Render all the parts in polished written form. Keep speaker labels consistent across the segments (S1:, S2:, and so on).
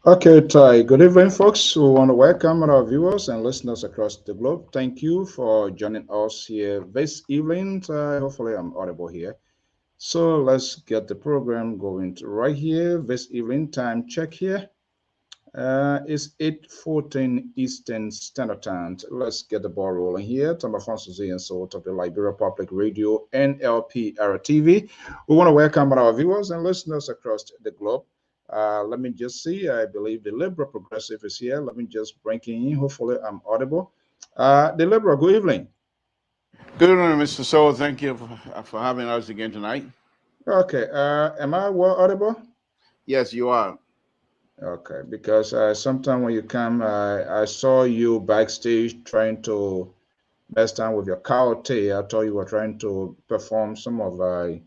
S1: Okay, Ty. Good evening, folks. We want to welcome our viewers and listeners across the globe. Thank you for joining us here this evening. Hopefully, I'm audible here. So let's get the program going right here. This evening time check here. It's 8:14 Eastern Standard Time. Let's get the ball rolling here. I'm Alphonso Zean Soe of the Liberia Public Radio and Lpr-Tv. We want to welcome our viewers and listeners across the globe. Let me just see. I believe the Liberal Progressive is here. Let me just bring in. Hopefully, I'm audible. The Liberal, good evening.
S2: Good evening, Mr. Soe. Thank you for having us again tonight.
S1: Okay. Am I well audible?
S2: Yes, you are.
S1: Okay, because sometime when you come, I saw you backstage trying to mess time with your karate. I thought you were trying to perform some of the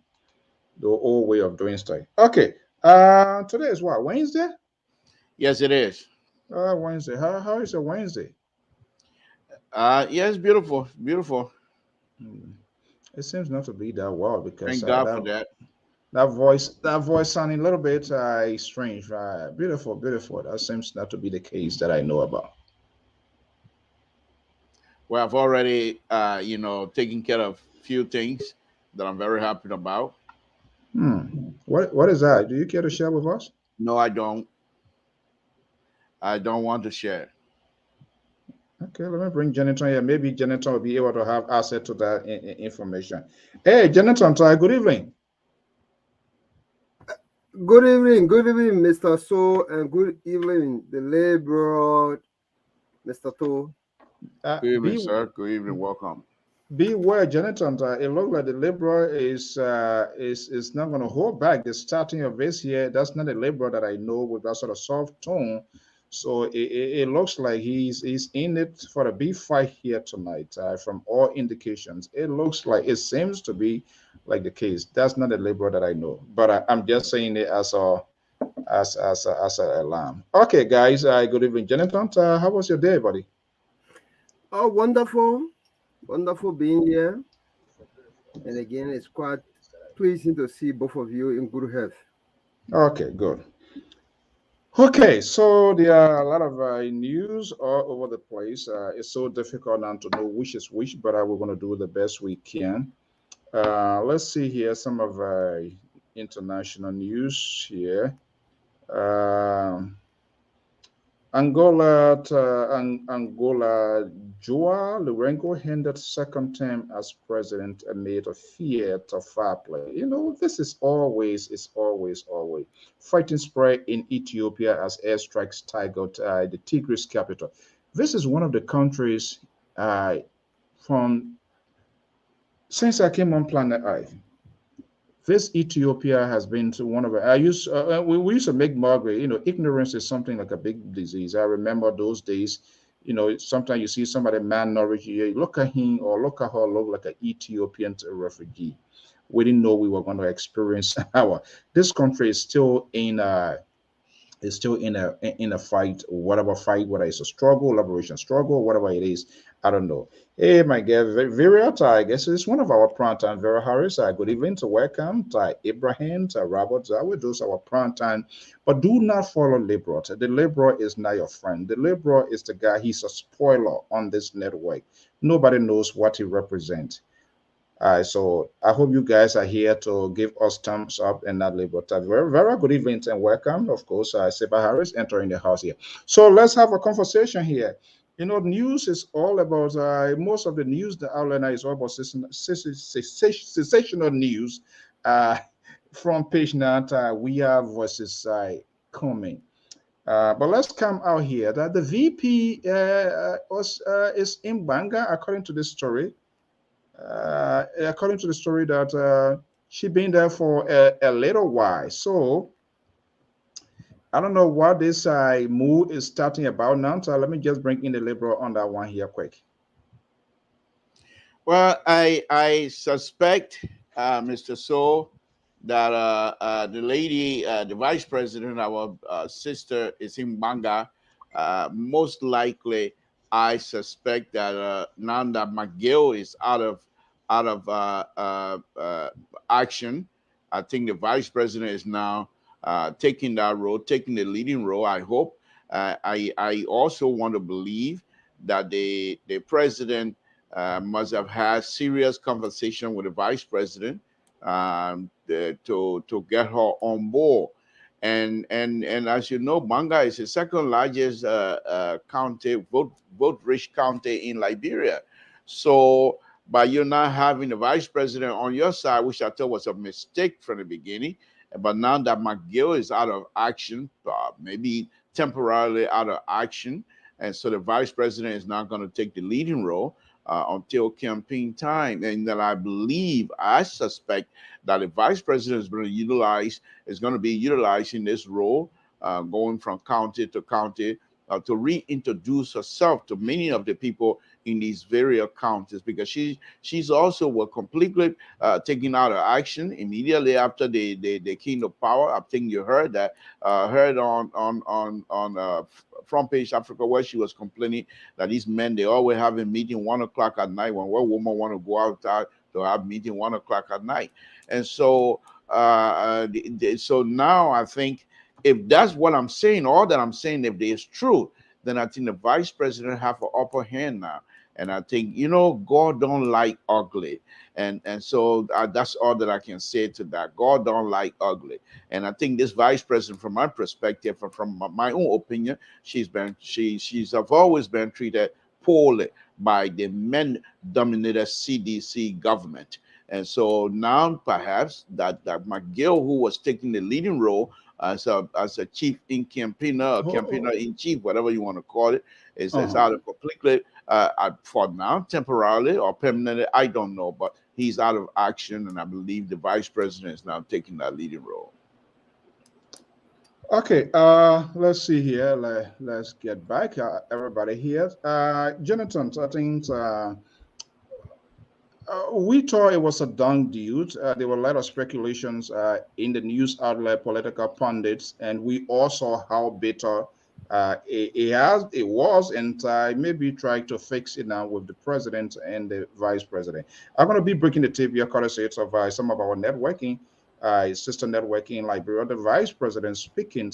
S1: old way of doing stuff. Okay, today is what, Wednesday?
S2: Yes, it is.
S1: Wednesday. How is a Wednesday?
S2: Yes, beautiful, beautiful.
S1: Hmm. It seems not to be that well because
S2: Thank God for that.
S1: that voice sounding a little bit strange. Beautiful, beautiful. That seems not to be the case that I know about.
S2: Well, I've already, taken care of a few things that I'm very happy about.
S1: What is that? Do you care to share with us?
S2: No, I don't. I don't want to share.
S1: Okay, let me bring Jonathan here. Maybe Jonathan will be able to have access to that information. Hey, Jonathan, good evening.
S3: Good evening, Mr. So, and good evening, the labor, Mr. To.
S1: Uh,
S2: Good evening,
S1: be
S2: sir. Good evening. Welcome.
S1: Beware, Jonathan. It looks like the Liberal is not going to hold back the starting of this year. That's not a Liberal that I know with that sort of soft tone. So it looks like he's in it for a big fight here tonight. From all indications, it seems to be like the case. That's not a Liberal that I know, but I'm just saying it as a alarm. Okay, guys. Good evening, Jonathan. How was your day, buddy?
S3: Oh, wonderful. Wonderful being here. And again, it's quite pleasing to see both of you in good health.
S1: Okay, good. Okay, so there are a lot of news all over the place. It's so difficult now to know which is which, but we're going to do the best we can. Let's see here some of international news here. Um Angola, Joao Lourenço ended second term as president amid a fear of foul play. You know, this is always fighting spread in Ethiopia as airstrikes target the Tigris capital. This is one of the countries from since I came on planet Earth. This Ethiopia has been to one of I used we used to make Margaret. You know, ignorance is something like a big disease. I remember those days. You know, sometimes you see somebody malnourished, you look at him or look at her, look like an Ethiopian refugee. We didn't know we were going to experience our. This country is still in a fight, whatever fight, whether it's a struggle, liberation struggle, whatever it is. I don't know. Hey, my guest, Viria, I guess it's one of our prime time. Vera Harris, good evening to welcome to Ibrahim, to Robert Zawi, those are our prime time. But do not follow liberal. The liberal is not your friend. The liberal is the guy, he's a spoiler on this network. Nobody knows what he represents. So I hope you guys are here to give us thumbs up and not label that. Very, very good evening and welcome. Of course, Seba Harris entering the house here. So let's have a conversation here. You know, news is all about most of the news. The outline is all about sensational news. Uh, from page now, we have voices coming. But let's come out here that the VP is in Banga, according to this story. According to the story that she been there for a little while. So I don't know what this move is starting about now. So let me just bring in the liberal on that one here quick.
S2: Well, I suspect, Mr. Soe, that the lady, the vice president, our sister, is in Banga. Most likely, I suspect that now that McGill is out of action, I think the vice president is now taking that role, taking the leading role. I hope. I also want to believe that the president must have had serious conversation with the vice president to get her on board. And as you know, Banga is the second largest county, vote rich county in Liberia. So by you not having the vice president on your side, which I thought was a mistake from the beginning, but now that McGill is out of action, maybe temporarily out of action, and so the vice president is not going to take the leading role until campaign time. And that I suspect that the vice president is going to be utilizing this role, going from county to county, to reintroduce herself to many of the people in these various counties, because she's also was completely taken out of action immediately after they came to power. I think you heard that, heard on Front Page Africa, where she was complaining that these men, they always have a meeting 1 o'clock at night, when one woman want to go outside to have meeting 1 o'clock at night. And so so now I think, if that's what I'm saying, all that I'm saying, if there's truth, then I think the vice president have an upper hand now. And I think, God don't like ugly. And so that's all that I can say to that. God don't like ugly. And I think this vice president, from my perspective, from my own opinion, she's have always been treated poorly by the men-dominated CDC government. And so now perhaps that McGill, who was taking the leading role as a chief in campaigner, campaigner in chief, whatever you want to call it, is out of completely, for now, temporarily or permanently, I don't know, but he's out of action, and I believe the vice president is now taking that leading role.
S1: Okay, let's see here. Let's get back, everybody here. Jonathan, I think we thought it was a done deal. There were a lot of speculations in the news outlet, political pundits, and we all saw how bitter it was, and maybe try to fix it now with the president and the vice president. I'm going to be breaking the tape here, courtesy of some of our networking, sister networking in Liberia. The vice president speaking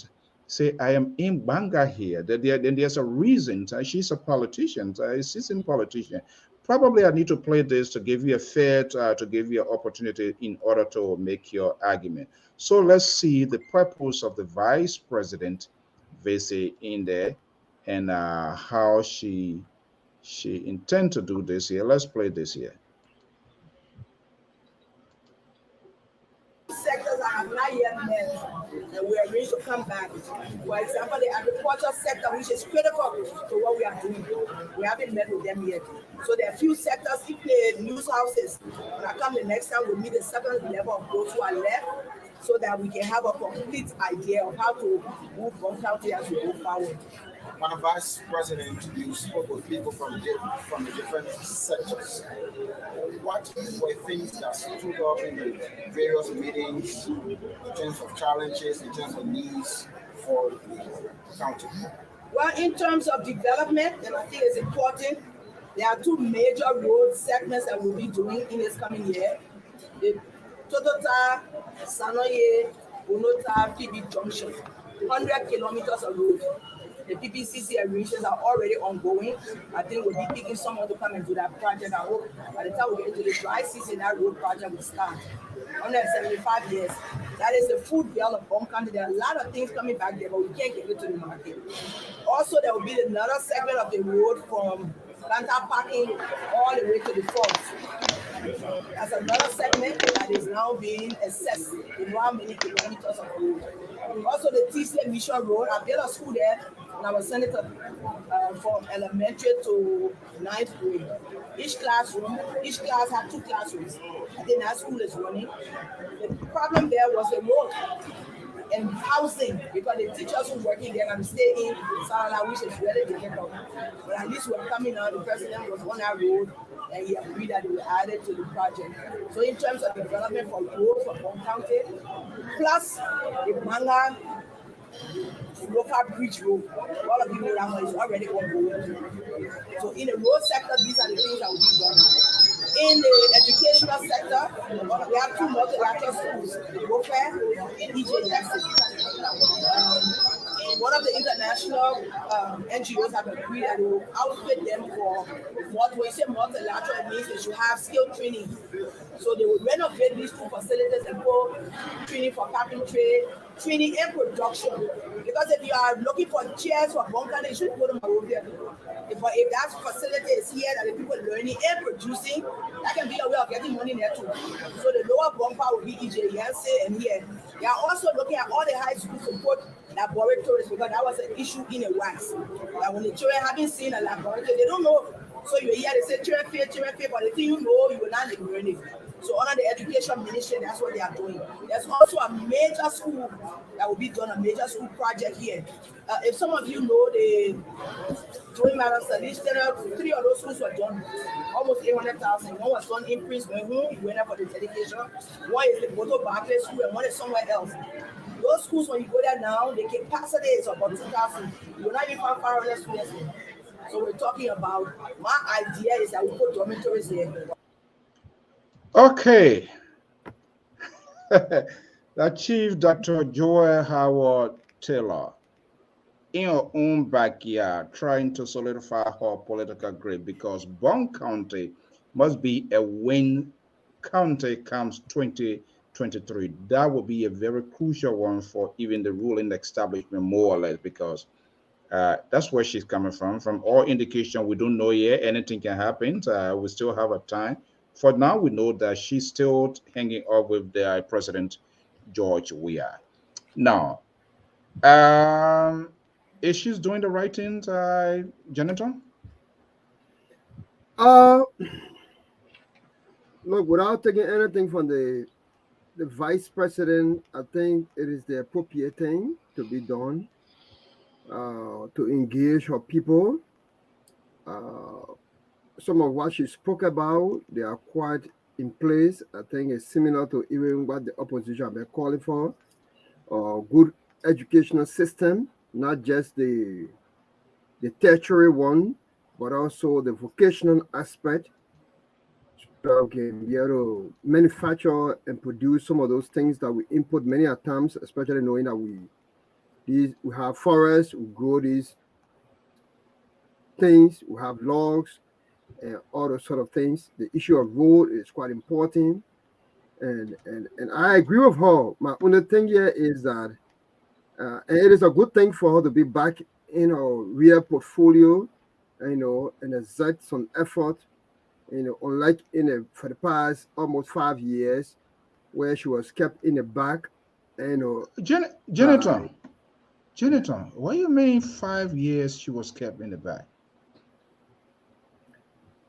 S1: say, I am in Banga here. Then there's a reason. She's a politician, a seasoned politician. Probably I need to play this to give you a to give you an opportunity in order to make your argument. So let's see the purpose of the vice president visit in there. and how she intend to do this here. Let's play this here.
S4: Sectors that have not yet met, and we are ready to come back. For example, the agriculture sector, which is critical to what we are doing, we haven't met with them yet. So there are a few sectors. If the news houses, when I come the next time, we'll meet the second level of those who are left, so that we can have a complete idea of how to move one county as we go forward.
S5: Madam Vice President, you spoke with people from the different sectors. What were things that stood up in the various meetings in terms of challenges, in terms of needs for the county?
S4: Well, in terms of development, and I think it's important, there are two major road segments that we'll be doing in this coming year. The Totota, Sanoye, Unota, PB Junction, 100 kilometers of road. The PPCC arrangements are already ongoing. I think we'll be picking someone to come and do that project. I hope by the time we get into the dry season, that road project will start. 175 years. That is the food belt of Bong County. There are a lot of things coming back there, but we can't get it to the market. Also, there will be another segment of the road from Lanta Parking all the way to the falls. That's another segment that is now being assessed in how many kilometers of road. Also, the Tisle Mission Road, I built a school there when I was senator from elementary to 9th grade. Each class had 2 classrooms. I think that school is running. The problem there was the road and housing, because the teachers who working there and stay in Sarala, which is really difficult. But at least we're coming out, the president was on that road and he agreed that they will add it to the project. So in terms of development for road for Bong County, plus the Manga local bridge road, all of you know that one is already ongoing. So in the road sector, these are the things that will be done. In the educational sector, we have 2 multilateral schools, Gofair and EJS. One of the international NGOs have agreed that they will outfit them for what we say multilateral, it means they should have skill training. So they will renovate these 2 facilities and go training for carpentry, training and production. Because if you are looking for chairs for bunker, you should go to Monrovia. If that facility is here that the people learning and producing, that can be a way of getting money there too. So the lower bumper will be EJS and here. They are also looking at all the high schools to put laboratories, because that was an issue in the West. That when the children haven't seen a laboratory, they don't know. So you hear they say children fail, but the thing you know, you will not be learning. So under the education ministry, that's what they are doing. There's also a major school that will be done, a major school project here. If some of you know the Joey Madam Studies, 3 of those schools were done, almost 800,000. One was done in Prince Wenhu, he went up for the dedication. One is the Boto Barclay School, and one is somewhere else. Those schools, when you go there now, the capacity is about 2,000. You will not even find 500 students there. So we're talking about, my idea is that we put dormitories there.
S1: Okay. The Chief Dr. Joel Howard Taylor, in your own backyard, trying to solidify her political grade, because Bong County must be a win county comes 2023. That will be a very crucial one for even the ruling establishment, more or less, because that's where she's coming from. From all indication, we don't know yet. Anything can happen. We still have a time. For now, we know that she's still hanging up with the President George Weah. Now, is she doing the right things, Jonathan?
S3: Look, without taking anything from the vice president, I think it is the appropriate thing to be done to engage her people. Some of what she spoke about, they are quite in place. I think it's similar to even what the opposition have been calling for. Good educational system, not just the tertiary one, but also the vocational aspect. So we can be able to manufacture and produce some of those things that we import many times, especially knowing that we have forests, we grow these things, we have logs, and all those sort of things. The issue of road is quite important, and I agree with her. My only thing here is that, and it is a good thing for her to be back real portfolio, and exert some effort, unlike for the past almost 5 years, where she was kept in the back, by.
S1: Jonathan, Jonathan, what do you mean 5 years she was kept in the back?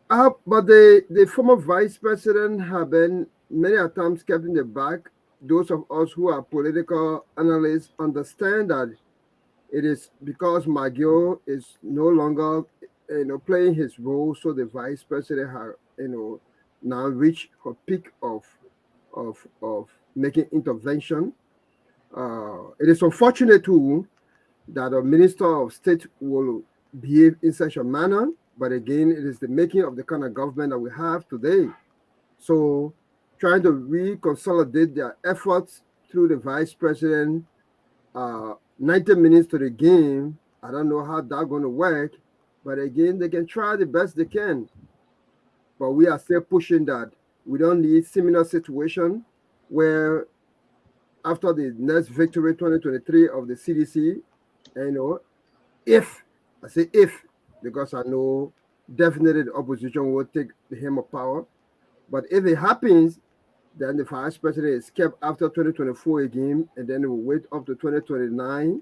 S3: But the former vice president have been many a times kept in the back. Those of us who are political analysts understand that it is because Magio is no longer, playing his role, so the vice president has, now reached her peak of making intervention. It is unfortunate too that a minister of state will behave in such a manner, but again, it is the making of the kind of government that we have today. So, trying to reconsolidate their efforts through the vice president, 90 minutes to the game. I don't know how that's going to work, but again, they can try the best they can. But we are still pushing that. We don't need similar situation where after the next victory 2023 of the CDC, if I say if, because I know definitely the opposition will take the helm of power. But if it happens, then the vice president is kept after 2024 again, and then it will wait up to 2029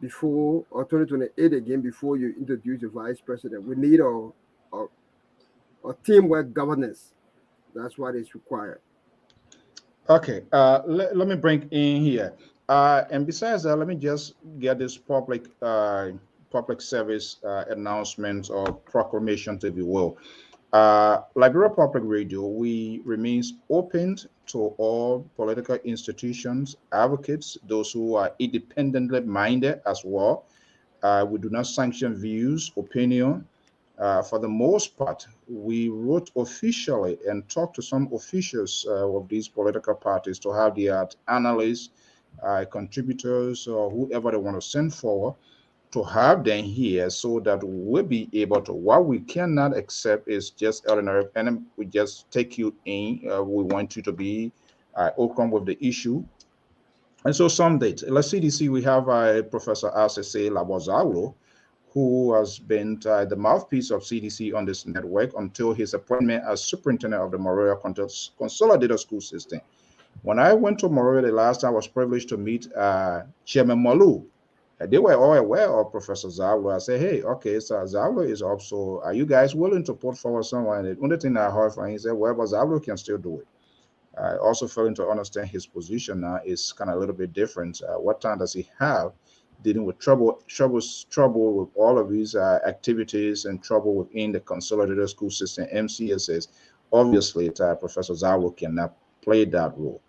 S3: before, or 2028 again, before you introduce the vice president. We need a teamwork governance. That's what is required.
S1: Okay, let me bring in here. And besides that, let me just get this public service announcement or proclamation, if you will. Liberia Public Radio, we remains open to all political institutions, advocates, those who are independently minded as well. We do not sanction views, opinion. For the most part, we wrote officially and talked to some officials of these political parties to have their analysts, contributors, or whoever they want to send forward to have them here so that we'll be able to. What we cannot accept is just ordinary, and we just take you in. We want you to be open with the issue. And so some date, let's CDC, we have Professor Asese Labozalo, who has been the mouthpiece of CDC on this network until his appointment as superintendent of the Morea Consolidated School System. When I went to Morea the last time, I was privileged to meet Chairman Malu. They were all aware of Professor Zawo. I said, hey, okay, so Zawo is up, so are you guys willing to put forward someone? And the only thing I heard from him, he said, well, but Zawo can still do it. I also failing to understand his position now is kind of a little bit different. What time does he have dealing with trouble with all of these activities and trouble within the consolidated school system, MCSS? Obviously, Professor Zawo cannot play that role.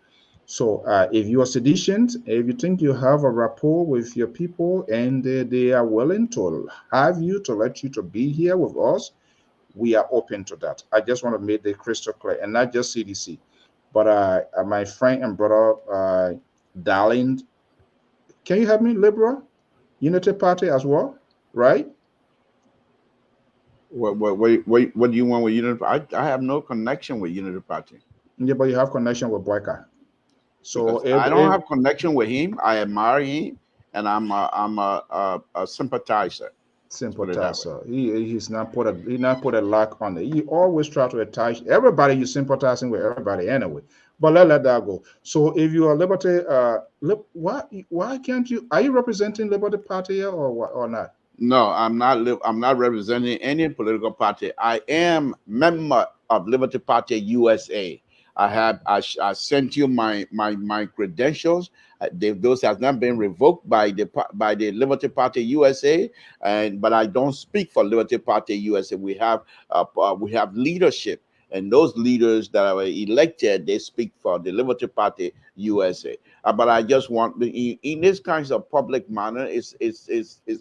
S1: So if you are sedient, if you think you have a rapport with your people and they are willing to have you, to let you to be here with us, we are open to that. I just want to make the crystal clear, and not just CDC, but my friend and brother, Darling, can you help me, Liberal Unity Party as well, right?
S2: What do you want with Unity? I have no connection with Unity Party.
S1: Yeah, but you have connection with Boyka. So
S2: I don't have connection with him. I admire him, and I'm a sympathizer.
S1: Sympathizer. He's not put a lock on it. He always try to attach everybody. You sympathizing with everybody anyway. But let that go. So if you are Liberty, why can't you? Are you representing Liberty Party or not?
S2: No, I'm not. I'm not representing any political party. I am member of Liberty Party USA. I sent you my credentials. Those have not been revoked by the Liberty Party USA, but I don't speak for Liberty Party USA. We have leadership, and those leaders that are elected, they speak for the Liberty Party USA. But I just want, in this kinds of public manner, it's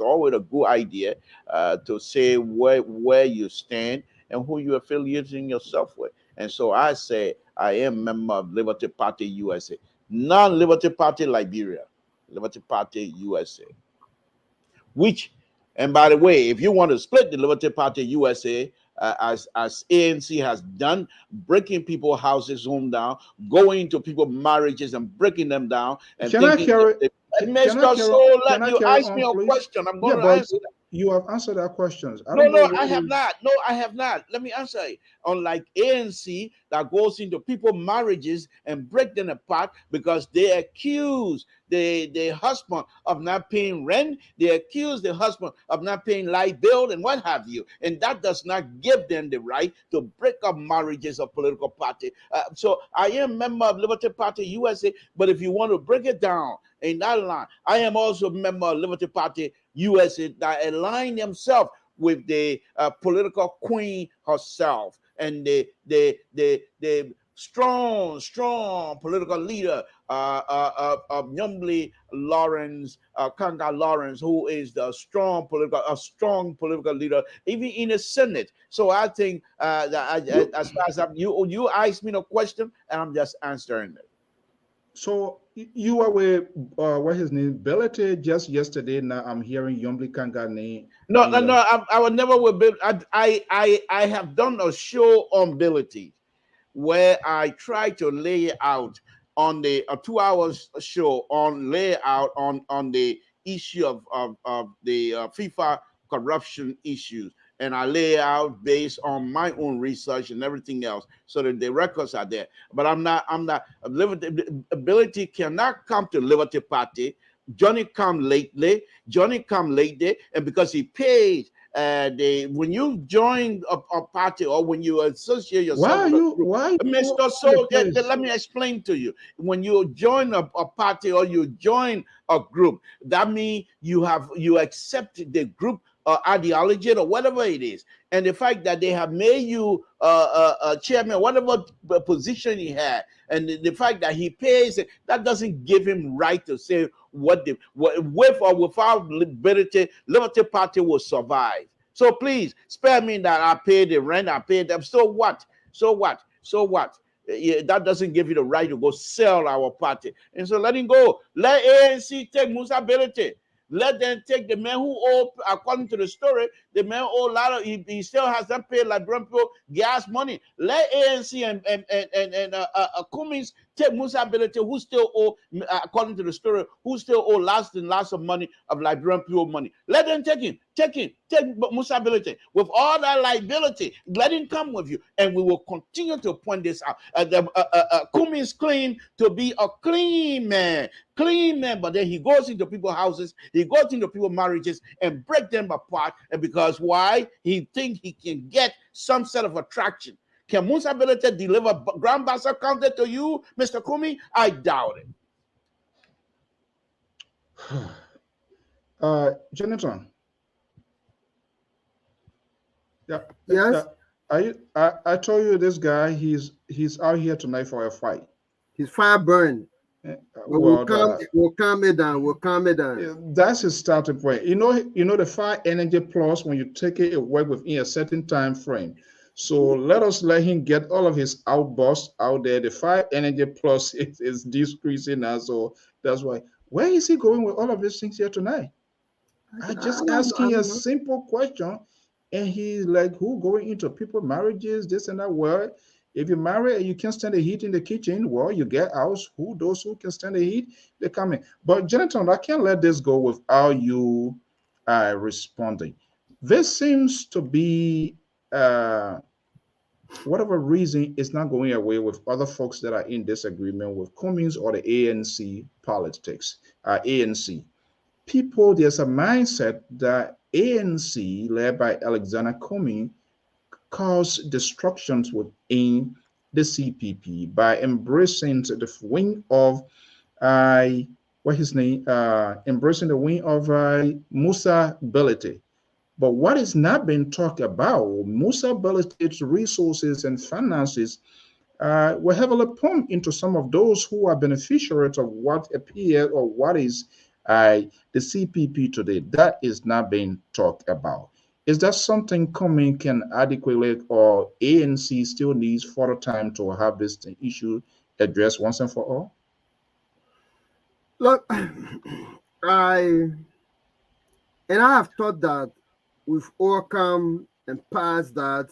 S2: always a good idea to say where you stand and who you're affiliating yourself with. And so I say I am member of Liberty Party USA, non-Liberty Party Liberia, Liberty Party USA. Which, and by the way, if you want to split the Liberty Party USA, as ANC has done, breaking people's houses home down, going to people's marriages and breaking them down, and
S1: Can I
S2: thinking
S1: carry?
S2: Mr. So
S1: Can
S2: let
S1: I
S2: you
S1: carry
S2: ask me
S1: on,
S2: a
S1: please?
S2: question. I'm
S1: Yeah,
S2: going to
S1: but
S2: answer.
S1: you have answered our questions. I
S2: No,
S1: don't know
S2: no,
S1: what
S2: I have
S1: is.
S2: not. No, I have not. Let me answer it. Unlike ANC that goes into people's marriages and break them apart because they accuse the husband of not paying rent, they accuse the husband of not paying light bill and what have you. And that does not give them the right to break up marriages of political party. So I am a member of Liberty Party USA, but if you want to break it down in that line, I am also a member of Liberty Party USA that align themselves with the political queen herself and the strong political leader of Nyomli Lawrence, Kanga Lawrence, who is a strong political leader, even in the Senate. So I think as far as you asked me a question, and I'm just answering it.
S1: So you were with what his name? Belete just yesterday. Now I'm hearing Yombli Kanga name
S2: No,
S1: in
S2: no,
S1: your.
S2: no. I would never will be. I have done a show on ability where I try to lay out on the a 2 hours show on layout on the issue of the FIFA corruption issues, and I lay out based on my own research and everything else, so that the records are there. But I'm not Liberty ability cannot come to Liberty Party. Johnny come lately, and because he paid when you join a party or when you associate yourself with a group.
S1: Why are you
S2: Mr.
S1: all the
S2: So
S1: place?
S2: let me explain to you. When you join a party or you join a group, that means you accept the group ideology or whatever it is, and the fact that they have made you chairman, whatever position he had, and the fact that he pays, that doesn't give him right to say what with or without Liberty Party will survive. So please spare me that I pay the rent, I pay them. So what? So what? So what? Yeah, that doesn't give you the right to go sell our party. And so let him go. Let ANC take responsibility. Let them take the man who owe, according to the story, the man owe a lot of, he still has not paid like people gas money. Let ANC and Cummings take responsibility, who still owe, according to the story, who still owe lots and lots of money of Liberian people money. Let them take responsibility with all that liability. Let him come with you, and we will continue to point this out. Cummings claimed to be a clean man, but then he goes into people's houses, he goes into people's marriages and break them apart. And because why? He think he can get some sort of attraction. Can Musa Ability deliver Grand Bassa County to you, Mr. Kumi? I doubt
S1: it. Jonathan. Yeah.
S3: Yes.
S1: I told you this guy. He's out here tonight for a fight.
S3: His fire burned. But we'll calm it down. We'll calm it down.
S1: That's his starting point. You know the fire energy plus when you take it work within a certain time frame. So let him get all of his outbursts out there. The fire energy plus is decreasing now. So that's why. Where is he going with all of these things here tonight? I just asking a simple question, and he's like, who going into people marriages, this and that. Well, if you marry and you can't stand the heat in the kitchen, well, you get out. Those who can stand the heat, they come in. But Jonathan, I can't let this go without you responding. This seems to be whatever reason it's not going away with other folks that are in disagreement with Cummings or the ANC politics, ANC people, there's a mindset that ANC, led by Alexander Cummings, caused destructions within the CPP by embracing the wing of embracing the wing of Musa Belete. But what is not being talked about, Musa Belete's resources and finances were heavily pumped into some of those who are beneficiaries of what appears or what is the CPP today. That is not being talked about. Is that something coming can adequately, or ANC still needs further time to have this issue addressed once and for all?
S3: Look, I have thought that we've overcome and passed that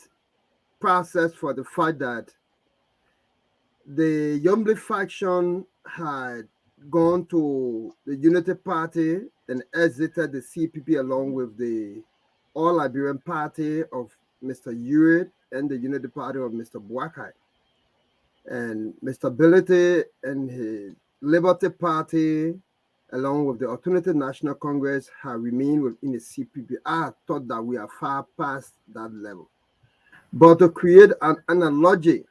S3: process for the fact that the Yombli faction had gone to the Unity Party and exited the CPP along with the All Liberian Party of Mr. Uriet and the Unity Party of Mr. Boakai. And Mr. Ability and his Liberty Party, along with the Alternative National Congress, have remained within the CPP. I thought that we are far past that level. But to create an analogy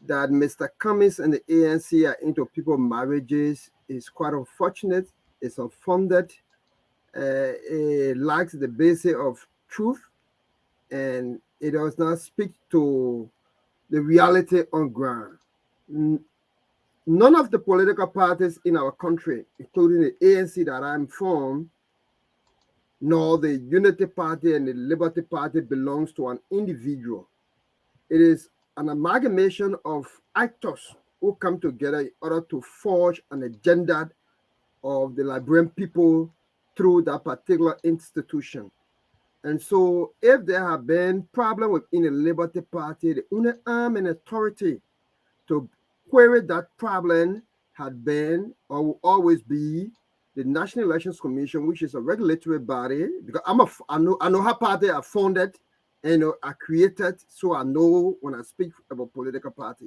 S3: that Mr. Cummings and the ANC are into people marriages is quite unfortunate. It's unfounded. It lacks the basis of truth, and it does not speak to the reality on ground. None of the political parties in our country, including the ANC that I'm from, nor the Unity Party and the Liberty Party, belongs to an individual. It is an amalgamation of actors who come together in order to forge an agenda of the Liberian people through that particular institution. And so if there have been problems within the Liberty Party, the only arm and authority to query that problem had been or will always be the National Elections Commission, which is a regulatory body, because I know how party are founded and are created, so I know when I speak about political party,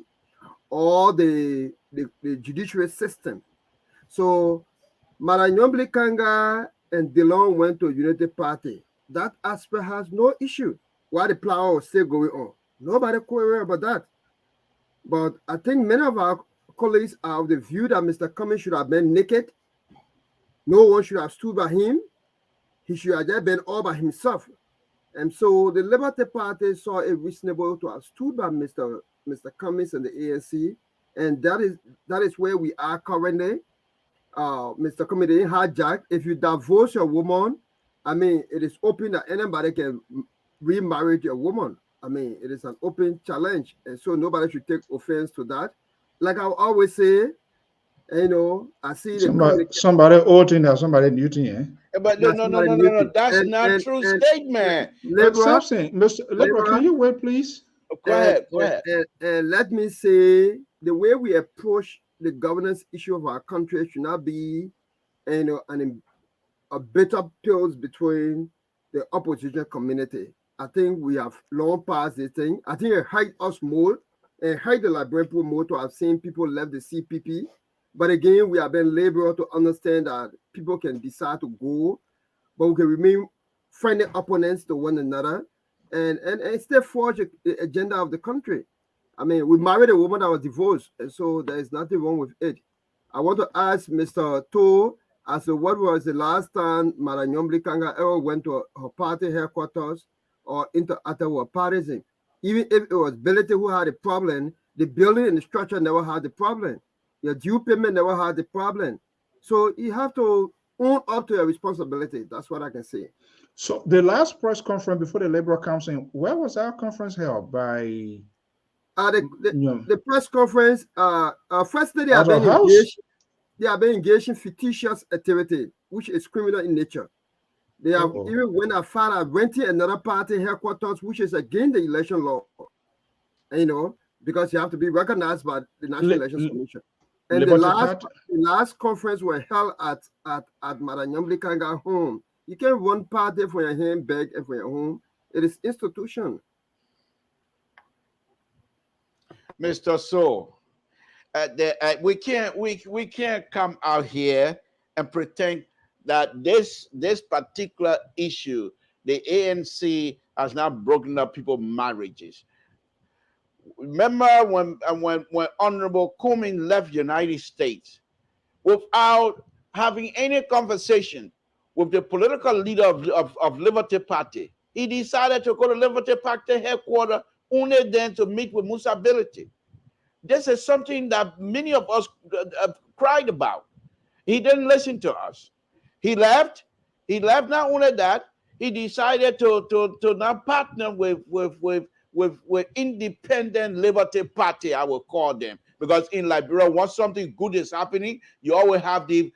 S3: or the judiciary system. So Maranyomli Kanga and DeLong went to Unity Party. That aspect has no issue. Why the plow was still going on? Nobody query about that. But I think many of our colleagues are of the view that Mr. Cummings should have been naked. No one should have stood by him. He should have just been all by himself. And so the Liberty Party saw it reasonable to have stood by Mr. Cummings and the ANC. And that is where we are currently. Mr. Cummings didn't hijack. If you divorce your woman, I mean, it is open that anybody can remarry a woman. I mean, it is an open challenge. And so nobody should take offense to that. Like I always say, I see
S1: somebody outing or somebody muting, eh?
S2: But no. That's not true statement.
S1: Mr. Can you wait, please?
S2: Go ahead.
S3: And let me say, the way we approach the governance issue of our country should not be, a bitter pills between the opposition community. I think we have long past this thing. I think it hurt us more and hurt the Liberian people more to have seen people left the CPP. But again, we have been labored to understand that people can decide to go, but we can remain friendly opponents to one another and still forge the agenda of the country. I mean, we married a woman that was divorced, and so there is nothing wrong with it. I want to ask Mr. Soe as to what was the last time Maranyomli Kanga ever went to her party headquarters or into Ottawa partisan. Even if it was Ability who had a problem, the building and the structure never had the problem. Your due payment never had the problem. So you have to own up to your responsibility. That's what I can say.
S1: So the last press conference before the Labour Council, where was our conference held? By
S3: the press conference, firstly, they have been engaged in fictitious activity, which is criminal in nature. They have even went as far as renting another party headquarters, which is against the election law. Because you have to be recognized by the National Elections Commission. And the last conference were held at Maranyomli Kanga home. You can't run party for your handbag and for your home. It is institution.
S2: Mr. Soe, we can't come out here and pretend that this particular issue, the ANC has not broken up people's marriages. Remember when Honorable Cummings left the United States without having any conversation with the political leader of Liberty Party? He decided to go to Liberty Party headquarters only then to meet with Musa Ability. This is something that many of us cried about. He didn't listen to us. He left. Not only that, he decided to now partner with independent Liberty Party, I will call them, Because in Liberia, once something good is happening, you always have these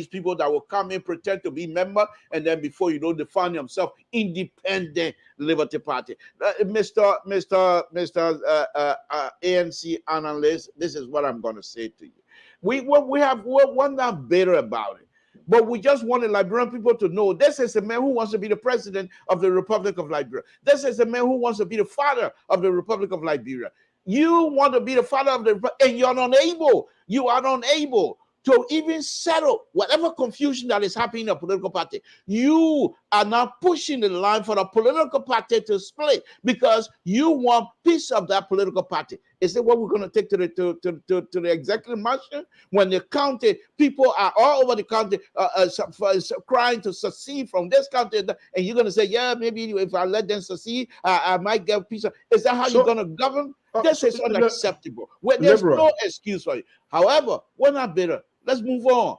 S2: people that will come in, pretend to be member, and then before you know, they find themselves independent Liberty Party. Mr. ANC analyst, this is what I'm going to say to you. We're not bitter about it. But we just want the Liberian people to know this is a man who wants to be the president of the Republic of Liberia. This is a man who wants to be the father of the Republic of Liberia. You want to be the father of the Republic, and you're unable. You are unable to even settle whatever confusion that is happening in a political party. You are now pushing the line for the political party to split because you want piece of that political party. Is it what we're going to take to the executive mansion? When the county, people are all over the county crying to secede from this county, and you're going to say, yeah, maybe if I let them secede, I might get a piece of. Is that how you're going to govern? This is unacceptable. There's no excuse for it. However, we're not bitter. Let's move on.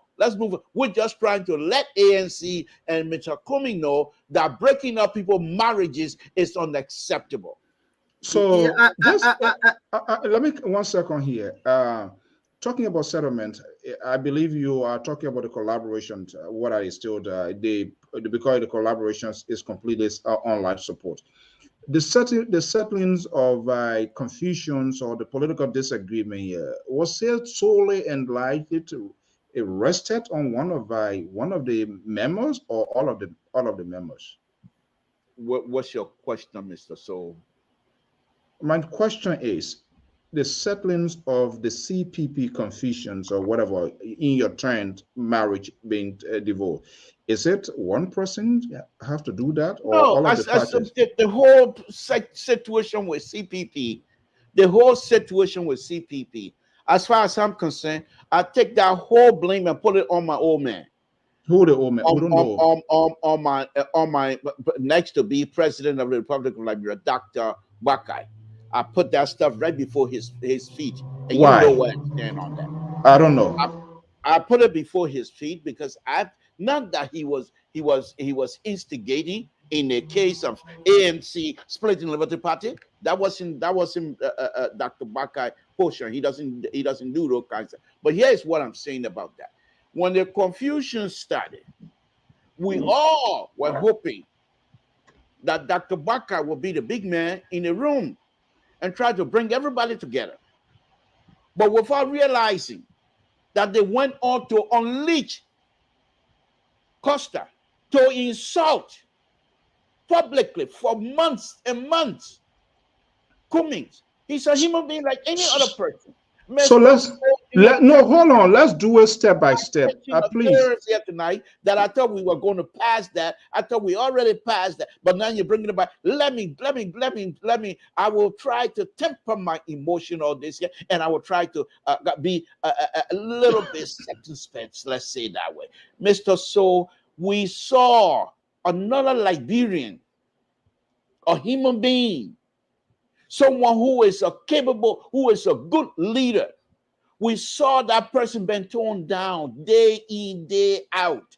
S2: We're just trying to let ANC and Mr. Kumi know that breaking up people's marriages is unacceptable.
S1: So let me 1 second here. Talking about settlement, I believe you are talking about the collaboration. What I still because the collaborations is completely online support. The settlings of confusions or the political disagreement here was it solely and likely to rested on one of the members or all of the members?
S2: What's your question, Mr. Soe?
S1: My question is the settlings of the CPP confusions or whatever in your trend marriage being divorced. Is it one person have to do that, or
S2: no,
S1: all of the parties?
S2: The whole situation with CPP, as far as I'm concerned, I take that whole blame and put it on my old man.
S1: Who the old man? We don't know.
S2: On my next to be president of the Republic of Liberia, Dr. Bakai. I put that stuff right before his feet. And
S1: Why?
S2: You know where I stand on that.
S1: I don't know.
S2: I put it before his feet because not that he was instigating in the case of ANC splitting Liberty Party. That wasn't Dr. Bakai portion. He doesn't do those kinds of. But here's what I'm saying about that. When the confusion started, we all were hoping that Dr. Bakai would be the big man in the room and try to bring everybody together. But without realizing that they went on to unleash Costa, to insult publicly for months and months. Cummings, he's a human being like any other person.
S1: So hold on. Let's do it step by step, please.
S2: Here tonight that I thought we were going to pass that. I thought we already passed that, but now you're bringing it back. Let me. I will try to temper my emotion on this here, and I will try to be a little bit circumspect. Let's say that way, Mr. Soe. We saw another Liberian, a human being. Someone who is who is a good leader. We saw that person been torn down day in, day out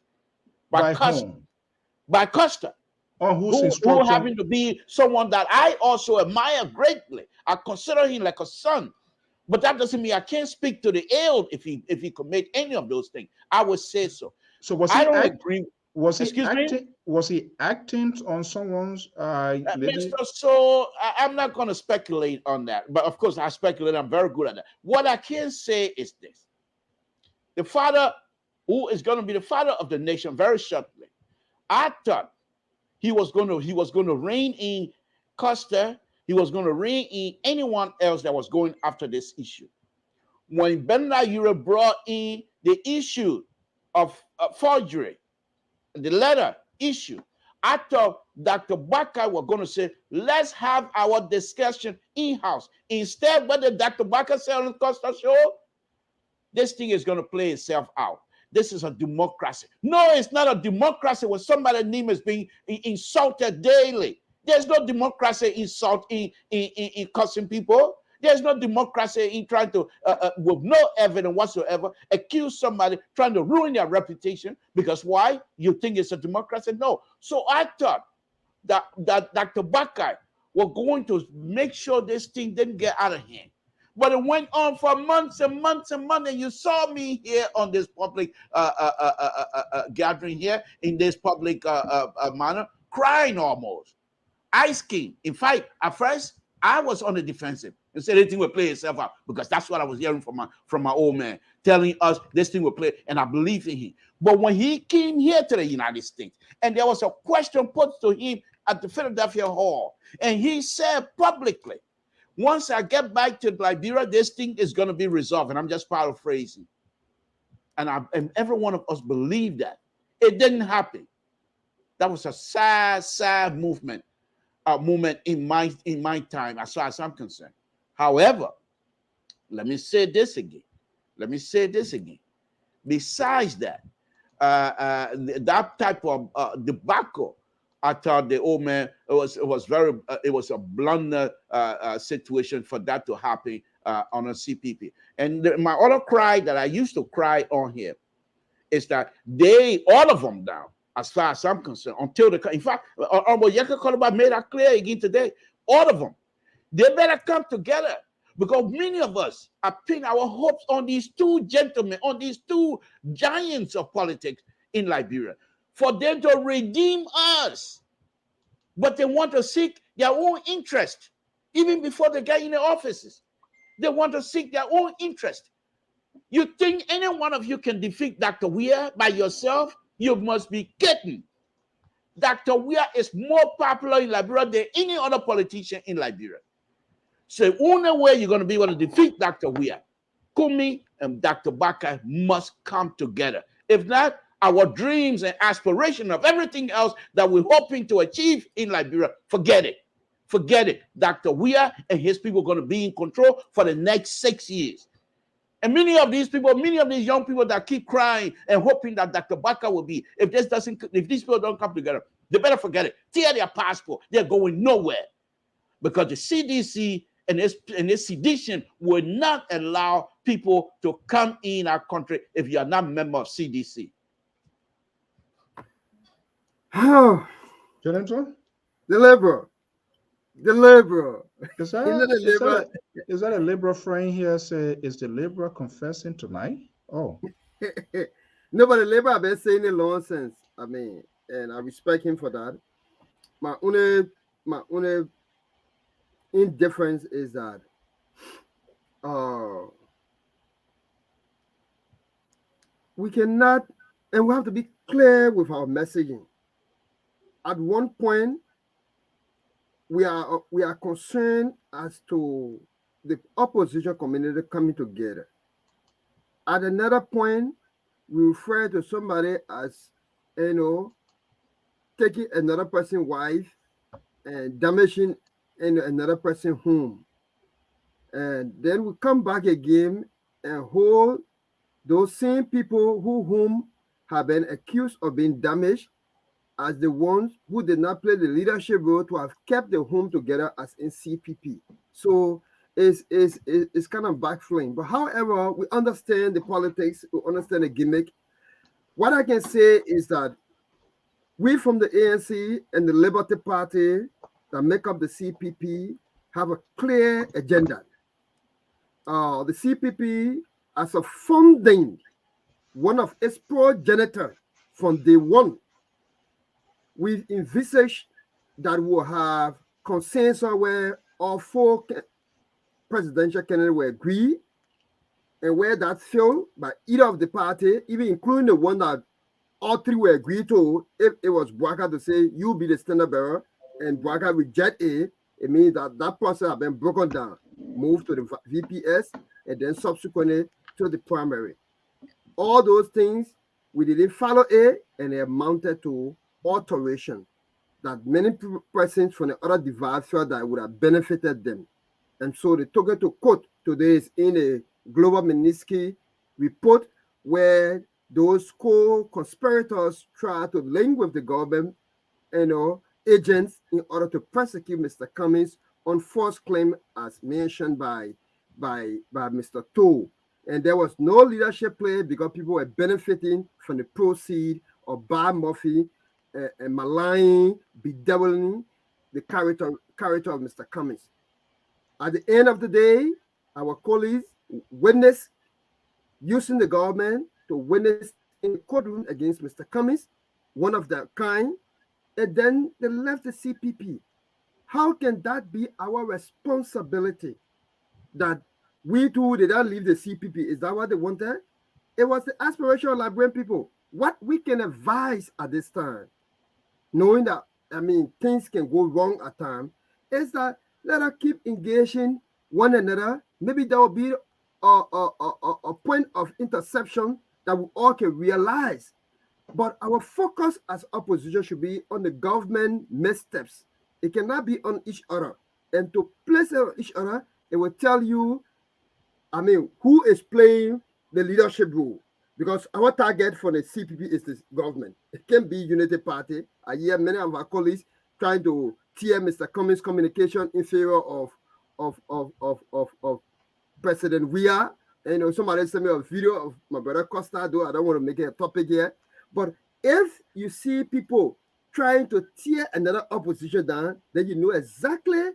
S2: by Costa. Who happened to be someone that I also admire greatly. I consider him like a son. But that doesn't mean I can't speak to the ill if he commit any of those things. I would say so.
S1: So was he agree? Was he acting on someone's
S2: Mr. Soe, I'm not going to speculate on that. But of course, I speculate. I'm very good at that. What I can say is this. The father, who is going to be the father of the nation very shortly, I thought he was going to rein in Costa. He was going to rein in anyone else that was going after this issue. When Bernard Ure brought in the issue of forgery, the letter issue, I thought Dr. Bakai was going to say, let's have our discussion in-house. Instead, what did Dr. Bakai say on the Costa show? This thing is going to play itself out. This is a democracy. No, it's not a democracy when somebody's name is being insulted daily. There's no democracy in cussing people. There's no democracy in trying to, with no evidence whatsoever, accuse somebody, trying to ruin their reputation. Because why? You think it's a democracy? No. So I thought that Dr. Bakai was going to make sure this thing didn't get out of hand But it went on for months and months and months. And you saw me here on this public gathering here in this public manner, crying almost. Ice King. In fact, at first, I was on the defensive and said anything will play itself out because that's what I was hearing from my old man, telling us this thing will play, and I believe in him. But when he came here to the United States, and there was a question put to him at the Philadelphia Hall, and he said publicly, once I get back to Liberia, this thing is going to be resolved. And I'm just paraphrasing. And every one of us believed that. It didn't happen. That was a sad movement in my time, as far as I'm concerned. However, let me say this again. Besides that, that type of debacle, I thought the old man, it was a blunder situation for that to happen on a CPP. And my other cry that I used to cry on here is that all of them down, as far as I'm concerned, in fact, Honorable Yeka Koloba made that clear again today. All of them, they better come together, because many of us are pinning our hopes on these two gentlemen, on these two giants of politics in Liberia, for them to redeem us. But they want to seek their own interest, even before they get in the offices. They want to seek their own interest. You think any one of you can defeat Dr. Weir by yourself? You must be kidding. Dr. Weir is more popular in Liberia than any other politician in Liberia. So the only way you're going to be able to defeat Dr. Weir, Kumi and Dr. Baka must come together. If not, our dreams and aspiration of everything else that we're hoping to achieve in Liberia, forget it. Forget it. Dr. Weir and his people are going to be in control for the next 6 years. And many of these young people that keep crying and hoping that Dr. Baka will be, if these people don't come together, they better forget it. Tear their passport. They're going nowhere. Because the CDC and this sedition will not allow people to come in our country if you are not a member of CDC.
S3: How?
S1: Jonathan?
S3: Deliver.
S1: Is that a liberal friend here say, is the liberal confessing tonight? Oh.
S3: Nobody labor have been saying it nonsense. I mean, and I respect him for that. My only indifference is that we cannot, and we have to be clear with our messaging. At one point, we are concerned as to the opposition community coming together. At another point, we refer to somebody as, taking another person's wife and damaging another person's home. And then we come back again and hold those same people whom have been accused of being damaged as the ones who did not play the leadership role to have kept the home together as in CPP. So it's kind of backflowing. But however, we understand the politics, we understand the gimmick. What I can say is that we from the ANC and the Liberty Party that make up the CPP have a clear agenda. The CPP, as a founding, one of its progenitors from day one, we've envisaged that we'll have consensus where all four presidential candidates will agree, and where that failed by either of the party, even including the one that all three will agree to, if it was Bwaka to say, you be the standard bearer, and Bwaka reject it means that process has been broken down, moved to the VPS, and then subsequently to the primary. All those things, we didn't follow it, and they amounted to alteration that many persons from the other divide felt that it would have benefited them. And so they took it to court today is in a Global Magnitsky report where those co-conspirators try to link with the government, agents in order to prosecute Mr. Cummings on false claim as mentioned by Mr. Toe. And there was no leadership play because people were benefiting from the proceed of bad Murphy and maligning, bedeviling the character of Mr. Cummings. At the end of the day, our colleagues witness using the government to witness in the courtroom against Mr. Cummings, one of their kind, and then they left the CPP. How can that be our responsibility? That we too did not leave the CPP? Is that what they wanted? It was the aspiration of Liberian people. What we can advise at this time, knowing that, I mean, things can go wrong at times, is that let us keep engaging one another. Maybe there will be a point of interception that we all can realize. But our focus as opposition should be on the government missteps. It cannot be on each other. And to place it on each other, it will tell you, I mean, who is playing the leadership role. Because our target for the CPP is the government. It can be Unity Party. I hear many of our colleagues trying to tear Mr. Cummings' communication in favor of President Weah. You know, somebody sent me a video of my brother Costa, though I don't want to make it a topic here. But if you see people trying to tear another opposition down, then you know exactly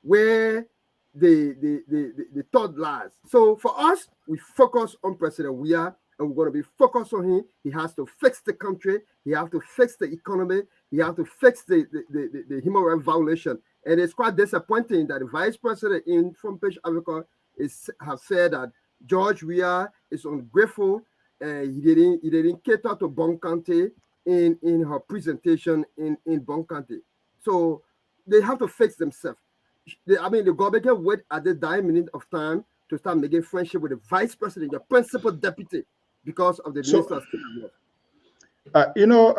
S3: where the thought lies. So for us, we focus on President Weah, and we're going to be focused on him. He has to fix the country. He has to fix the economy. He has to fix the human rights violation. And it's quite disappointing that the vice president in Front Page Africa has said that George Weah is ungrateful. He didn't cater to Bonkante in her presentation in Bonkante. So they have to fix themselves. I mean, the government can wait at the dying minute of time to start making friendship with the vice president, the principal deputy, because of the minister's.
S1: You know,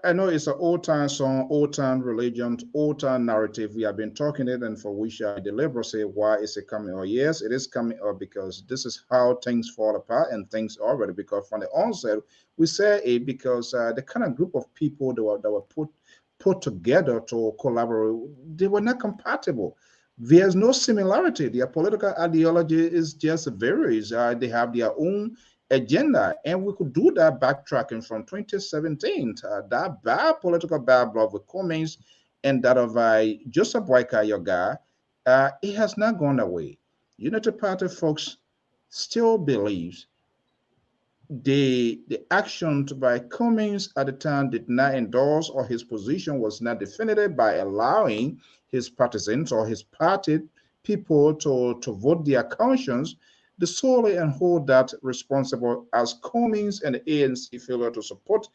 S1: I know it's an old time song, old time religion, old time narrative. We have been talking it, and for which I deliberately say, why is it coming up? Yes, it is coming up because this is how things fall apart and things already. Because from the onset, we say it because the kind of group of people that were put together to collaborate, they were not compatible. There's no similarity. Their political ideology is just varies. They have their own agenda, and we could do that backtracking from 2017. That bad political bad blood with Cummings and that of Joseph Boyka, your guy, it has not gone away. Unity Party folks still believes the actions by Cummings at the time did not endorse, or his position was not defended by allowing his partisans or his party people to vote their conscience, the solely and hold that responsible as Cummings and the ANC failure to support.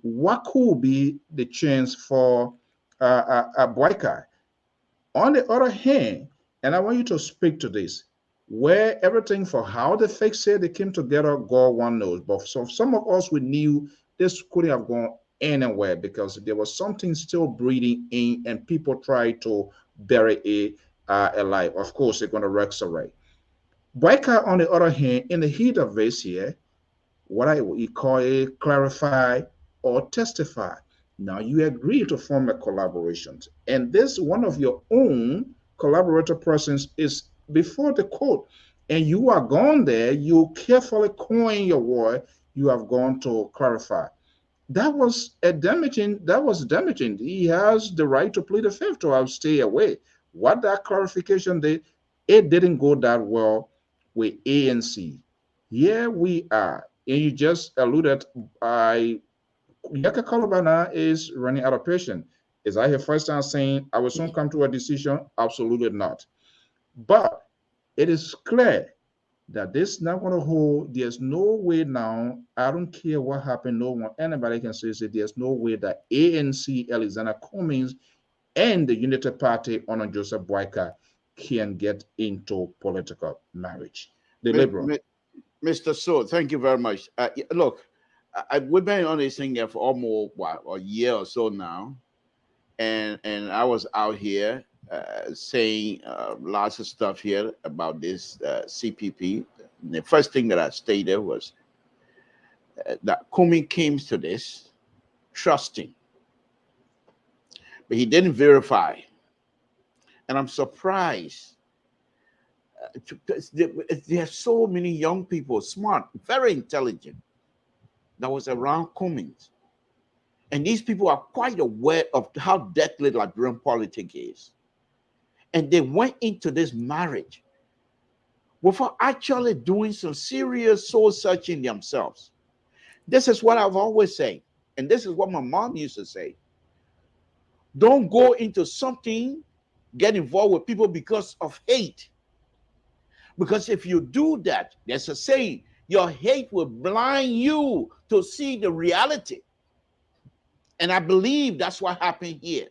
S1: What could be the chance for a boycott? On the other hand, and I want you to speak to this, where everything for how they fix it, they came together, God one knows. But so some of us, we knew this couldn't have gone anywhere because there was something still breathing in, and people tried to bury it alive. Of course, they're going to resurrect. Boycott, on the other hand, in the heat of this here, what we call it clarify or testify. Now you agree to form a collaboration, and this one of your own collaborator persons is before the court, and you are gone there. You carefully coin your word. You have gone to clarify. That was a damaging. That was damaging. He has the right to plead the fifth to have stay away. What that clarification did, it didn't go that well with ANC. Here we are, and you just alluded. Yaka Kalabana is running out of patience. Is that her first time saying I will soon come to a decision? Absolutely not. But it is clear that this is not going to hold. There's no way now. I don't care what happened. No one, anybody can say there's no way that ANC, Alexander Cummings, and the Unity Party under Joseph Boyka can get into political marriage. The Liberal.
S2: Mr. Soe, thank you very much. Look, we've been on this thing here for almost a year or so now, and I was out here saying lots of stuff here about this CPP. And the first thing that I stated was that Cummings came to this trusting, but he didn't verify, and I'm surprised. There are so many young people, smart, very intelligent, that was around Cummings. And these people are quite aware of how deadly Liberian politics is. And they went into this marriage without actually doing some serious soul searching themselves. This is what I've always said, and this is what my mom used to say. Don't go into something, get involved with people because of hate. Because if you do that, there's a saying, your hate will blind you to see the reality. And I believe that's what happened here.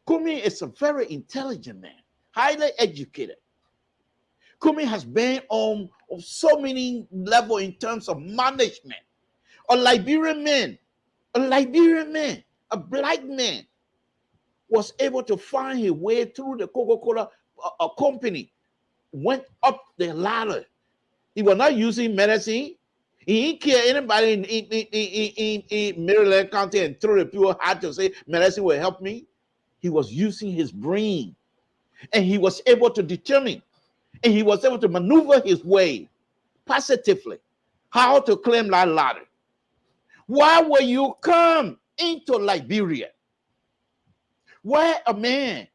S2: Kumi is a very intelligent man, highly educated. Kumi has been on so many levels in terms of management. A Liberian man, a black man, was able to find his way through the Coca-Cola company, went up the ladder. He was not using medicine. He didn't care anybody in Maryland County and through the people had to say medicine will help me. He was using his brain, and he was able to determine, and he was able to maneuver his way positively how to climb that ladder. Why will you come into Liberia where a man,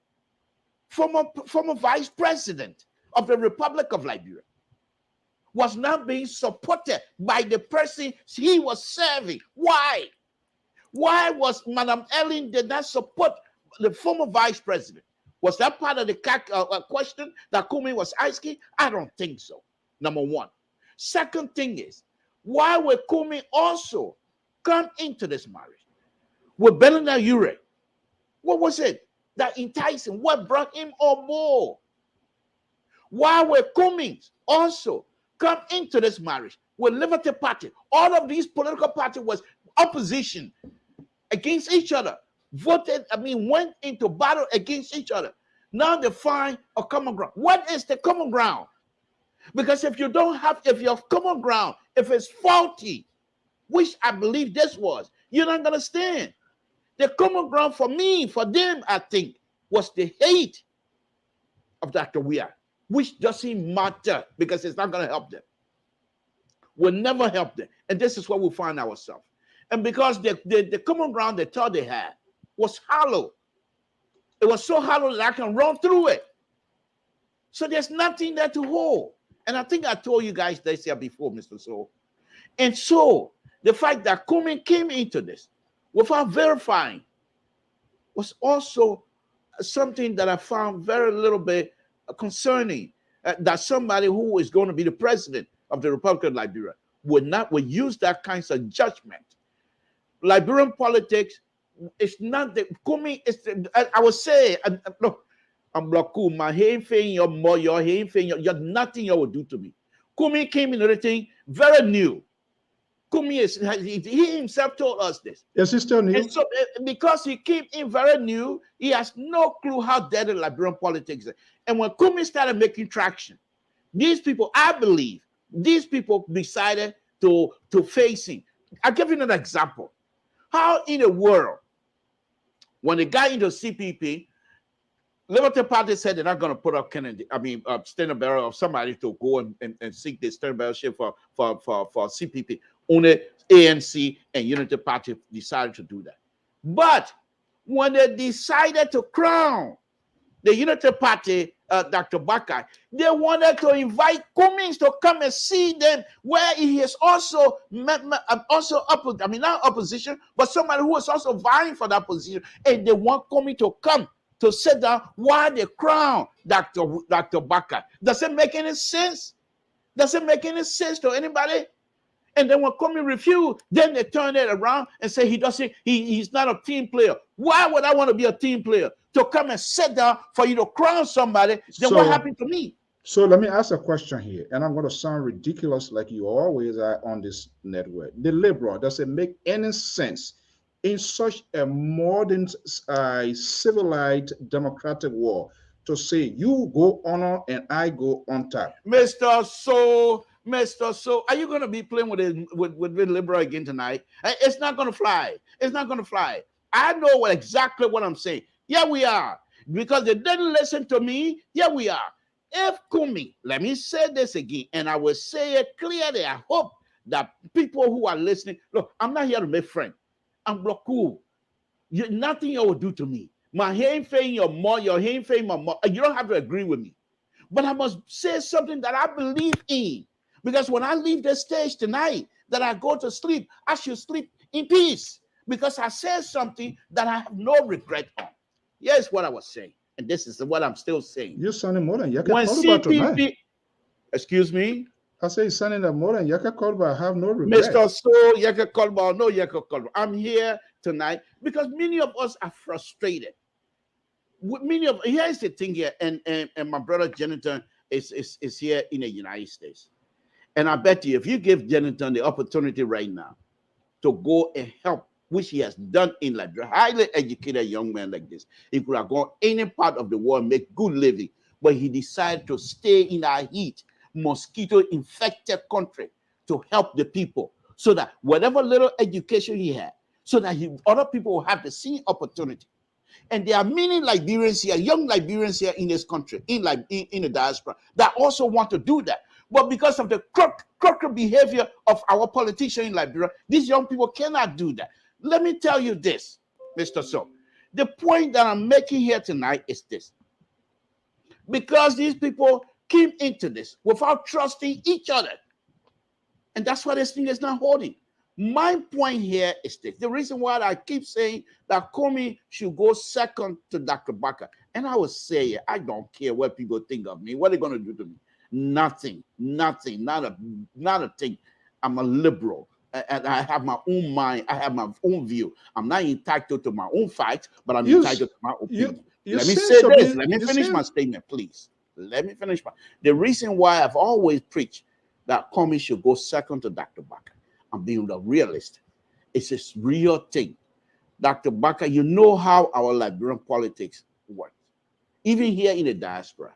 S2: former vice president of the Republic of Liberia, was not being supported by the person he was serving? Why? Why was Madam Ellen did not support the former vice president? Was that part of the question that Kumi was asking? I don't think so. Number one. Second thing is, why would Kumi also come into this marriage with Belinda Ure? What was it that enticed him? What brought him on board? Why would Kumi also come into this marriage with Liberty Party? All of these political parties was opposition against each other. Went into battle against each other. Now they find a common ground. What is the common ground? Because if your common ground, if it's faulty, which I believe this was, you're not going to stand. The common ground for me, for them, I think, was the hate of Dr. Weah, which doesn't matter because it's not going to help them. Will never help them. And this is where we find ourselves. And because the common ground they thought they had was hollow. It was so hollow that I can run through it. So there's nothing there to hold. And I think I told you guys this here before, Mr. Soe. And so the fact that Kumi came into this without verifying was also something that I found very little bit concerning. That somebody who is going to be the president of the Republic of Liberia would use that kind of judgment. Liberian politics is not the Kumi. I would say, look, I'm Blaku, my hand thing, your hand thing, you're nothing you will do to me. Kumi came into the thing very new. Kumi he himself told us this.
S1: Yes, he's still new.
S2: And so, because he came in very new, he has no clue how dead the Liberian politics is. And when Kumi started making traction, these people, I believe, these people decided to face him. I'll give you an example. How in the world, when they got into CPP, Liberty Party said they're not going to put up standard bearer of somebody to go and seek the standard bearership for CPP. Only ANC and Unity Party decided to do that. But when they decided to crown the Unity Party, Dr. Bakai, they wanted to invite Cummings to come and see them, where he is also not opposition, but somebody who is also vying for that position, and they want Cummings to come to sit down while they crown Dr. Bakai. Does it make any sense? Does it make any sense to anybody? And then when Cummings refused, then they turn it around and say he's not a team player. Why would I want to be a team player? To come and sit down for you to crown somebody, then what happened to me?
S1: So let me ask a question here, and I'm going to sound ridiculous like you always are on this network. The liberal, does it make any sense in such a modern, civilized, democratic world to say you go on and I go on top?
S2: Mr. Soe, are you going to be playing with liberal again tonight? It's not going to fly. It's not going to fly. I know exactly what I'm saying. Yeah, we are. Because they didn't listen to me. Yeah, we are. If Kumi, let me say this again, and I will say it clearly. I hope that people who are listening, look, I'm not here to make friends. I'm Blaku. Nothing you will do to me. My hand fame, your hand fame, my mom. You don't have to agree with me. but I must say something that I believe in. Because when I leave the stage tonight, that I go to sleep, I should sleep in peace. Because I said something that I have no regret on. Here's what I was saying, and this is what I'm still saying.
S1: You're sounding more than Yaka
S2: When
S1: Kolba tonight.
S2: CPP, excuse me?
S1: I say you're sounding more than Yaka Kolba. I have no regret.
S2: Mr. So, Yaka Kolba or no Yaka Kolba, I'm here tonight because many of us are frustrated. Here's the thing here, and my brother Jonathan is here in the United States. And I bet you, if you give Jonathan the opportunity right now to go and help, which he has done in Liberia, highly educated young man like this, he could have gone any part of the world, make good living, but he decided to stay in our heat, mosquito-infected country to help the people, so that whatever little education he had, so that other people will have the same opportunity. And there are many Liberians here, young Liberians here in this country, in the diaspora, that also want to do that. But because of the crooked behavior of our politicians in Liberia, these young people cannot do that. Let me tell you this, Mr. So. The point that I'm making here tonight is this. Because these people came into this without trusting each other. And that's why this thing is not holding. My point here is this. The reason why I keep saying that Comey should go second to Dr. Baka. And I will say, I don't care what people think of me. What are they going to do to me? Nothing, not a thing. I'm a liberal. And I have my own mind. I have my own view. I'm not entitled to my own facts, but I'm entitled to my opinion. Let me say this. Let me finish my statement, please. Let me finish the reason why I've always preached that Comey should go second to Dr. Baka. I'm being a realist. It's a real thing. Dr. Baka, you know how our Liberian politics works. Even here in the diaspora.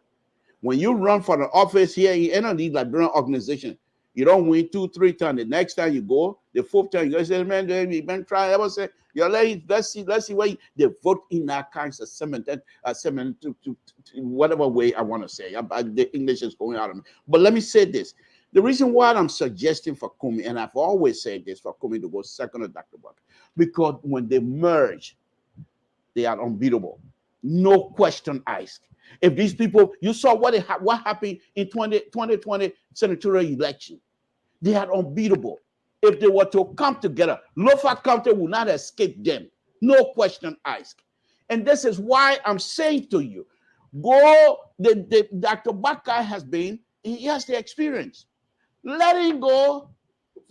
S2: When you run for the office here in any of these Liberian organizations, you don't win 2-3 times. The next time you go, the fourth time, you go say, man, we've been trying. I will say, let's see where they vote in that kinds of cement to whatever way I want to say. The English is going out of me. But let me say this. The reason why I'm suggesting for Comey, and I've always said this, for Comey to go second to Dr. Baka, because when they merge, they are unbeatable. No question asked. If these people, you saw what happened in 2020 senatorial election, they are unbeatable. If they were to come together, Lofa County will not escape them. No question asked. And this is why I'm saying to you, Dr. Baka he has the experience. Let him go.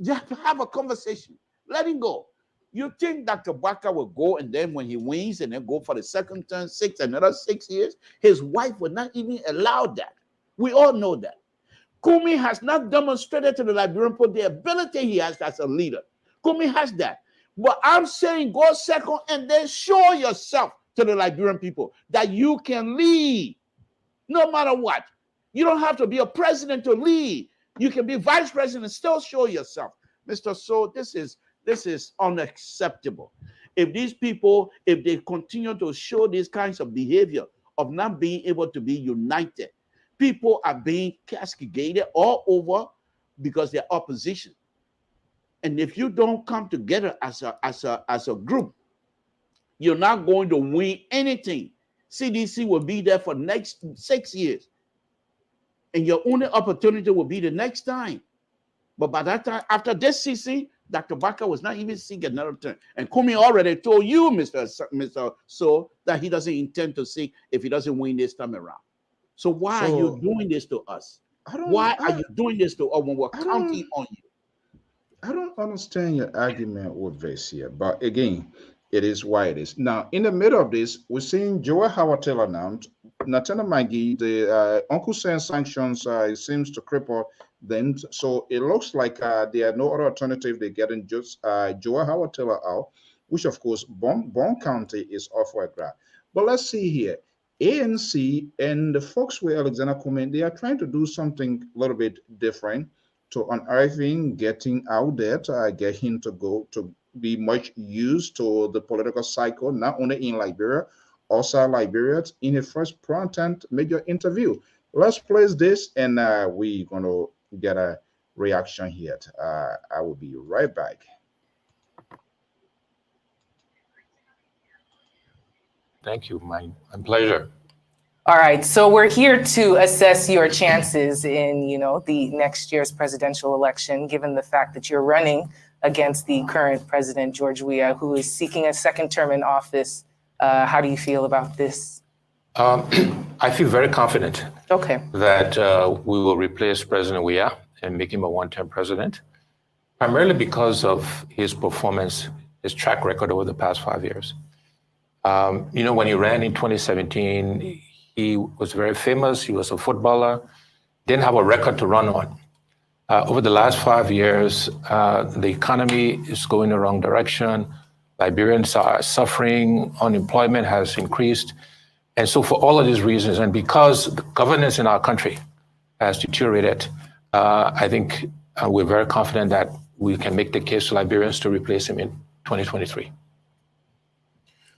S2: Just have a conversation. Let him go. You think Dr. Baka will go, and then when he wins and then go for the second term, another 6 years, his wife would not even allow that. We all know that. Comey has not demonstrated to the Liberian people the ability he has as a leader. Comey has that. But I'm saying go second and then show yourself to the Liberian people that you can lead no matter what. You don't have to be a president to lead. You can be vice president and still show yourself. Mr. So, this is unacceptable. If these people, if they continue to show these kinds of behavior of not being able to be united, people are being castigated all over because they're opposition. And if you don't come together as a group, you're not going to win anything. CDC will be there for the next 6 years. And your only opportunity will be the next time. But by that time, after this season, Dr. Baka was not even seeking another term. And Comey already told you, Mr. So, that he doesn't intend to seek if he doesn't win this time around. So why are you doing this to us? Why are you doing this to us when we're counting on you?
S1: I don't understand your argument with this here, but again, it is why it is. Now, in the middle of this, we're seeing Joel Howard Taylor now, Natana Maggie, the Uncle Sam sanctions, it seems to cripple them. So it looks like there are no other alternative. They're getting just Joel Howard Taylor out, which of course, Bond County is off for a grab. But let's see here. ANC and the folks with Alexander Cumming, they are trying to do something a little bit different to unearthing, getting out there, to get him to go to be much used to the political cycle, not only in Liberia, also Liberia, in his first prominent major interview. Let's play this, and we're going to get a reaction here. I will be right back.
S6: Thank you. My pleasure. All right, so we're here to assess your chances in, the next year's presidential election, given the fact that you're running against the current president, George Weah, who is seeking a second term in office. How do you feel about this?
S7: I feel very confident that we will replace President Weah and make him a one-term president, primarily because of his performance, his track record over the past 5 years. When he ran in 2017, he was very famous. He was a footballer, didn't have a record to run on. Over the last 5 years, the economy is going the wrong direction. Liberians are suffering. Unemployment has increased. And so for all of these reasons, and because the governance in our country has deteriorated, I think we're very confident that we can make the case to Liberians to replace him in 2023.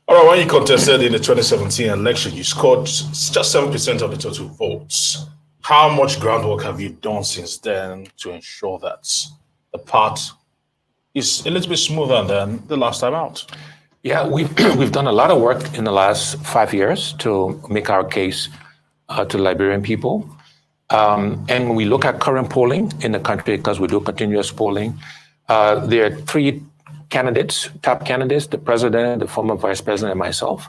S8: All right, when you contested in the 2017 election, you scored just 7% of the total votes. How much groundwork have you done since then to ensure that the path is a little bit smoother than the last time out?
S7: Yeah, we've done a lot of work in the last 5 years to make our case to Liberian people. And when we look at current polling in the country, because we do continuous polling, there are 3 candidates, top candidates, the president, the former vice president, and myself.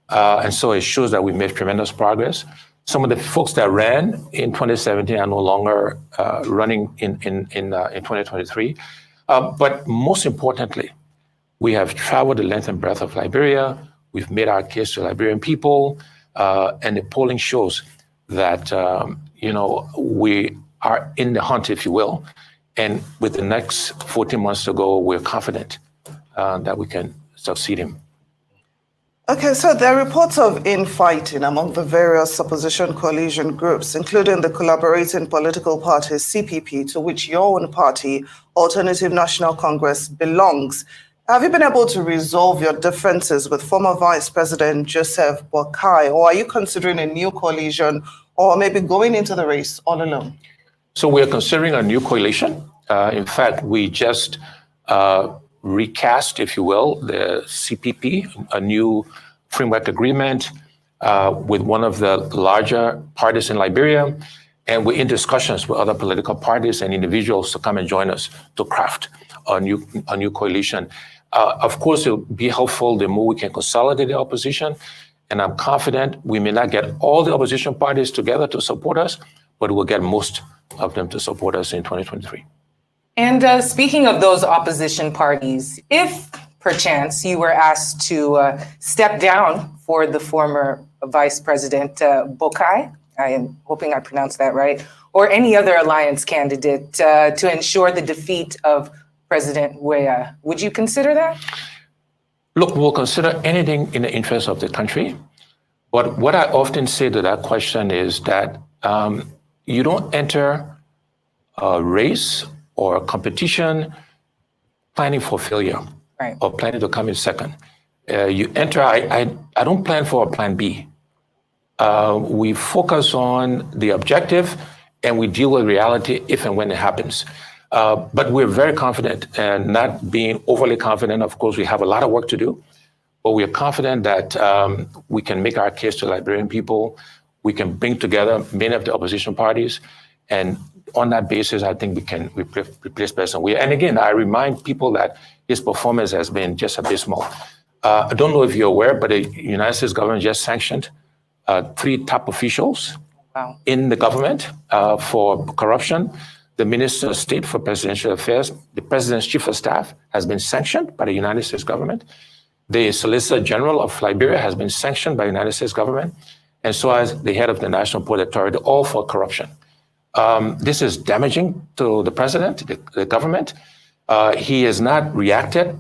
S7: And so it shows that we've made tremendous progress. Some of the folks that ran in 2017 are no longer running in 2023. But most importantly, we have traveled the length and breadth of Liberia. We've made our case to Liberian people. And the polling shows that, we are in the hunt, if you will. And with the next 14 months to go, we're confident that we can succeed him.
S9: Okay, so there are reports of infighting among the various opposition coalition groups, including the collaborating political party CPP, to which your own party, Alternative National Congress, belongs. Have you been able to resolve your differences with former Vice President Joseph Boakai, or are you considering a new coalition, or maybe going into the race all alone?
S7: So we're considering a new coalition. In fact, we just recast, if you will, the CPP, a new framework agreement with one of the larger parties in Liberia. And we're in discussions with other political parties and individuals to come and join us to craft a new coalition. Of course, it'll be helpful the more we can consolidate the opposition. And I'm confident we may not get all the opposition parties together to support us, but we'll get most of them to support us in 2023.
S6: And speaking of those opposition parties, if perchance you were asked to step down for the former Vice President Boakai, I am hoping I pronounced that right, or any other alliance candidate to ensure the defeat of President Weah, would you consider that?
S7: Look, we'll consider anything in the interest of the country. But what I often say to that question is that you don't enter a race or a competition planning for failure, right, or planning to come in second. You enter, I don't plan for a plan B. We focus on the objective and we deal with reality if and when it happens. But we're very confident, and not being overly confident. Of course, we have a lot of work to do, but we are confident that we can make our case to Liberian people. We can bring together many of the opposition parties. And on that basis, I think we can replace President Weah. And again, I remind people that his performance has been just abysmal. I don't know if you're aware, but the United States government just sanctioned 3 top officials in the government for corruption. The Minister of State for Presidential Affairs, the President's Chief of Staff has been sanctioned by the United States government. The Solicitor General of Liberia has been sanctioned by the United States government. And so has the head of the National Port Authority, all for corruption. This is damaging to the president, the government. He has not reacted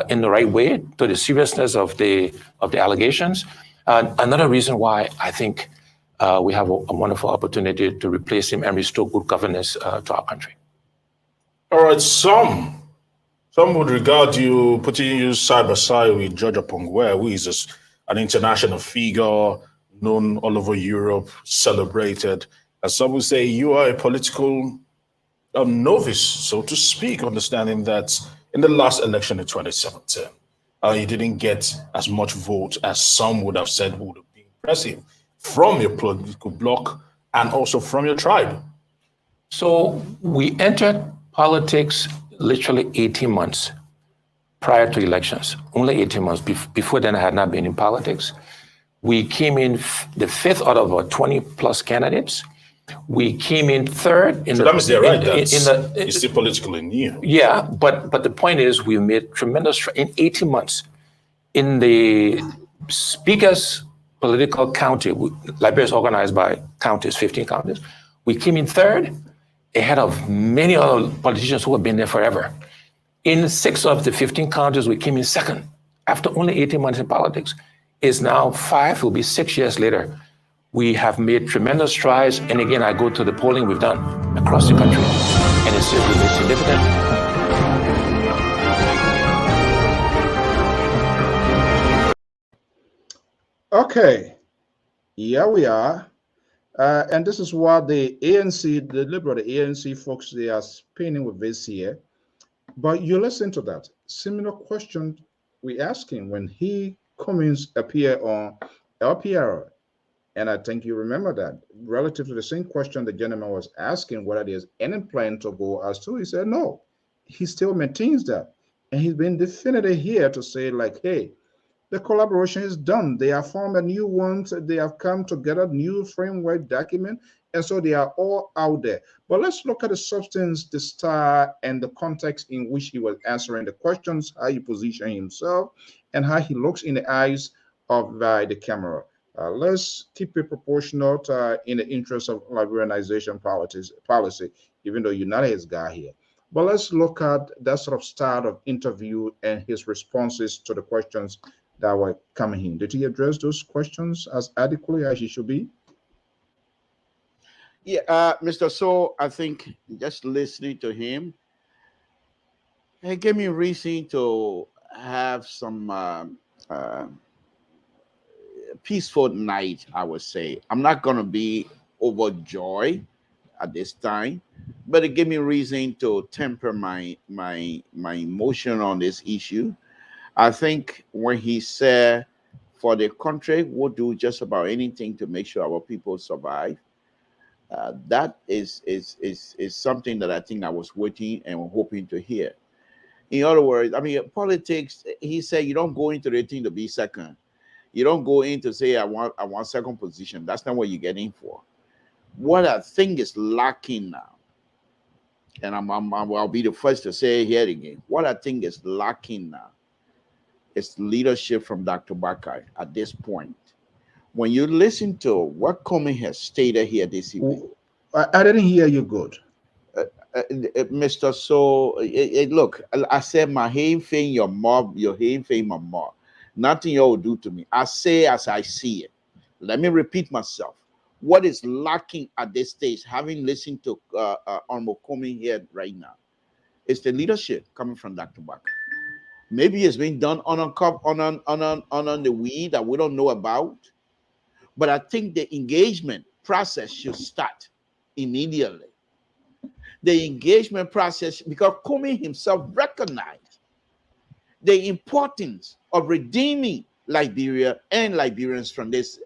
S7: in the right way to the seriousness of the allegations. Another reason why I think we have a wonderful opportunity to replace him and restore good governance to our country.
S8: All right, some would regard you, putting you side by side with George Weah, who is an international figure, known all over Europe, celebrated. And some would say you are a political novice, so to speak, understanding that in the last election in 2017, you didn't get as much vote as some would have said would have been impressive. from your political bloc and also from your tribe?
S7: So we entered politics literally 18 months prior to elections, only 18 months. Before then, I had not been in politics. We came in the fifth out of 20 plus candidates. We came in third.
S8: So that means they're right. It's still politically new.
S7: Yeah, but the point is we made tremendous, in 18 months, in the speaker's political county, Liberia is organized by counties, 15 counties. We came in third, ahead of many other politicians who have been there forever. In 6 of the 15 counties, we came in second. After only 18 months in politics, is now 5, will be 6 years later. We have made tremendous strides. And again, I go to the polling we've done across the country, and it's really significant.
S1: Okay, here we are. And this is what the ANC, the Liberal, the ANC folks, they are spinning with this here. But you listen to that. Similar question we asked him when he Cummings appeared on Lpr. And I think you remember that. Relative to the same question the gentleman was asking, whether there's any plan to go as to, he said no. He still maintains that. And he's been definitive here to say, like, hey, the collaboration is done. They have formed a new one. They have come together, new framework document. And so they are all out there. But let's look at the substance, the style, and the context in which he was answering the questions, how he positioned himself, and how he looks in the eyes of the camera. Let's keep it proportional in the interest of Liberianization policy, even though you're not his guy here. But let's look at that sort of style of interview and his responses to the questions that were coming in. Did he address those questions as adequately as he should be?
S2: Yeah, Mr. Soe, I think just listening to him, it gave me reason to have some peaceful night, I would say. I'm not going to be overjoyed at this time, but it gave me reason to temper my emotion on this issue. I think when he said, for the country, we'll do just about anything to make sure our people survive. That is something that I think I was waiting and hoping to hear. In other words, I mean, politics, he said, you don't go into the thing to be second. You don't go in to say, I want second position. That's not what you get in for. What I think is lacking now, and I'll be the first to say it here again, what I think is lacking now is leadership from Dr. Bakai at this point. When you listen to what Cummings has stated here this evening,
S1: I didn't hear you good.
S2: Mr. Soe, look, I said my hand fame your mob, your hand fame my mob. Nothing you will do to me. I say as I see it. Let me repeat myself. What is lacking at this stage, having listened to Honorable Cummings here right now, is the leadership coming from Dr. Bakai. Maybe it's been done on the weed that we don't know about. But I think the engagement process should start immediately. The engagement process, because Cummings himself recognized the importance of redeeming Liberia and Liberians from this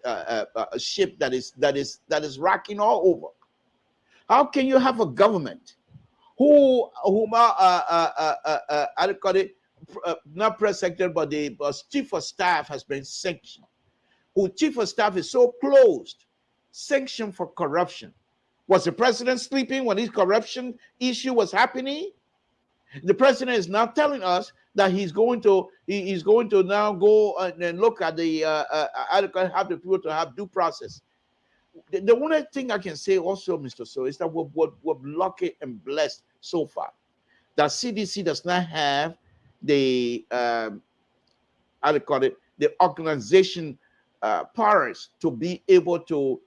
S2: ship that is rocking all over. How can you have a government who I call it not press secretary, but the chief of staff has been sanctioned? Who chief of staff is so closed, sanctioned for corruption. Was the president sleeping when this corruption issue was happening? The president is now telling us that he's going to now go and look at the have the people to have due process. The only thing I can say also, Mr. Soe, is that we're lucky and blessed so far that CDC does not have the the organization powers to be able to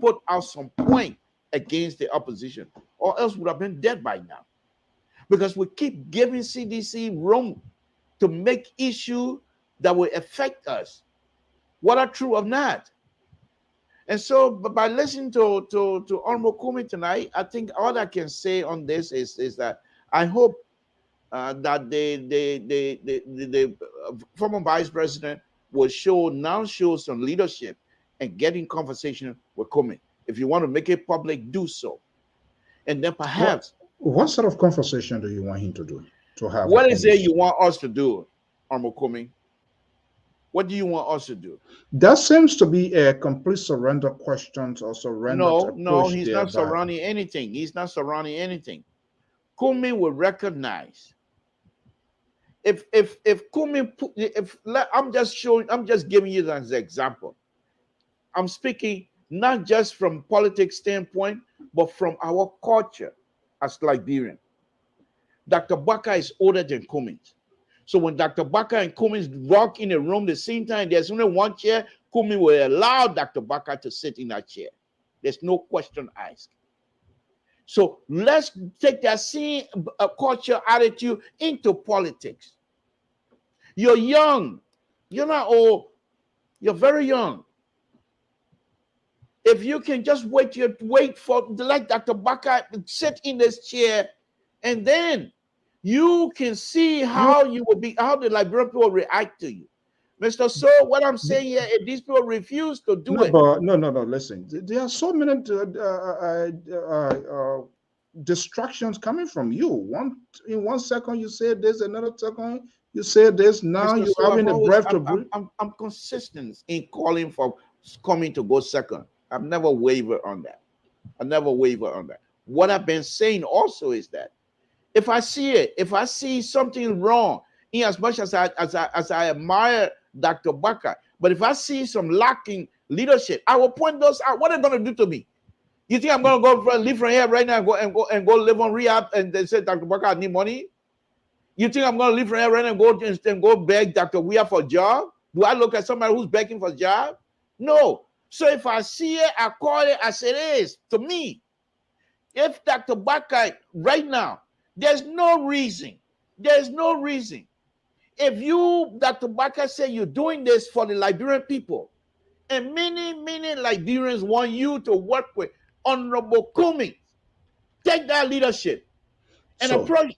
S2: put out some point against the opposition, or else would have been dead by now. Because we keep giving CDC room to make issues that will affect us, what are true or not. And so, by listening to Honorable Cummings tonight, I think all I can say on this is that I hope that the former vice president will now show some leadership and get in conversation with Comey. If you want to make it public, do so. And then perhaps...
S1: What sort of conversation do you want him to do? To have?
S2: What is it you want us to do, Honorable Comey? What do you want us to do?
S1: That seems to be a complete surrender question or surrender.
S2: No, he's not surrounding anything. He's not surrounding anything. Comey will recognize if Comey, I'm just giving you as an example. I'm speaking not just from politics standpoint, but from our culture as Liberian. Dr. Baka is older than Cummings. So when Dr. Baka and Cummings walk in a room the same time, there's only one chair, Cummings will allow Dr. Baka to sit in that chair. There's no question asked. So let's take that same culture attitude into politics. You're young. You're not old. You're very young. If you can just wait for let Dr. Baka sit in this chair, and then you can see how the Liberian people will react to you. Mr. Soe, what I'm saying here is these people refuse to do it.
S1: No. Listen, there are so many distractions coming from you. In 1 second you say this, another second you say this. Now you're having a breath to breathe.
S2: I'm consistent in calling for Comey to go second. I've never wavered on that. What I've been saying also is that if I see something wrong, in as much as I admire Dr. Baka, but if I see some lacking leadership, I will point those out. What are they going to do to me? You think I'm going to leave from here right now and go live on rehab and then say, Dr. Baka, I need money? You think I'm going to leave from here right now and go beg Dr. Weah for a job? Do I look at somebody who's begging for a job? No. So if I see it, I call it as it is to me. If Dr. Baka right now, there's no reason. If you, Dr. Baka, say you're doing this for the Liberian people, and many Liberians want you to work with Honorable Comey, take that leadership and approach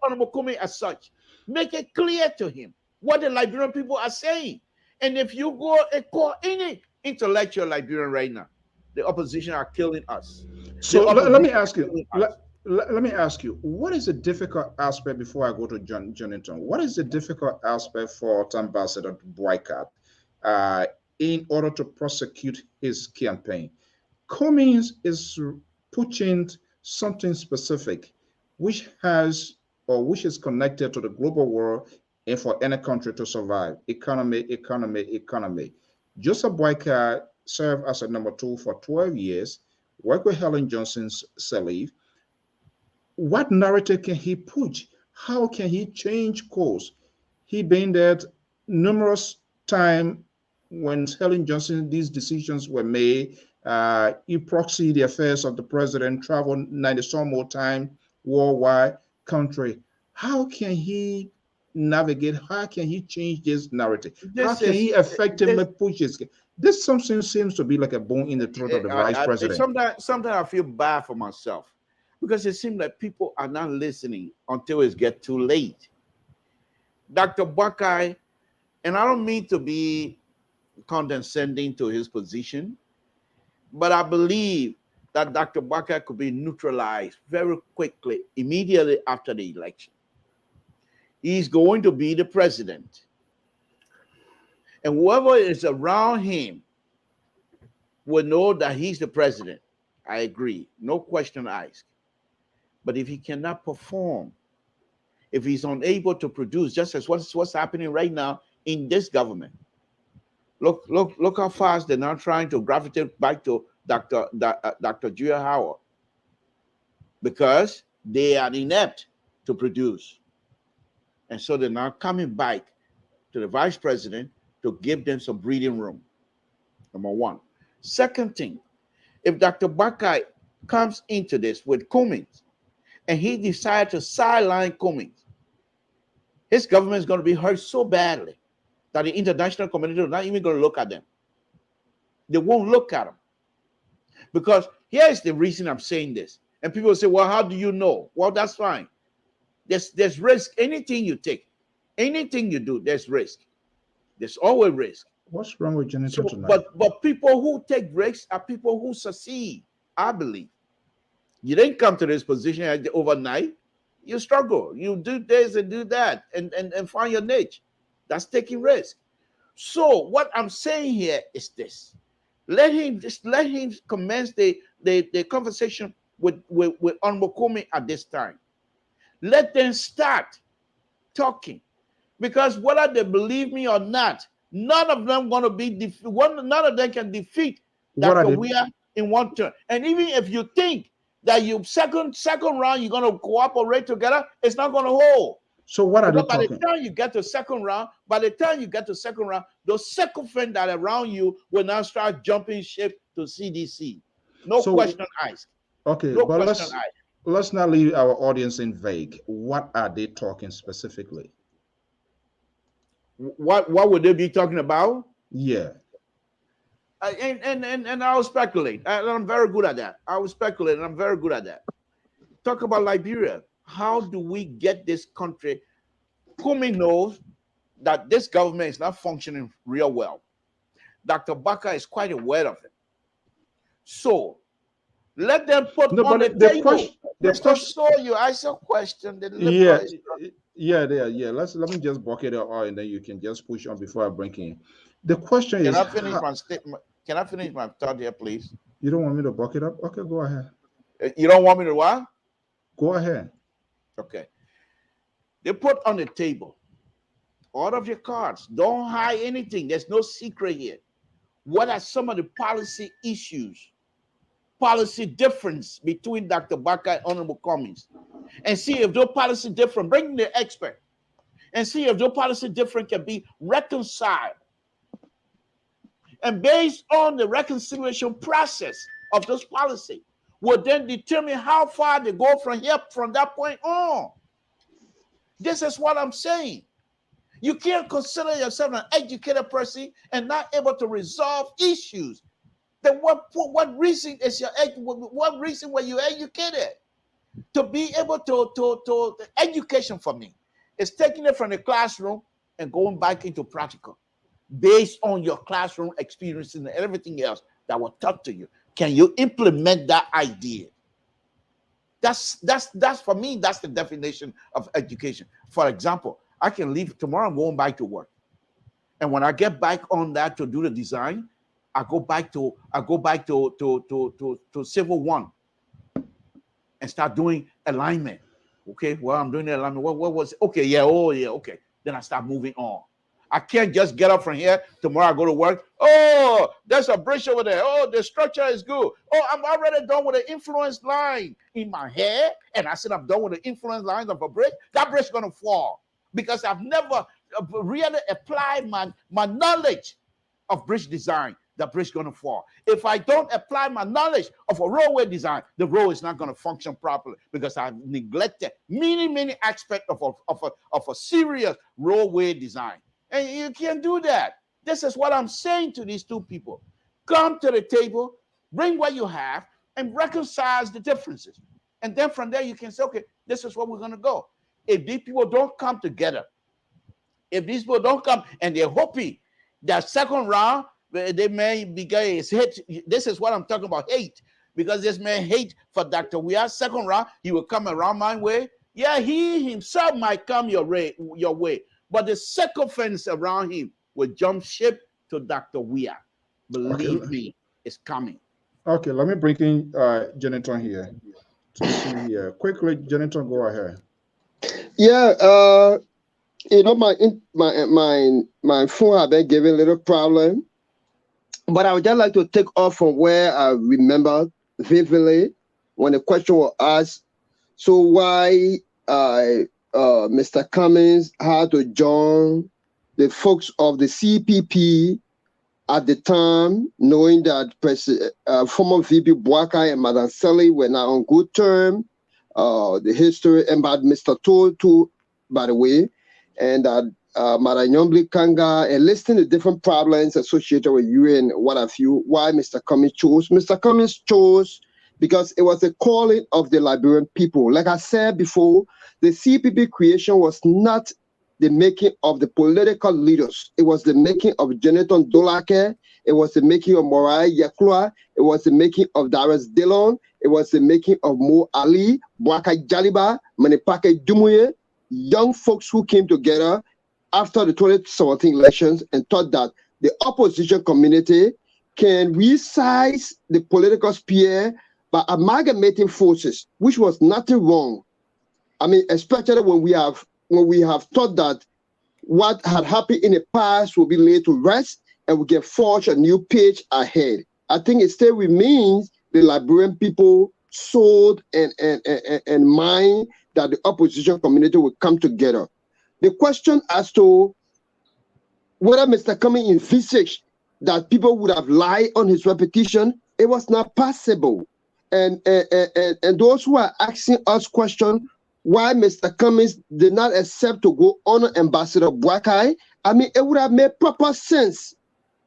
S2: Honorable Comey as such. Make it clear to him what the Liberian people are saying. And if you go and call any intellectual Liberian right now, the opposition are killing us.
S1: So let me ask you. Let me ask you, what is the difficult aspect before I go to Jonathan? What is the difficult aspect for Ambassador Boycott in order to prosecute his campaign? Cummings is pushing something specific, which is connected to the global world and for any country to survive. Economy. Joseph Boycott served as a number 2 for 12 years, worked with Helen Johnson's Sirleaf. What narrative can he push? How can he change course? He been there numerous times when Helen Johnson, these decisions were made. He proxied the affairs of the president, traveled 90 some more time worldwide country. How can he navigate? How can he change this narrative? How can he effectively push this? This something seems to be like a bone in the throat of the vice president.
S2: Sometimes I feel bad for myself because it seems like people are not listening until it gets too late. Dr. Buckeye, and I don't mean to be condescending to his position, but I believe that Dr. Buckeye could be neutralized very quickly, immediately after the election. He's going to be the president. And whoever is around him will know that he's the president. I agree. No question asked. But if he cannot perform, if he's unable to produce, just as what's happening right now in this government, look how fast they're now trying to gravitate back to Dr. Julia Howard, because they are inept to produce. And so they're now coming back to the vice president to give them some breathing room. Number one. Second thing, if Dr. Buckeye comes into this with Cummings and he decides to sideline Cummings, his government is going to be hurt so badly that the international community is not even going to look at them. They won't look at them. Because here is the reason I'm saying this. And people say, well, how do you know? Well, that's fine. There's risk. Anything you take, anything you do, there's risk. There's always risk.
S1: What's wrong with Jonathan tonight?
S2: But people who take risks are people who succeed, I believe. You didn't come to this position overnight. You struggle. You do this and do that and find your niche. That's taking risk. So what I'm saying here is this. Let him commence the conversation with Honorable Comey at this time. Let them start talking. Because whether they believe me or not, none of them going to be none of them can defeat Dr. Weah in one turn. And even if you think that you second round you're going to cooperate together, it's not going to hold.
S1: So what are they
S2: talking?
S1: By
S2: the time you get to second round, those sycophants that are around you will now start jumping ship to CDC. No question asked.
S1: Okay,
S2: no
S1: but
S2: question
S1: let's not leave our audience in vague. What are they talking specifically?
S2: What would they be talking about?
S1: Yeah.
S2: And I'll speculate. I'm very good at that. I will speculate, and I'm very good at that. Talk about Liberia. How do we get this country? Comey knows that this government is not functioning real well. Dr. Baka is quite aware of it. So let them put on the table. You ask a question.
S1: Yeah. Let me just buck it out, and then you can just push on before I break in. The question is,
S2: can I finish my statement? Can I finish my thought here, please?
S1: You don't want me to buck it up? Okay, go ahead.
S2: You don't want me to what?
S1: Go ahead.
S2: Okay. They put on the table all of your cards. Don't hide anything. There's no secret here. What are some of the policy issues, policy difference between Dr. Baka and Honorable Cummings? And see if those policy different, bring the expert, and see if those policy different can be reconciled. And based on the reconciliation process of those policy, will then determine how far they go from that point on. This is what I'm saying. You can't consider yourself an educated person and not able to resolve issues. Then what reason were you educated? To be able to education for me is taking it from the classroom and going back into practical based on your classroom experience and everything else that was taught to you. Can you implement that idea? That's for me, that's the definition of education. For example, I can leave tomorrow, I'm going back to work. And when I get back on that to do the design, I go back to Civil 1 and start doing alignment. Okay, well, I'm doing the alignment. What was it? Okay, yeah, okay. Then I start moving on. I can't just get up from here. Tomorrow I go to work. Oh, there's a bridge over there. Oh, the structure is good. Oh, I'm already done with the influence line in my head. And I said I'm done with the influence lines of a bridge. That bridge is going to fall because I've never really applied my knowledge of bridge design. The bridge is going to fall. If I don't apply my knowledge of a roadway design, the road is not going to function properly because I've neglected many aspects of a serious roadway design. And you can't do that. This is what I'm saying to these two people. Come to the table, bring what you have, and reconcile the differences. And then from there, you can say, okay, this is where we're going to go. If these people don't come together, if these people don't come and they're hoping that second round, they may begin hate. This is what I'm talking about, hate. Because this man hate for Dr. Weah. Second round, he will come around my way. Yeah, he himself might come your way. But the sycophants around him will jump ship to Dr. Weah. Believe me, it's coming.
S1: Okay, let me bring in Jonathan here. Quickly, Jonathan, go ahead.
S3: Yeah, my phone have been giving a little problem, but I would just like to take off from where I remember vividly when the question was asked. So why Mr. Cummings had to join the folks of the CPP at the time, knowing that former VP Boakai and Madam Selly were not on good terms. The history about Mr. Toll too, by the way, and that Madam Yombli Kanga, and listing the different problems associated with you and what have you, why Mr. Cummings chose. Mr. Cummings chose because it was the calling of the Liberian people. Like I said before, the CPP creation was not the making of the political leaders. It was the making of Jonathan Dolake. It was the making of Morai Yaklua. It was the making of Darius Dillon. It was the making of Mo Ali, Bwaka Jaliba, Manipake Dumuye, young folks who came together after the 2017 elections and thought that the opposition community can resize the political sphere by amalgamating forces, which was nothing wrong. I mean, especially when we have thought that what had happened in the past will be laid to rest and we can forge a new page ahead. I think it still remains the Liberian people sold and mind that the opposition community will come together. The question as to whether Mr. Cummings envisaged that people would have lied on his repetition, it was not possible. And those who are asking us questions why Mr. Cummings did not accept to go honor Ambassador Bwakai, I mean, it would have made proper sense.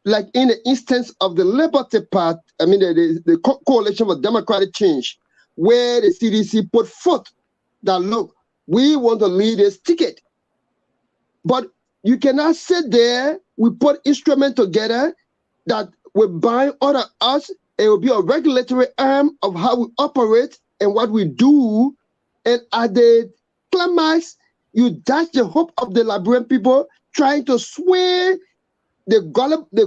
S3: Like in the instance of the Liberty Party, I mean, the Coalition for Democratic Change, where the CDC put forth that, look, we want to lead this ticket. But you cannot sit there, we put instruments together that will bind other us. It will be a regulatory arm of how we operate and what we do. And at the climax, you dash the hope of the Liberian people trying to sway the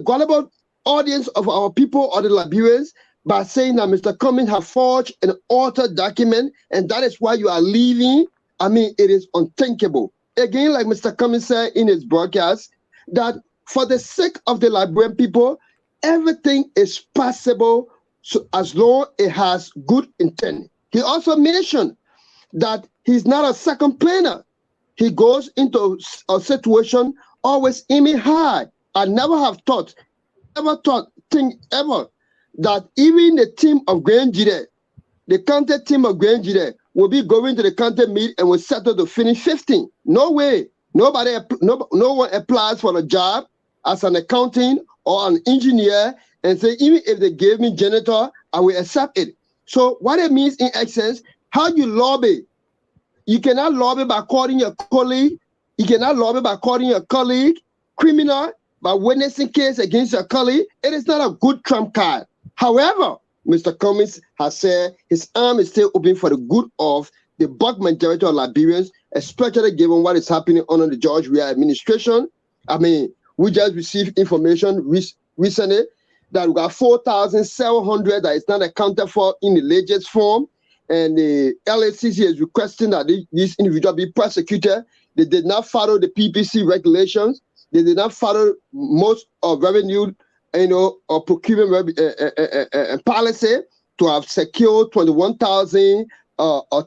S3: gullible audience of our people or the Liberians by saying that Mr. Cummings have forged an altered document and that is why you are leaving. I mean, it is unthinkable. Again, like Mr. Cummings said in his broadcast, that for the sake of the Liberian people, everything is possible so as long as it has good intent. He also mentioned that he's not a second planer. He goes into a situation always aiming high. I never have thought, think ever, that even the team of Granjide, the county team of Granjide, will be going to the county meet and will settle to finish 15. No way. No one applies for a job as an accountant or an engineer and say, even if they gave me janitor, I will accept it. So what it means in essence, how you lobby. You cannot lobby by calling your colleague. You cannot lobby by calling your colleague criminal, by witnessing case against your colleague. It is not a good trump card. However, Mr. Cummings has said his arm is still open for the good of the bulk majority of Liberians, especially given what is happening under the George Weah administration. I mean, we just received information recently that we got 4,700 that is not accounted for in the latest form. And the LACC is requesting that these individuals be prosecuted. They did not follow the PPC regulations. They did not follow most of revenue, or procurement policy to have secured 21,000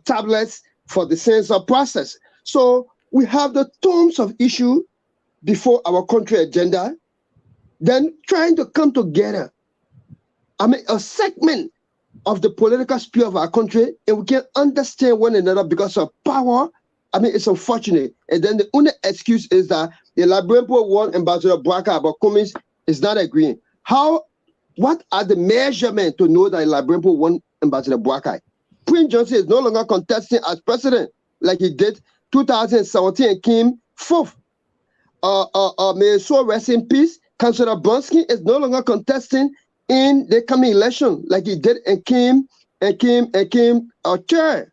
S3: tablets for the census process. So we have the tons of issues before our country agenda, then trying to come together. I mean, a segment of the political sphere of our country, and we can understand one another because of power. I mean, it's unfortunate. And then the only excuse is that the Liberian people want Ambassador Bwaka, but Cummings is not agreeing. What are the measurements to know that the Liberian people want Ambassador Bwaka? Prince Johnson is no longer contesting as president like he did 2017 and came fourth. May so rest in peace. Councillor Bronski is no longer contesting in the coming election like he did and came chair.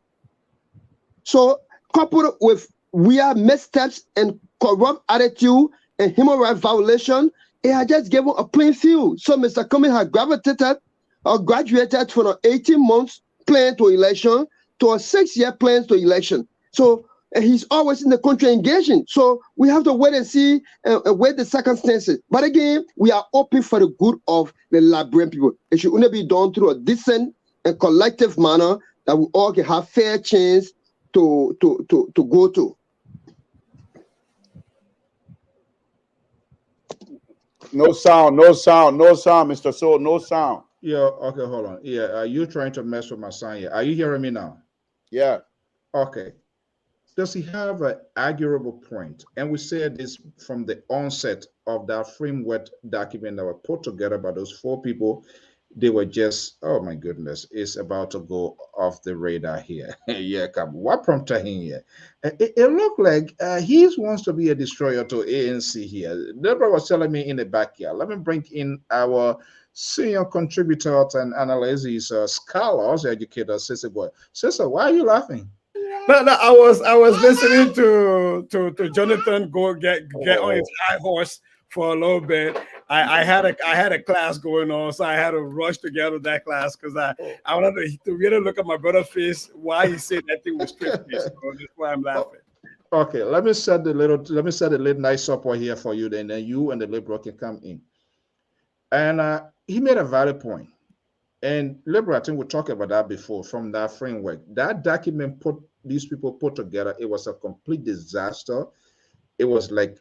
S3: So coupled with weird missteps and corrupt attitude and human rights violation, it had just given a plain field. So Mr. Cummings had gravitated or graduated from an 18 months plan to election to a 6-year plan to election. So he's always in the country engaging. So we have to wait and see wait the circumstances. But again, we are open for the good of the Liberian people. It should only be done through a decent and collective manner that we all can have fair chance to go to.
S2: No sound, Mr. Soe, no sound.
S1: Yeah, okay, hold on. Yeah, are you trying to mess with my sound here? Are you hearing me now?
S2: Yeah.
S1: Okay. Does he have an arguable point? And we said this from the onset of that framework document that was put together by those 4 people they were just, oh my goodness, it's about to go off the radar here. Yeah, come. What prompted him here? It looked like he wants to be a destroyer to ANC here. Deborah was telling me in the backyard. Let me bring in our senior contributor and analyst, scholars, educator, Sister Boy. Sister, why are you laughing?
S10: No, I was listening to Jonathan go get on his high horse for a little bit. I had a class going on, so I had to rush to get to that class because I wanted to really look at my brother's face why he said that thing was straight face. So that's why I'm laughing.
S1: Okay, let me set the little nice up here for you, then you and the liberal can come in. And he made a valid point. And liberal, I think we talked about that before from that framework. That document these people put together, it was a complete disaster. It was like,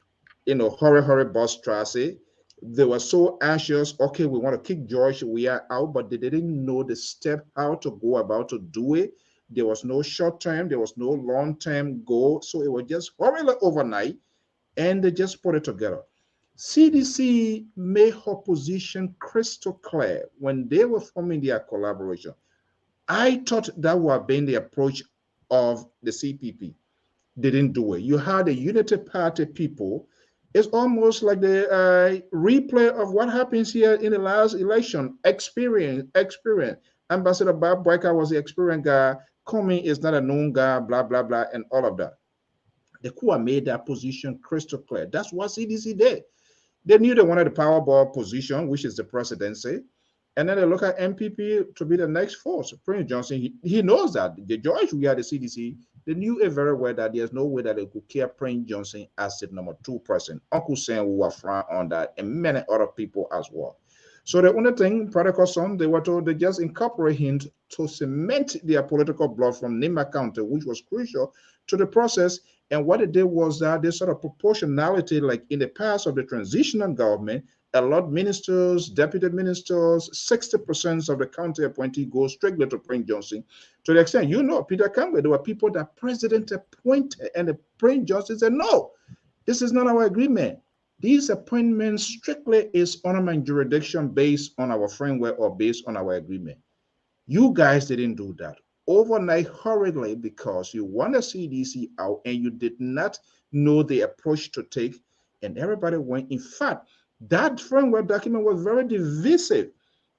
S1: hurry, boss Tracy. They were so anxious. Okay, we want to kick George. We are out, but they didn't know the step how to go about to do it. There was no short term, there was no long term goal. So it was just hurry overnight, and they just put it together. CDC made her position crystal clear when they were forming their collaboration. I thought that would have been the approach of the CPP. They didn't do it. You had the Unity Party people. It's almost like the replay of what happens here in the last election. Experience. Ambassador Bob Boyka was the experienced guy. Comey is not a known guy, blah, blah, blah, and all of that. The coup made that position crystal clear. That's what CDC did. They knew they wanted the Powerball position, which is the presidency. And then they look at MPP to be the next force. Prince Johnson, he knows that. The George, we are the CDC. They knew it very well that there's no way that they could care Prince Johnson as the number 2 person. Uncle Sam who were front on that, and many other people as well. So the only thing, protocol son, they were told they just incorporate him to cement their political bloc from Nima County, which was crucial to the process. And what it did was that this sort of proportionality, like in the past of the transitional government, a lot of ministers, deputy ministers, 60% of the county appointee goes strictly to Prince Johnson. To the extent, Peter Campbell, there were people that president appointed, and the Prince Johnson said, no, this is not our agreement. These appointments strictly is honor and jurisdiction based on our framework or based on our agreement. You guys didn't do that overnight hurriedly because you want the CDC out and you did not know the approach to take, and everybody went. In fact, that framework document was very divisive.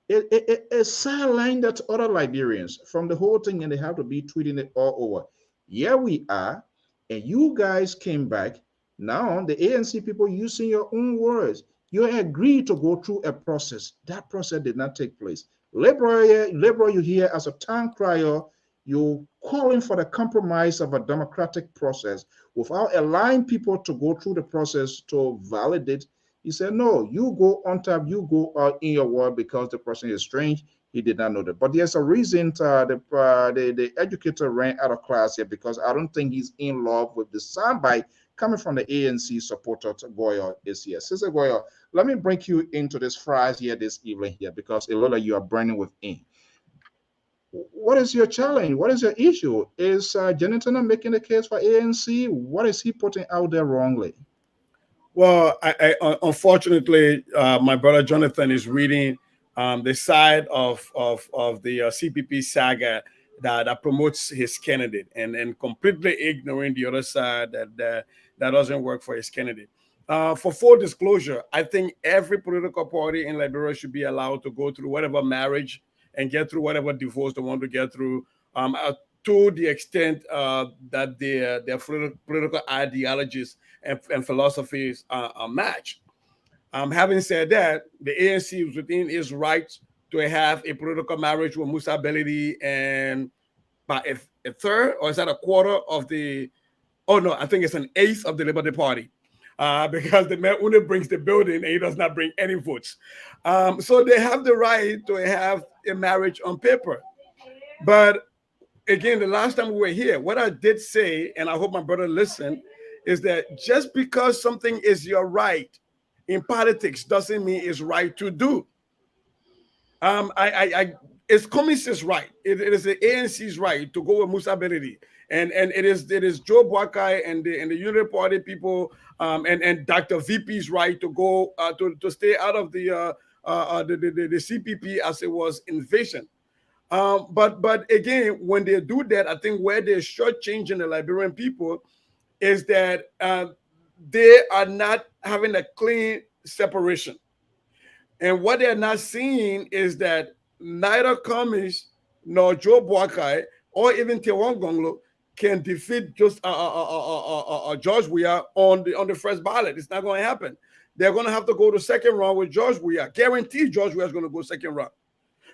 S1: It sidelined that other Liberians from the whole thing, and they have to be tweeting it all over. Here we are, and you guys came back. Now the ANC people using your own words. You agreed to go through a process. That process did not take place. Liberal, you hear as a town crier, you calling for the compromise of a democratic process without allowing people to go through the process to validate. He said, no, you go on top, you go out in your word because the person is strange. He did not know that. But there's a reason the educator ran out of class here because I don't think he's in love with the soundbite coming from the ANC supporter. Goyo is here. Sister Goyo, let me bring you into this phrase here this evening here because a lot of you are burning within. What is your challenge? What is your issue? Is Jonathan making the case for ANC? What is he putting out there wrongly?
S10: Well, I unfortunately, my brother Jonathan is reading the side of the CPP saga that promotes his candidate and completely ignoring the other side that doesn't work for his candidate. For full disclosure, I think every political party in Liberia should be allowed to go through whatever marriage and get through whatever divorce they want to get through, to the extent that their political ideologies and philosophies match. Having said that, the ANC is within its rights to have a political marriage with Musa Belidi and by a third, or is that a quarter of the, oh no, I think it's an eighth of the Liberty Party. Because the man only brings the building and he does not bring any votes. So they have the right to have a marriage on paper. But again, the last time we were here, what I did say, and I hope my brother listened, is that just because something is your right in politics doesn't mean it's right to do. It's Communist's right. It is the ANC's right to go with Musa Belidi. And it is Joe Boakai and the Unity Party people and Dr. VP's right to go to stay out of the the CPP as it was invasion. But again, when they do that, I think where they're shortchanging the Liberian people is that they are not having a clean separation. And what they're not seeing is that neither Cummings nor Joe Boakai or even Tewon Gonglo can defeat just George Weah on the first ballot. It's not going to happen. They're going to have to go to second round with George Weah. Guaranteed George Weah is going to go second round.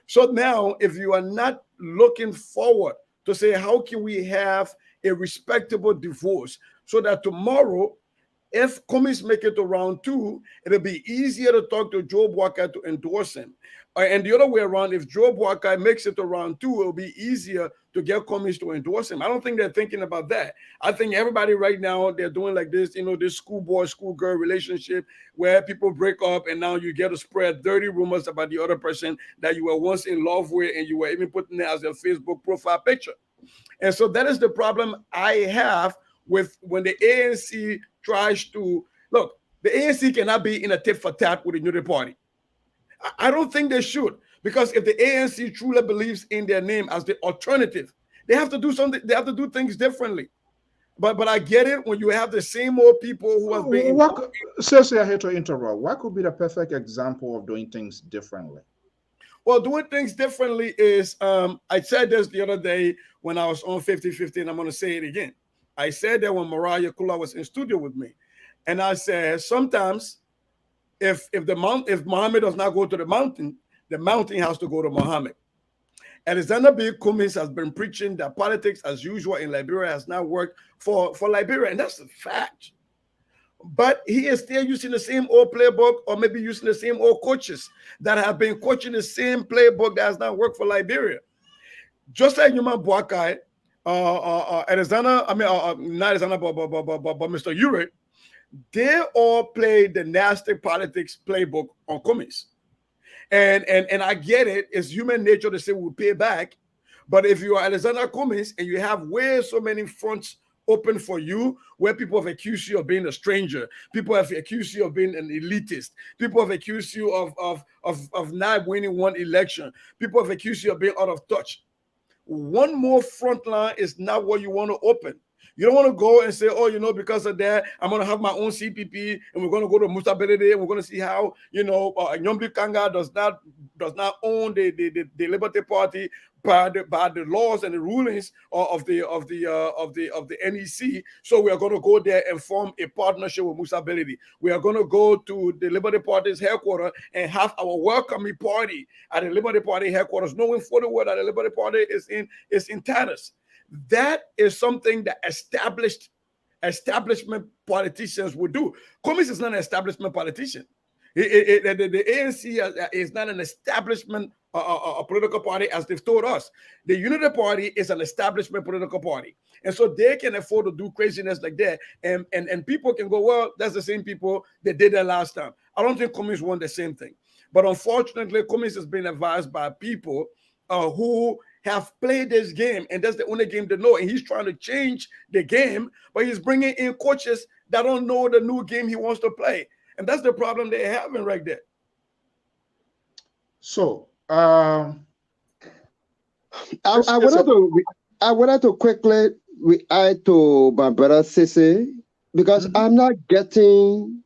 S10: So now, if you are not looking forward to say, how can we have a respectable divorce so that tomorrow, if Cummings make it to round 2, it'll be easier to talk to Joe Boakai to endorse him. And the other way around, if Joe Boakai makes it to round 2, it'll be easier to get Cummings to endorse him. I don't think they're thinking about that. I think everybody right now, they're doing like this, this schoolboy, schoolgirl relationship where people break up and now you get to spread dirty rumors about the other person that you were once in love with and you were even putting it as a Facebook profile picture. And so that is the problem I have with when the ANC tries to look. The ANC cannot be in a tit for tat with the Unity Party. I don't think they should, because if the ANC truly believes in their name as the alternative, they have to do something. They have to do things differently. But I get it when you have the same old people who have been.
S1: Seriously, I hate to interrupt. What could be the perfect example of doing things differently?
S10: Well, doing things differently is, I said this the other day when I was on 50-50, and I'm going to say it again. I said that when Mariah Kula was in studio with me, and I said sometimes if Muhammad does not go to the mountain has to go to Muhammad. Alexander B. Cummings has been preaching that politics as usual in Liberia has not worked for Liberia, and that's a fact. But he is still using the same old playbook, or maybe using the same old coaches that have been coaching the same playbook that has not worked for Liberia. Just like Newman Boakai, Alexander, not Alexander, but Mr. Ure, they all play the nasty politics playbook on Cummings. And I get it. It's human nature to say we'll pay back. But if you are Alexander Cummings and you have way so many fronts open for you, where people have accused you of being a stranger, people have accused you of being an elitist, people have accused you of not winning one election, people have accused you of being out of touch. One more front line is not what you want to open. You don't want to go and say, oh, because of that, I'm going to have my own CPP and we're going to go to Musability and we're going to see how, Nyombi Kanga does not own the Liberty Party by the laws and the rulings of the NEC. So we are going to go there and form a partnership with Musability. We are going to go to the Liberty Party's headquarters and have our welcoming party at the Liberty Party headquarters, knowing fully well that the Liberty Party is in tatters. That is something that establishment politicians would do. Cummings is not an establishment politician. The ANC is not an establishment a political party as they've told us. The Unity Party is an establishment political party. And so they can afford to do craziness like that. And people can go, well, that's the same people that did that last time. I don't think Cummings want the same thing. But unfortunately, Cummings has been advised by people who have played this game, and that's the only game they know. And he's trying to change the game, but he's bringing in coaches that don't know the new game he wants to play. And that's the problem they're having right there.
S1: So,
S3: I wanted to quickly react to my brother Sisi, because I'm not getting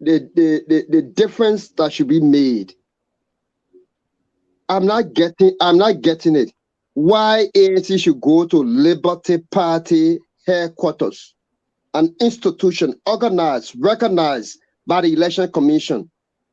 S3: the difference that should be made. I'm not getting it. Why ANC should go to Liberty Party headquarters, an institution organized, recognized by the Election Commission.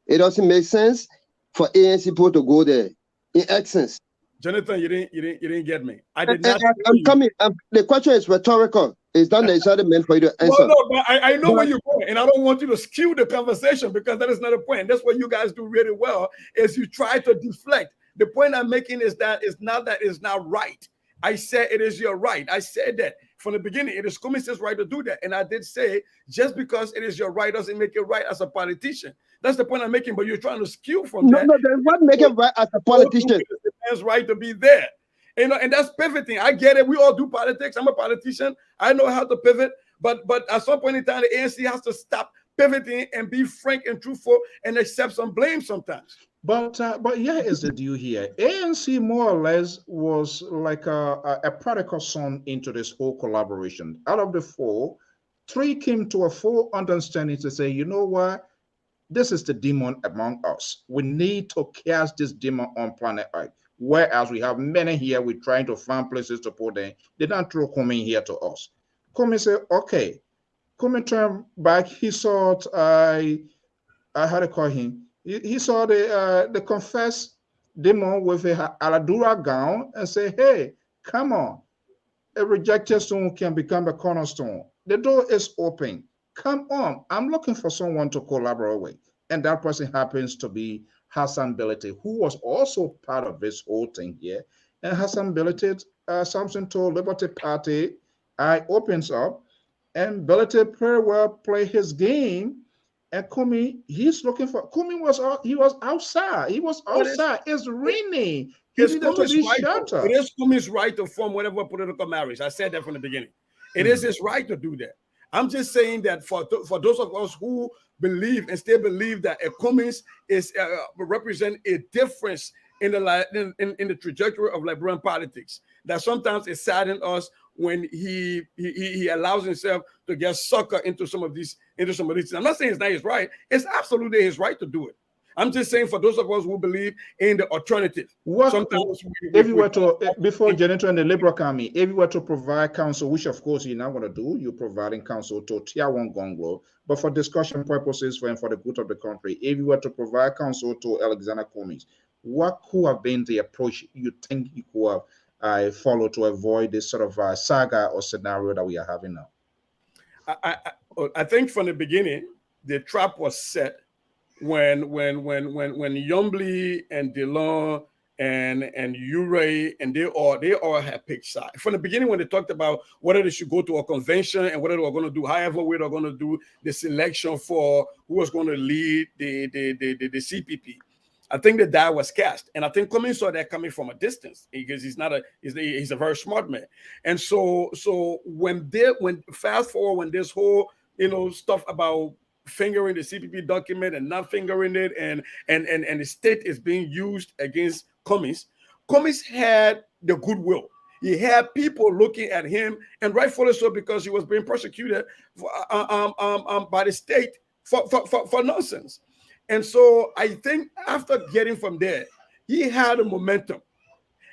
S3: It doesn't make sense for ANC people to go there. In essence,
S10: Jonathan, you didn't get me. I did not.
S3: I'm coming. The question is rhetorical. It's not necessarily meant for you to answer.
S10: No, but I know where you're going, and I don't want you to skew the conversation, because that is not a point. That's what you guys do really well, is you try to deflect. The point I'm making is that it's not right. I said it is your right. I said that from the beginning. It is Cummings' right to do that. And I did say, just because it is your right doesn't make it right as a politician. That's the point I'm making, but you're trying to skew from that.
S3: No, then what make it right as a politician?
S10: It's the man's right to be there. And that's pivoting. I get it. We all do politics. I'm a politician. I know how to pivot. But at some point in time, the ANC has to stop pivoting and be frank and truthful and accept some blame sometimes.
S1: But yeah, is the deal here. ANC more or less was like a prodigal son into this whole collaboration. Out of the four, three came to a full understanding to say, you know what, this is the demon among us. We need to cast this demon on planet Earth. Whereas we have many here, we're trying to find places to put them. They don't throw Kumi here to us. Kumi said, okay. Kumi turned back. He saw I had to call him. He saw the confessed demon with a Aladura gown and say, hey, come on. A rejected stone can become a cornerstone. The door is open. Come on. I'm looking for someone to collaborate with. And that person happens to be Hassan Belete, who was also part of this whole thing here. And Hassan Belete, Samson told Liberty Party, I opens up, and Belete pretty well play his game. And Kumi, he's looking for Kumi he was outside. He was outside. It's raining. He needed to be sheltered.
S10: It is Kumi's right to form whatever political marriage. I said that from the beginning. It is his right to do that. I'm just saying that for those of us who believe and still believe that a Cummings is represent a difference in the trajectory of Liberian politics, that sometimes it saddens us when he allows himself to get sucker into some of these things. I'm not saying it's not his right. It's absolutely his right to do it. I'm just saying for those of us who believe in the alternative. Sometimes
S1: if you were to, before Janito and the Liberal Army, if you were to provide counsel, which of course you're not going to do, you're providing counsel to Tier 1 Gonglo, but for discussion purposes for the good of the country, if you were to provide counsel to Alexander Cummings, what could have been the approach you think you could have followed to avoid this sort of saga or scenario that we are having now?
S10: I think from the beginning, the trap was set when Yombly and DeLon and Ure and they all had picked side from the beginning when they talked about whether they should go to a convention and whether they were going to do however way they're going to do the selection for who was going to lead the CPP. I think that was cast, and I think Cummings saw that coming from a distance because he's a very smart man. And so when fast forward when this whole stuff about fingering the CPP document and not fingering it, and the state is being used against Cummings. Cummings had the goodwill. He had people looking at him, and rightfully so, because he was being persecuted by the state for nonsense. And so I think after getting from there, he had a momentum.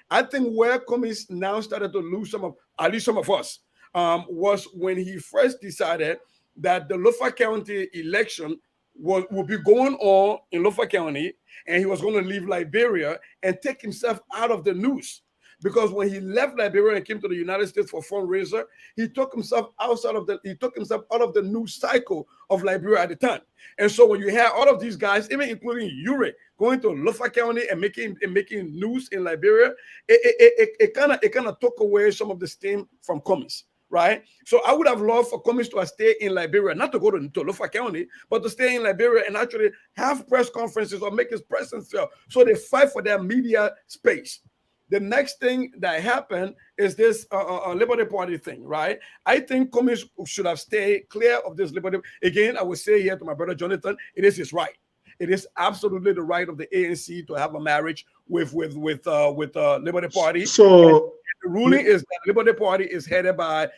S10: I think where Cummings now started to lose at least some of us, was when he first decided that the Lofa County election would be going on in Lofa County, and he was going to leave Liberia and take himself out of the news. Because when he left Liberia and came to the United States for fundraiser, he took himself out of the news cycle of Liberia at the time. And so when you have all of these guys, even including Ure, going to Lofa County and making news in Liberia, it kind of took away some of the steam from Cummings. Right, so I would have loved for Cummings to stay in Liberia, not to go to Lofa County, but to stay in Liberia and actually have press conferences or make his presence felt. So they fight for their media space. The next thing that happened is this Liberty Party thing, right? I think Cummings should have stayed clear of this Liberty. Again, I would say here to my brother Jonathan, it is his right. It is absolutely the right of the ANC to have a marriage with Liberty Party.
S1: So
S10: the ruling is that Liberty Party is headed by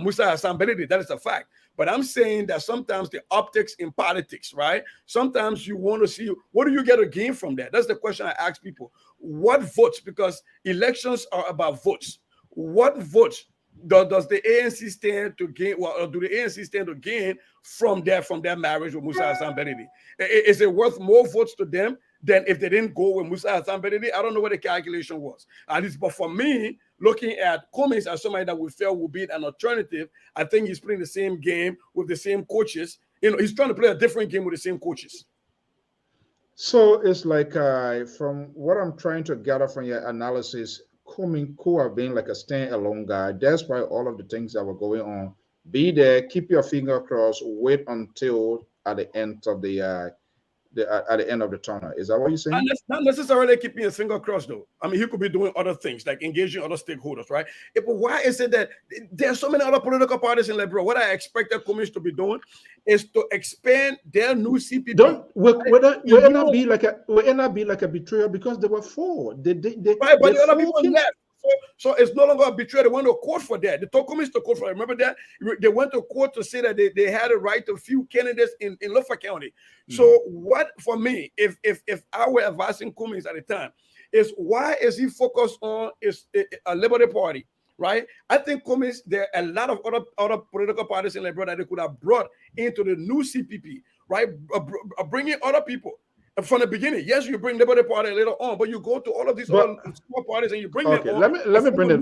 S10: Musa Hassan Beledi. That is a fact. But I'm saying that sometimes the optics in politics, right? Sometimes you want to see, what do you get to gain from that? That's the question I ask people. What votes? Because elections are about votes. What votes does the ANC stand to gain? Well, do the ANC stand to gain from their marriage with Musa Hassan Beledi? Is it worth more votes to them than if they didn't go with Musa Hassan Beledi? I don't know what the calculation was. At least, but for me, looking at Cummings as somebody that we feel will be an alternative, I think he's playing the same game with the same coaches. He's trying to play a different game with the same coaches.
S1: So it's like, from what I'm trying to gather from your analysis, Cummings could have been like a stand-alone guy. That's why all of the things that were going on. Be there, keep your finger crossed, wait until at the end of the at the end of the tunnel. Is that what you're saying?
S10: Not necessarily keeping a finger crossed, though. I mean, he could be doing other things, like engaging other stakeholders, right? But why is it that there are so many other political parties in Liberia? What I expect the commission to be doing is to expand their new CPP.
S1: Will it not be like a betrayal because there were 4?
S10: Right, but the other people left. So it's no longer a betrayal. They went to court for that. They told commission to court for it. Remember that? They went to court to say that they had a right to few candidates in Lofa County. So what, for me, if I were advising Cummings at the time, is why is he focused on a Liberty Party, right? I think Cummings, there are a lot of other political parties in Liberia that they could have brought into the new CPP, right? Bringing other people. From the beginning, yes, you bring Liberty Party later on, but you go to all of these other small parties and you bring them on.
S1: Let me bring the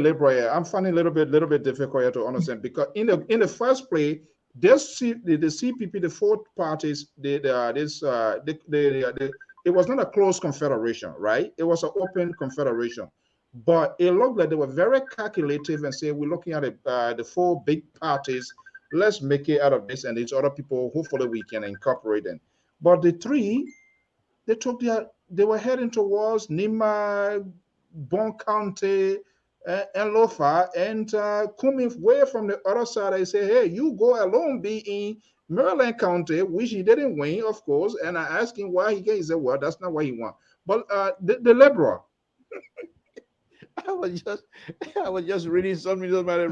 S1: Liberal here. I'm finding a little bit difficult here to understand because in the first place, the CPP, the 4 parties, it was not a closed confederation, right? It was an open confederation, but it looked like they were very calculative and say we're looking at the 4 big parties. Let's make it out of this, and these other people, hopefully we can incorporate them. But the 3, they were heading towards Nima, Bon County, and Lofa, and coming way from the other side. I say, hey, you go alone, be in Maryland County, which he didn't win, of course. And I asked him why he said, well, that's not what he won. But the Liberal.
S2: I was just reading something about it.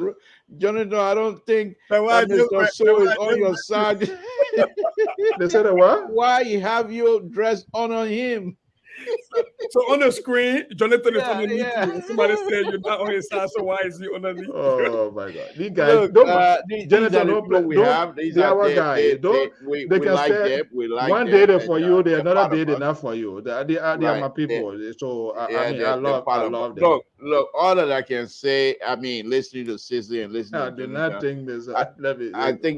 S2: Jonathan, I don't think Mr. Soe is on your side.
S1: They said what?
S2: Why have you dressed on him?
S10: So on the screen, Jonathan is underneath you. Somebody said you're not on his side, so why is he underneath you?
S1: Oh my God! These guys, Jonathan, don't play. They are our guys. They can say one day for you, they another day enough for you. They are my people. So I mean, I love them.
S2: Look, all that I can say. I mean, listening to Sissy and listening
S1: to Jonathan,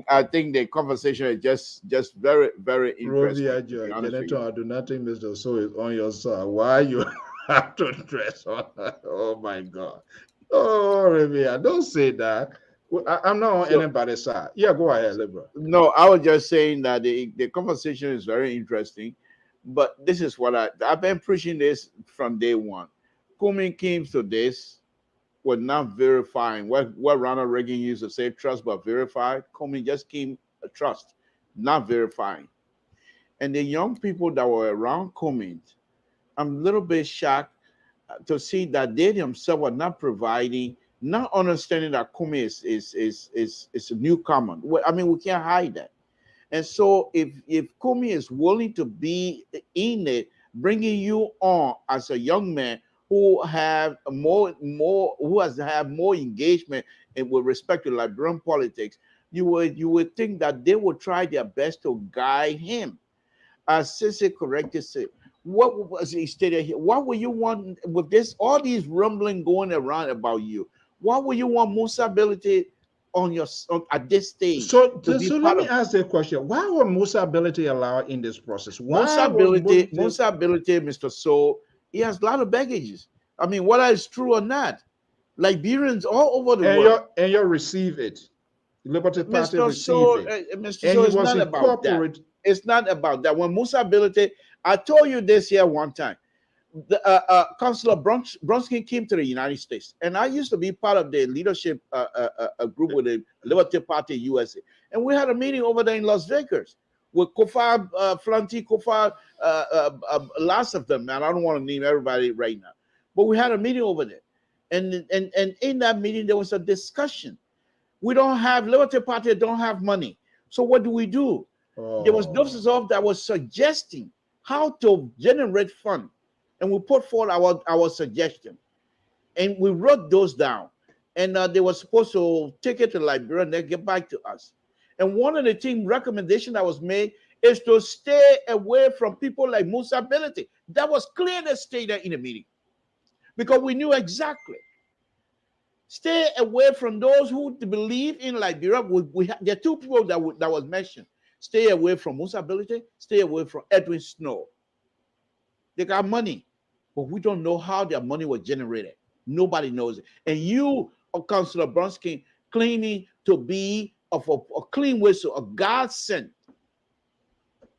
S2: I think the conversation is just very, very interesting.
S1: Jonathan, I do not think Mr. Soe is on your side. Why you have to dress on? Oh my God! Oh, Revia, don't say that. I'm not on anybody's side. Yeah, go ahead, Libra.
S2: No, I was just saying that the conversation is very interesting, but this is what I've been preaching this from day one. Coming came to this was not verifying what Ronald Reagan used to say, trust but verify. Coming just came a trust, not verifying. And the young people that were around Coming, I'm a little bit shocked to see that they themselves are not providing, not understanding that Coming is a newcomer. I mean, we can't hide that. And so if Coming is willing to be in it, bringing you on as a young man who have more engagement with respect to Liberian politics, you would think that they would try their best to guide him. As Sissy correctly said, what was he stated here? What would you want with this? All these rumbling going around about you. What would you want Musa Ability at this stage?
S1: So let me ask you a question. Why was Musa Ability allowed in this process?
S2: Musa Ability, Mr. Soe, he has a lot of baggages. I mean, whether it's true or not, Liberians all over the world.
S1: And you receive it. Liberty Party
S2: Mr. Soe,
S1: Mr. Soe,
S2: it's not about that. It's not about that. When Musa Ability, I told you this here one time. The Councillor Bronsky came to the United States, and I used to be part of the leadership group with the Liberty Party USA, and we had a meeting over there in Las Vegas with Kofa Flanty, Kofa, lots of them, and I don't want to name everybody right now, but we had a meeting over there, and in that meeting there was a discussion. We don't have Liberty Party, don't have money, so what do? There was doses that was suggesting how to generate funds. And we put forward our suggestion, and we wrote those down. And they were supposed to take it to Liberia and then get back to us. And one of the team recommendations that was made is to stay away from people like Musa Ability. That was clearly stated in the meeting, because we knew exactly. Stay away from those who believe in Liberia. There are two people that was mentioned. Stay away from Musa Ability. Stay away from Edwin Snow. They got money, but we don't know how their money was generated. Nobody knows it. And you, Councillor Bronsky, claiming to be of a clean whistle, a God sent.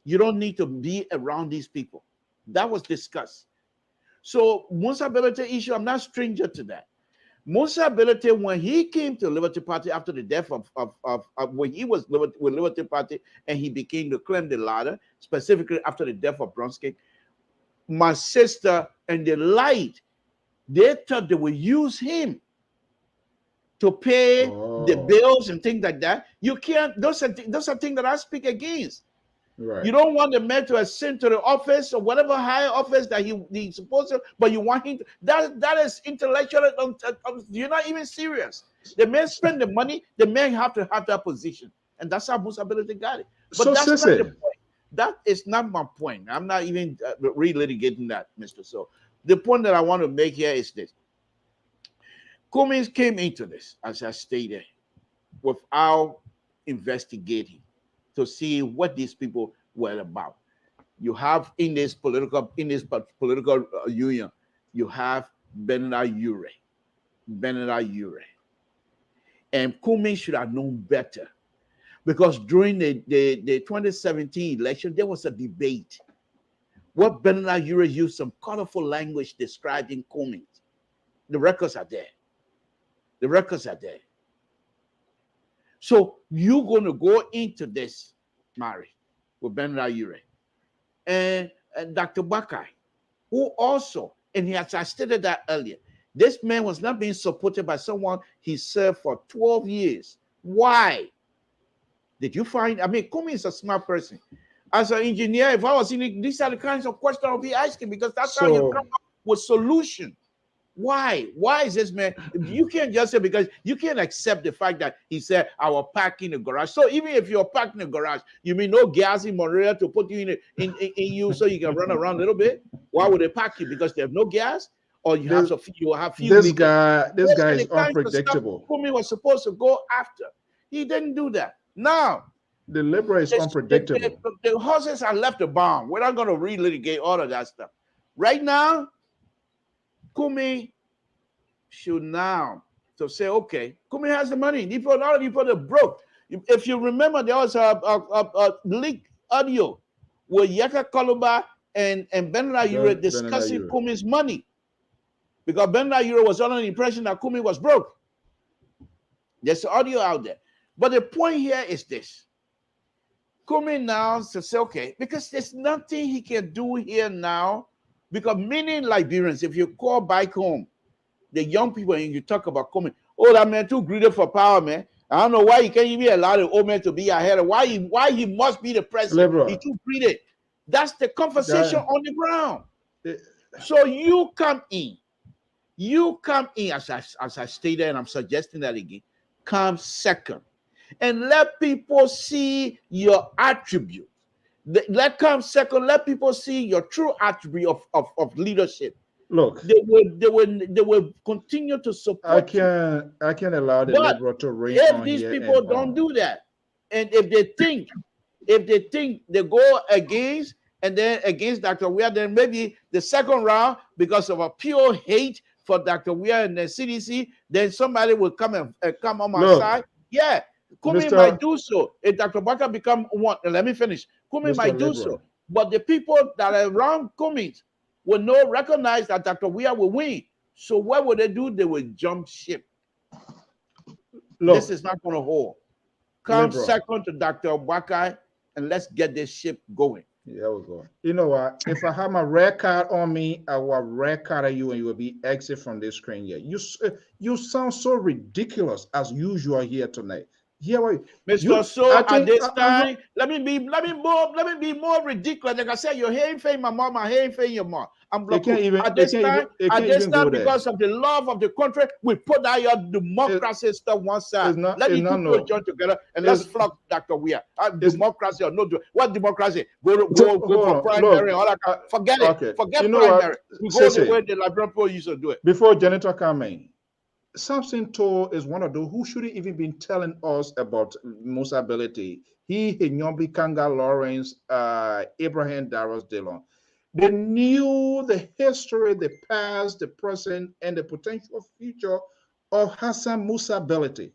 S2: You don't need to be around these people. That was discussed. So Musa Belete issue, I'm not stranger to that. Musa Belete, when he came to Liberty Party after the death of when he was with Liberty Party and he became the claim the ladder, specifically after the death of Bronsky, my sister and the light, they thought they would use him to pay the bills and things like that. You can't, those are things that I speak against.
S1: Right.
S2: You don't want the man to ascend to the office or whatever higher office that he's supposed to, but you want him to, that is intellectual. You're not even serious. The man spend the money, the man have to have that position. And that's how Musa Belete got it. But
S1: So,
S2: that's not
S1: Sissy,
S2: the point. That is not my point. I'm not even relitigating that, Mr. So. The point that I want to make here is this. Cummings came into this, as I stated, without investigating to see what these people were about. You have in this political union, you have Bernard Ure. And Cummings should have known better, because during the 2017 election, there was a debate. What Bernard Ure used some colorful language describing Cummings. The records are there. So you're going to go into this marriage with Bernard Ure and Dr. Bakai, who also, and I stated that earlier, this man was not being supported by someone he served for 12 years. Why? Did you find, I mean, Cummings is a smart person. As an engineer, if I was in it, these are the kinds of questions I'll be asking, because that's how you come up with solution. Why? Why is this man? You can't just say, because you can't accept the fact that he said, I will park in the garage. So even if you're parked in the garage, you mean no gas in Montreal to put you in you so you can run around a little bit? Why would they park you? Because they have no gas? Or you have few
S1: this guy is unpredictable.
S2: Cummings was supposed to go after. He didn't do that. Now,
S1: the Liberal is unpredictable.
S2: The horses have left the barn. We're not going to relitigate all of that stuff. Right now, Cummings should now to say, okay, Cummings has the money. A lot of people are broke. If you remember, there was a leaked audio with Yaka Koluba and Bernard Ure discussing Cummings' money, because Bernard Ure was under the impression that Cummings was broke. There's audio out there. But the point here is this. Cummings now to say, okay, because there's nothing he can do here now, because many Liberians, if you call back home, the young people, and you talk about Cummings, oh, that man too greedy for power, man. I don't know why he can't even allow the old man to be ahead of why he must be the president.
S1: Liberal.
S2: He's too greedy. That's the conversation on the ground. So you come in, as I stated, and I'm suggesting that again, come second. And let people see your attribute. Let people see your true attribute of leadership.
S1: Look,
S2: they will continue to support.
S1: I can allow the Liberal to reign
S2: if
S1: on
S2: these
S1: here
S2: people don't do that, and if they think they go against Dr. Weir, then maybe the second round, because of a pure hate for Dr. Weir and the CDC, then somebody will come on my side. Yeah. Cummings might do so. If Dr. Baka become one, let me finish. Cummings might do so. But the people that are around Cummings will not recognize that Dr. Weir will win. So what will they do? They will jump ship. This is not going to hold. Come second to Dr. Baka and let's get this ship going.
S1: Yeah, we go. You know what? If I have my red card on me, I will red card at you and you will be exit from this screen here. You sound so ridiculous as usual here tonight. Yeah,
S2: Mr. So at this time, let me be more ridiculous. Like I said, you're hearing for my mom, I'm hearing for your mom. I'm blocking at this time, because of the love of the country, we put out your democracy stuff one side. Let me people join together and let's flog Dr. Weir. Democracy or no? What democracy? Go for primary, all that. Forget it. Forget primary. We go the way the Liberian people used to do it.
S1: Before Janitor come in, Samson Toh is one of those who shouldn't even been telling us about Musa Belete. He, Nyombi Kanga Lawrence, Abraham Darros Dillon. They knew the history, the past, the present, and the potential future of Hassan Musa Belete.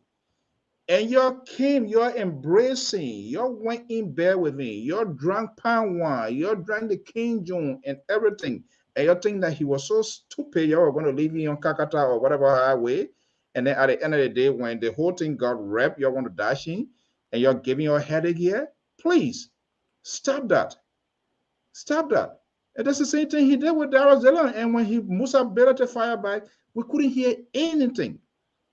S1: And you came, you're embracing, you went in bed with me, you drank palm wine, you drank the King June and everything. And you think that he was so stupid, you were going to leave you on Kakata or whatever highway. And then at the end of the day, when the whole thing got wrapped, you're going to dash in and you're giving your headache here. Please stop that. Stop that. And that's the same thing he did with Darrell Zeland. And when he Musa Bella to fire back, we couldn't hear anything.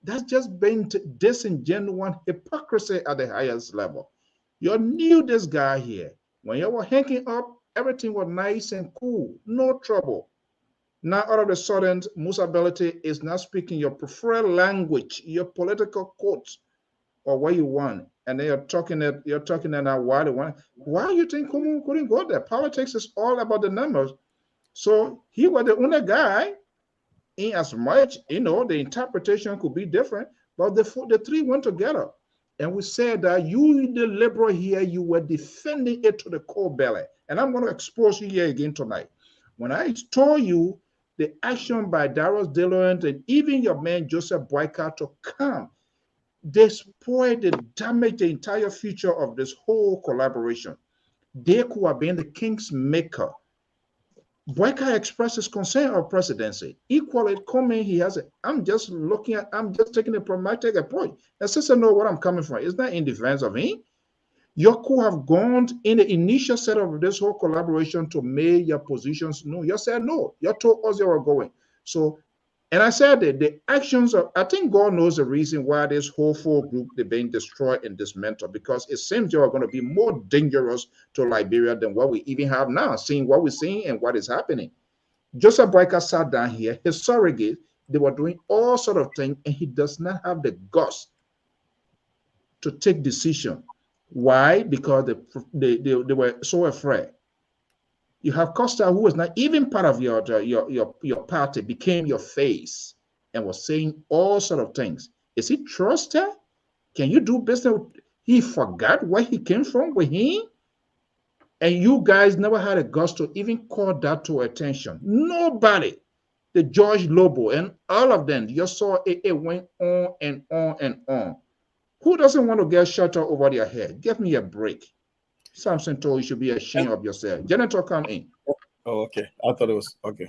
S1: That's just being disingenuous hypocrisy at the highest level. You knew this guy here. When you were hanging up, everything was nice and cool, no trouble. Now, all of a sudden, Musa Belete is not speaking your preferred language, your political quotes, or what you want. And then you're talking that why they want. Why you think Kumu couldn't go there? Politics is all about the numbers. So he was the only guy. In as much, the interpretation could be different, but the three went together. And we said that you, the liberal here, you were defending it to the core belly. And I'm going to expose you here again tonight. When I told you the action by Darrell Zeland and even your man Joseph Boyka to come, they spoiled and damaged the entire future of this whole collaboration. They could have been the king's maker. Boyka expressed his concern of presidency. Equally, coming, I'm just taking a pragmatic approach. And sister know what I'm coming from. It's not in defense of him. You could have gone in the initial set of this whole collaboration to make your positions known. You said no. You told us you were going. So, and I said that the actions of, I think God knows the reason why this whole four group, they're being destroyed and dismantled, because it seems you are going to be more dangerous to Liberia than what we even have now, seeing what we're seeing and what is happening. Joseph Boyka sat down here, his surrogate, they were doing all sort of things, and he does not have the guts to take decision. Why? Because they were so afraid. You have Costa, who was not even part of your party, became your face and was saying all sort of things. Is he trusted? Can you do business? He forgot where he came from with him? And you guys never had a guts to even call that to attention. Nobody. The George Lobo and all of them, you saw it went on and on and on. Who doesn't want to get shelter over their head? Give me a break. Samson told you should be ashamed of yourself. Janitor, come in.
S10: Oh, okay. I thought it was okay.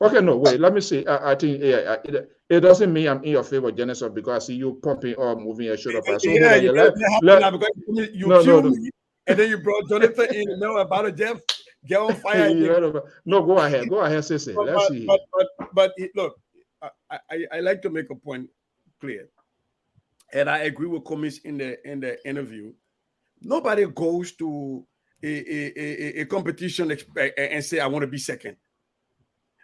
S1: Okay, no, wait. Let me see. I think it doesn't mean I'm in your favor, Janitor, because I see you pumping or moving your shoulder. So
S10: yeah, you
S1: no.
S10: Me, and then you brought Jonathan in. About a Jeff, get on fire.
S1: No, go ahead. Go ahead, Sissy. Let's see.
S10: But look, I like to make a point clear, and I agree with Komis in the interview. Nobody goes to a competition and say, I want to be second,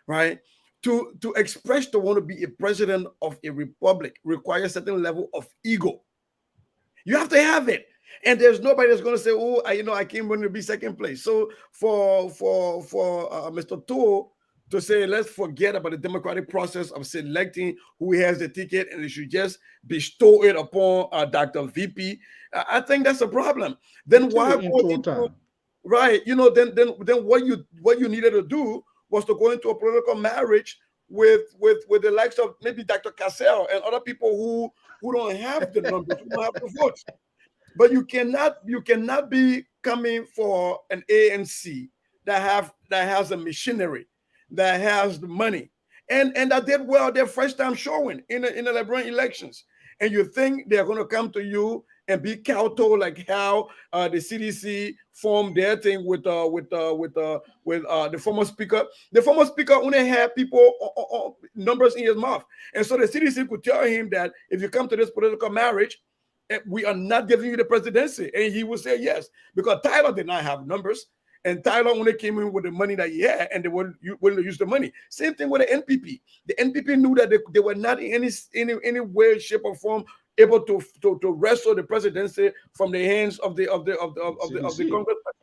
S10: right? To express to want to be a president of a republic requires a certain level of ego. You have to have it. And there's nobody that's going to say, oh, I came to be second place. So for Mr. Toole to say, let's forget about the democratic process of selecting who has the ticket and it should just bestow it upon Dr. VP, I think that's a problem. Then why go into, right? Then what you needed to do was to go into a political marriage with the likes of maybe Dr. Cassell and other people who don't have the numbers, who don't have the votes. But you cannot be coming for an ANC that has a machinery, that has the money, and that did well their first time showing in the Liberian elections. And you think they're going to come to you and be kowtow like how the CDC formed their thing with the former speaker. The former speaker only had people numbers in his mouth, and so the CDC could tell him that if you come to this political marriage, we are not giving you the presidency, and he would say yes, because Tyler did not have numbers, and Tyler only came in with the money that he had, and they weren't willing to use the money. Same thing with the NPP. The NPP knew that they were not in any way, shape, or form able to wrestle the presidency from the hands of the Congress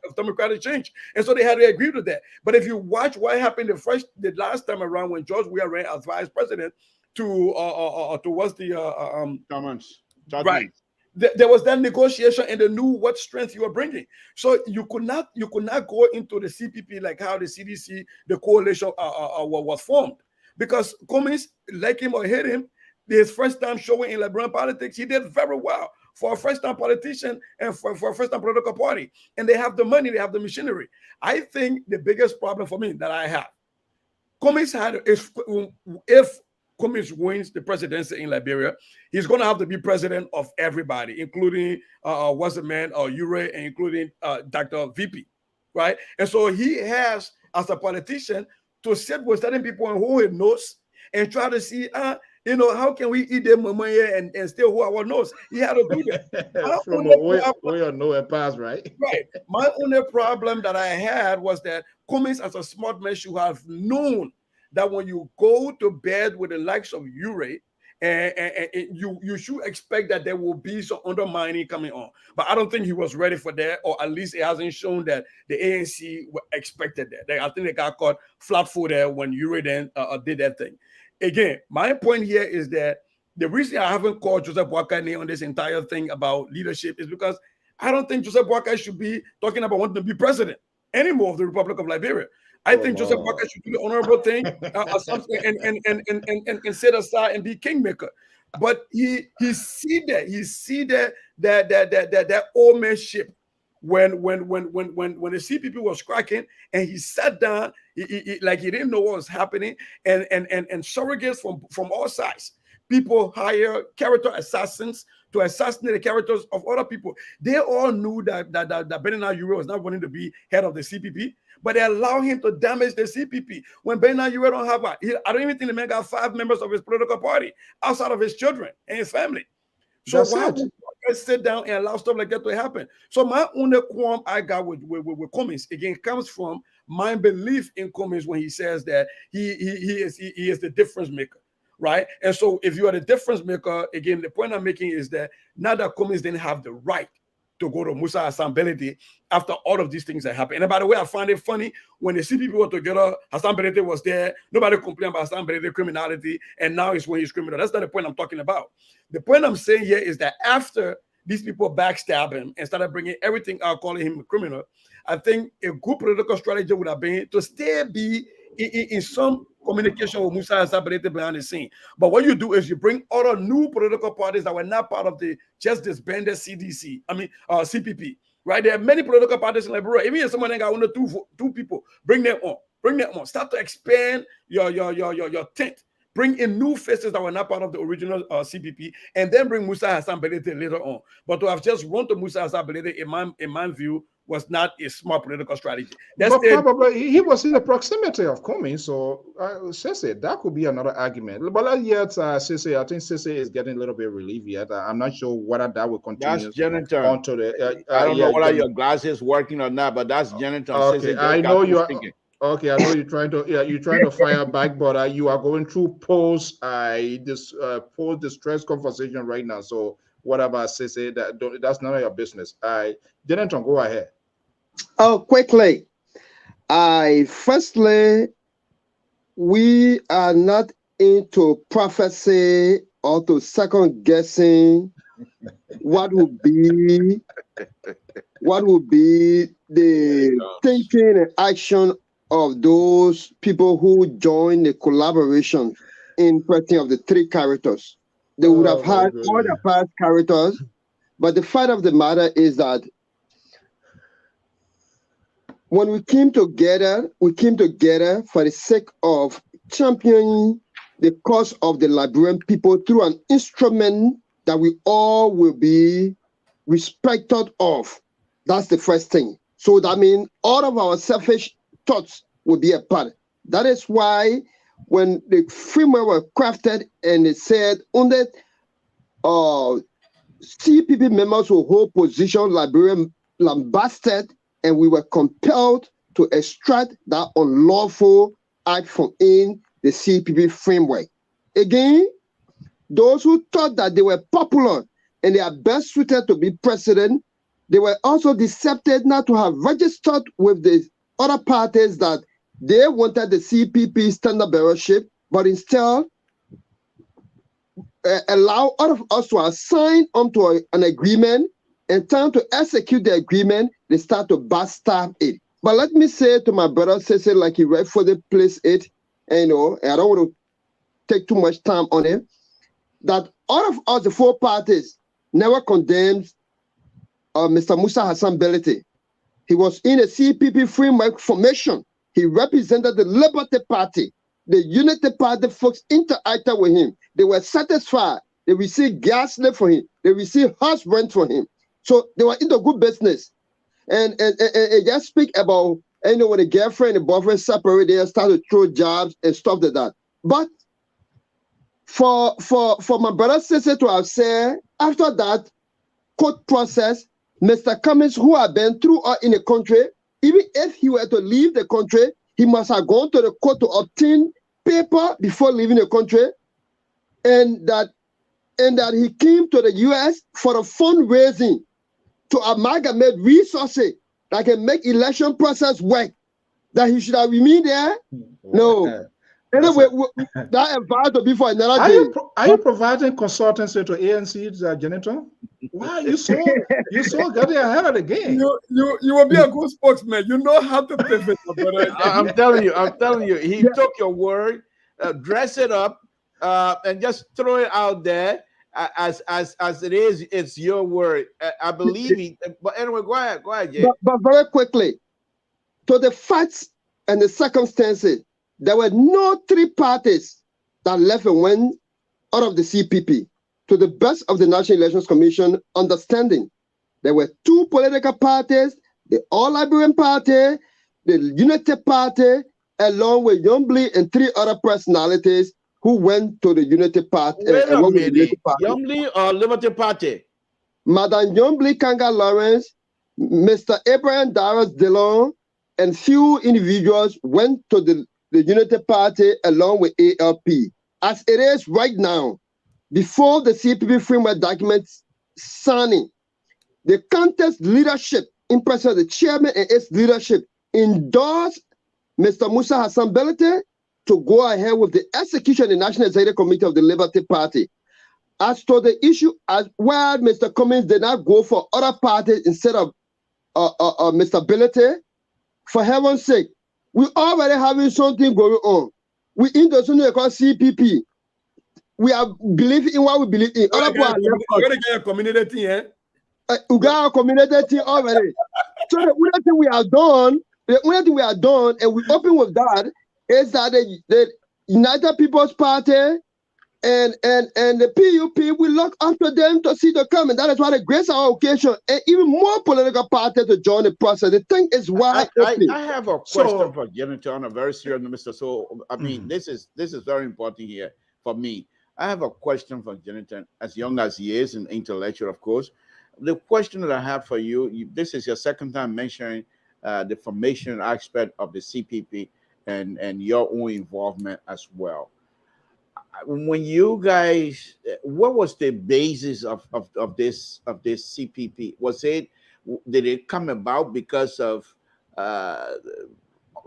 S10: of Democratic Change, and so they had to agree to that. But if you watch what happened the last time around when George Weah ran as vice president towards the
S2: comments,
S10: right. There was that negotiation, and they knew what strength you were bringing. So you could not go into the CPP like how the CDC, the coalition was formed, because Cummings, like him or hate him, his first time showing in Liberian politics, he did very well for a first-time politician and for a first-time political party. And they have the money, they have the machinery. I think the biggest problem for me that I have, Cummings had, if Cummings wins the presidency in Liberia, he's going to have to be president of everybody, including what's the man, Ure, and including Dr. VP, right? And so he has, as a politician, to sit with certain people and hold his nose and try to see, how can we eat them money and still hold our nose? He had to do that.
S1: From where no pass, right?
S10: Right. My only problem that I had was that Cummings, as a smart man, should have known that when you go to bed with the likes of Ure, and you should expect that there will be some undermining coming on. But I don't think he was ready for that, or at least it hasn't shown that the ANC expected that. I think they got caught flat-footed when Ure then did that thing. Again, my point here is that the reason I haven't called Joseph Boakai on this entire thing about leadership is because I don't think Joseph Boakai should be talking about wanting to be president anymore of the Republic of Liberia. I think Joseph Boakai should do the honorable thing and sit aside and be kingmaker. But he see that old man ship when the CPP was cracking, and he sat down, like he didn't know what was happening, and surrogates from all sides. People hire character assassins to assassinate the characters of other people. They all knew that Bernard Ure was not wanting to be head of the CPP, but they allow him to damage the CPP. When Bernard Ure don't have I don't even think the man got 5 members of his political party outside of his children and his family. So why would I sit down and allow stuff like that to happen? So my only qualm I got with Cummings, again, comes from my belief in Cummings when he says that he is the difference maker. Right. And so if you are the difference maker, again, the point I'm making is that now that Cummings didn't have the right to go to Musa Hassan Belete after all of these things that happened. And by the way, I find it funny when the CPP were together, Hassan Belete was there, nobody complained about Hassan Belete criminality, and now it's when he's criminal. That's not the point I'm talking about. The point I'm saying here is that after these people backstab him and started bringing everything out, calling him a criminal, I think a good political strategy would have been to still be in some communication with Musa Hassan Belete behind the scene. But what you do is you bring other new political parties that were not part of the just disbanded CPP, right? There are many political parties in Liberia. Even if someone ain't got under two people, bring them on. Start to expand your tent. Bring in new faces that were not part of the original CPP, and then bring Musa Hassan Belete later on. But to have just run to Musa Hassan Belete, in my view, was not a smart political strategy.
S1: But probably he was in the proximity of Cummings, so Sese, that could be another argument. But yet, Sese, I think Sese is getting a little bit relieved yet. I'm not sure whether that will continue.
S2: That's Jeniton.
S1: Onto the,
S2: I don't know whether your glasses working or not, but that's Jeniton.
S1: Okay, I know you are. Okay, I know you're trying to fire back, but you are going through post distress conversation right now. So whatever I say, that's none of your business. Jeniton, go ahead.
S3: Oh, quickly. Firstly, we are not into prophecy or to second guessing what would be the thinking and action of those people who joined the collaboration in question of the 3 characters. They would have had all the past characters, but the fact of the matter is that when we came together for the sake of championing the cause of the Liberian people through an instrument that we all will be respected of. That's the first thing. So that means all of our selfish thoughts will be a part. That is why when the framework was crafted and it said under CPP members will hold position Liberian lambasted, and we were compelled to extract that unlawful act from in the CPP framework. Again, those who thought that they were popular and they are best suited to be president, they were also decepted not to have registered with the other parties that they wanted the CPP standard bearership, but instead allow all of us to assign onto an agreement, and time to execute the agreement, they start to backstab it. But let me say to my brother, say like he rightfully placed it, and I don't want to take too much time on it. that all of us, the four parties, never condemned Mr. Musa Hassan Belete. He was in a CPP framework formation. He represented the Liberty Party. The Unity Party folks interacted with him. They were satisfied. They received gas left for him. They received house rent for him. So they were into good business. And just speak about, when the girlfriend and the boyfriend separate, they start to throw jobs and stuff like that. But for my brother sister to have said, after that court process, Mr. Cummings, who had been throughout in the country, even if he were to leave the country, he must have gone to the court to obtain paper before leaving the country, and that he came to the U.S. for the fundraising to amalgamate resources that can make election process work. That he should have remained there? No. Anyway, that advice to be for another day.
S1: Are you providing consultancy to ANC's janitor? Wow, you so getting ahead of the game.
S10: You will be a good spokesman. You know how to pivot.
S2: I'm telling you, he took your word, dress it up, and just throw it out there as it is. It's your word. I believe it. But anyway, go ahead, Jay.
S3: But very quickly, to the facts and the circumstances, there were no three parties that left and went out of the CPP. To the best of the National Elections Commission understanding, there were two political parties, the All-Liberian Party, the Unity Party, along with Yombly and three other personalities who went to the Unity Party.
S2: Wait a minute, Yombly or Liberty Party?
S3: Madam Yombly Kanga Lawrence, Mr. Abraham Darius Dillon, and few individuals went to the Unity Party along with ALP. As it is right now, before the CPP framework documents signing, the contest leadership, in person of the chairman and its leadership, endorsed Mr. Musa Hassan Belete to go ahead with the execution of the National Executive Committee of the Liberty Party. As to the issue, as well, Mr. Cummings did not go for other parties instead of Mr. Belete. For heaven's sake, we already having something going on. We in the something called CPP. We are believing in what we believe in.
S10: We're going to get a community team, eh?
S3: We got a community team already. So the only thing we are done, and we open with that, is that the United People's Party and the PUP will look after them to see the coming. That is why they grace our occasion and even more political parties to join the process. The thing is why
S2: I have a question for Jennifer on a very serious, Mr. So I mean, this is very important here for me. I have a question for Jennifer, as young as he is and intellectual, of course. The question that I have for you, this is your second time mentioning the formation aspect of the CPP and your own involvement as well. When you guys, what was the basis of this CPP? Did it come about because of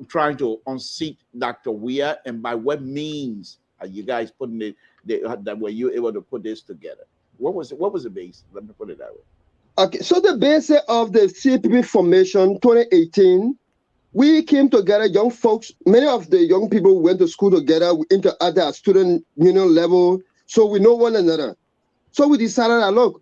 S2: trying to unseat Dr. Weah, and by what means are you guys putting that were you able to put this together? What was the base? Let me put it that way.
S3: Okay, so the basis of the CPP formation 2018, we came together, young folks. Many of the young people went to school together, interacted at student union level, so we know one another. So we decided that, look,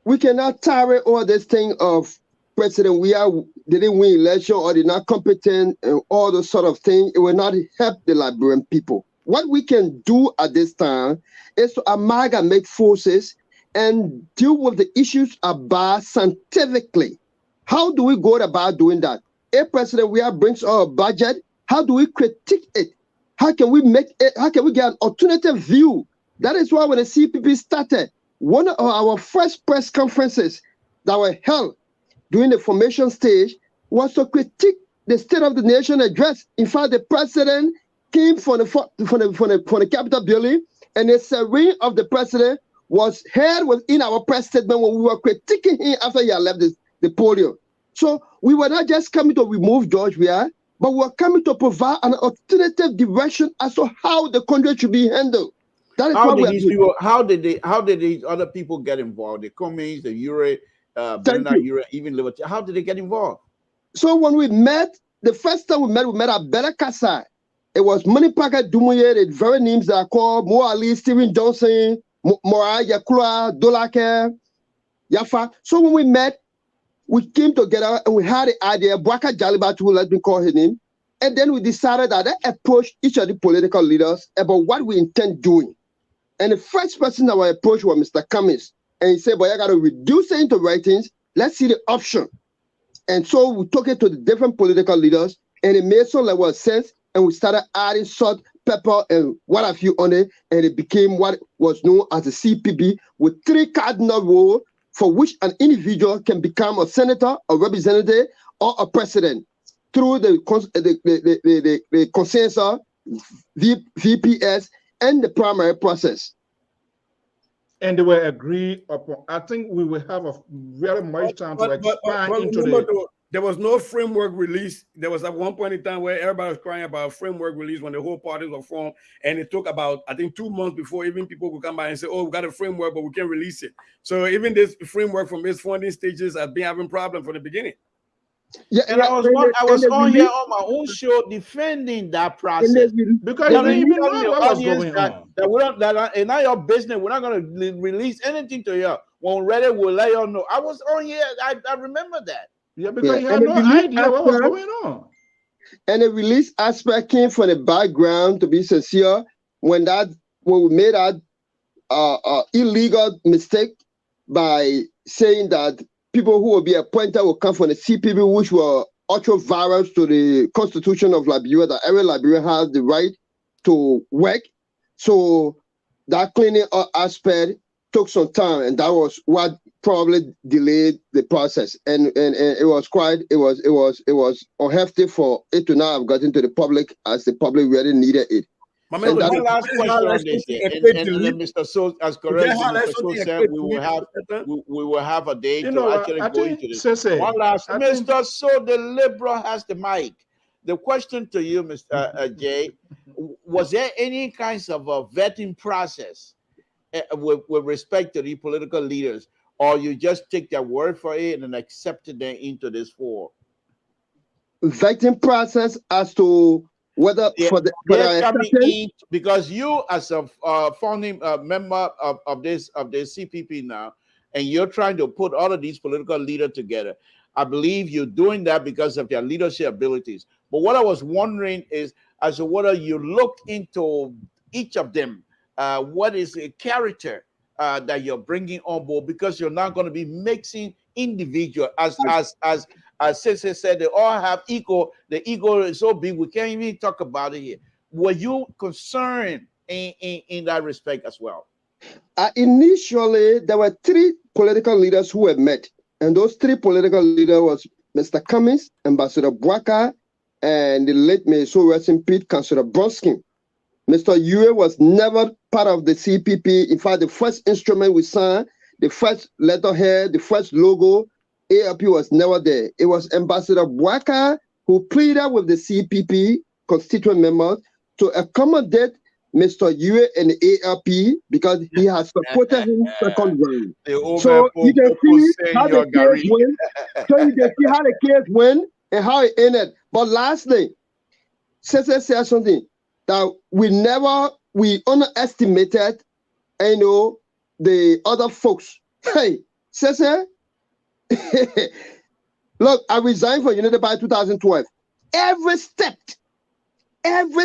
S3: we cannot tolerate all this thing of President Weah didn't win election or they're not competent and all those sort of things. It will not help the Liberian people. What we can do at this time is to amalgamate forces and deal with the issues about scientifically. How do we go about doing that? If President Weah brings our budget, how do we critique it? How can we make it? How can we get an alternative view? That is why when the CPP started, one of our first press conferences that were held during the formation stage was to critique the State of the Nation address. In fact, the president came from the Capitol building, and the serene of the president was heard within our press statement when we were critiquing him after he had left the podium. So we were not just coming to remove George Weah, but we were coming to provide an alternative direction as to how the country should be handled. That is
S2: how did these other people get involved? The Cummings, the Ure, even Liberty. How did they get involved?
S3: So when we met, the first time we met at Bella Kasai. It was Money Packet Dumuye, the very names that are called Mo Ali, Stephen Johnson,
S11: Mora, Yakula, Dolake, Yafa. So when we met, we came together and we had the idea, Bwaka Jalibatu, let me call his name. And then we decided that I approach each of the political leaders about what we intend doing. And the first person that I approached was Mr. Cummings. And he said, but I got to reduce it into writings. Let's see the option. And so we took it to the different political leaders, and it made some level of sense. And we started adding salt, pepper, and what have you on it. And it became what was known as the CPP, with 3 cardinal rules for which an individual can become a senator, a representative, or a president through the consensus, VPS, and the primary process.
S1: And they were agreed upon. I think we will have a very much time to expand into the.
S10: There was no framework release. There was at one point in time where everybody was crying about a framework release when the whole parties were formed, and it took about, I think, 2 months before even people could come by and say, "Oh, we got a framework, but we can't release it." So even this framework from its funding stages has been having problems from the beginning.
S2: Yeah, and I was on here on my own show defending that process
S1: because you didn't even know what was going on.
S2: That we don't, that it's not your business. We're not going to release anything to you. When we're ready, we'll let you know. I was on here. I remember that.
S1: Yeah, because you had no idea what was going on.
S11: And the release aspect came from the background, to be sincere, when we made that illegal mistake by saying that people who will be appointed will come from the CPP, which were ultra-virus to the Constitution of Liberia, that every Liberian has the right to work. So that cleaning up aspect took some time, and that was what probably delayed the process. And it was unhealthy for it to not have gotten to the public as the public really needed it.
S2: One last question on this, and Mr. Soe, as correct, Mr. Soe said, we will have a day to actually go into this. One last, Mr. Soe, the Liberal has the mic. The question to you, Mr. Jay, was there any kinds of a vetting process with respect to the political leaders, or you just take their word for it and accepted them into this forum?
S11: Vetting process as to whether
S2: they're coming in, because you as a founding member of this CPP now, and you're trying to put all of these political leaders together. I believe you're doing that because of their leadership abilities. But what I was wondering is, as to whether you look into each of them, what is a character that you're bringing on board, because you're not going to be mixing individual as Sese said, they all have ego. The ego is so big we can't even talk about it here. Were you concerned in that respect as well?
S11: Initially, there were 3 political leaders who had met, and those 3 political leaders was Mr. Cummings, Ambassador Bwaka, and the late May so rest in peace, Councillor Bronskin. Mr. Yue was never part of the CPP. In fact, the first instrument we signed, the first letterhead, the first logo, ARP was never there. It was Ambassador Bwaka who pleaded with the CPP constituent members to accommodate Mr. Yue and the ARP because he has supported him second round. So you can see how the case went. So you can see how the case went and how it ended. But lastly, Sese said something that we underestimated, the other folks. Hey, Sese, look, I resigned from United by 2012. Every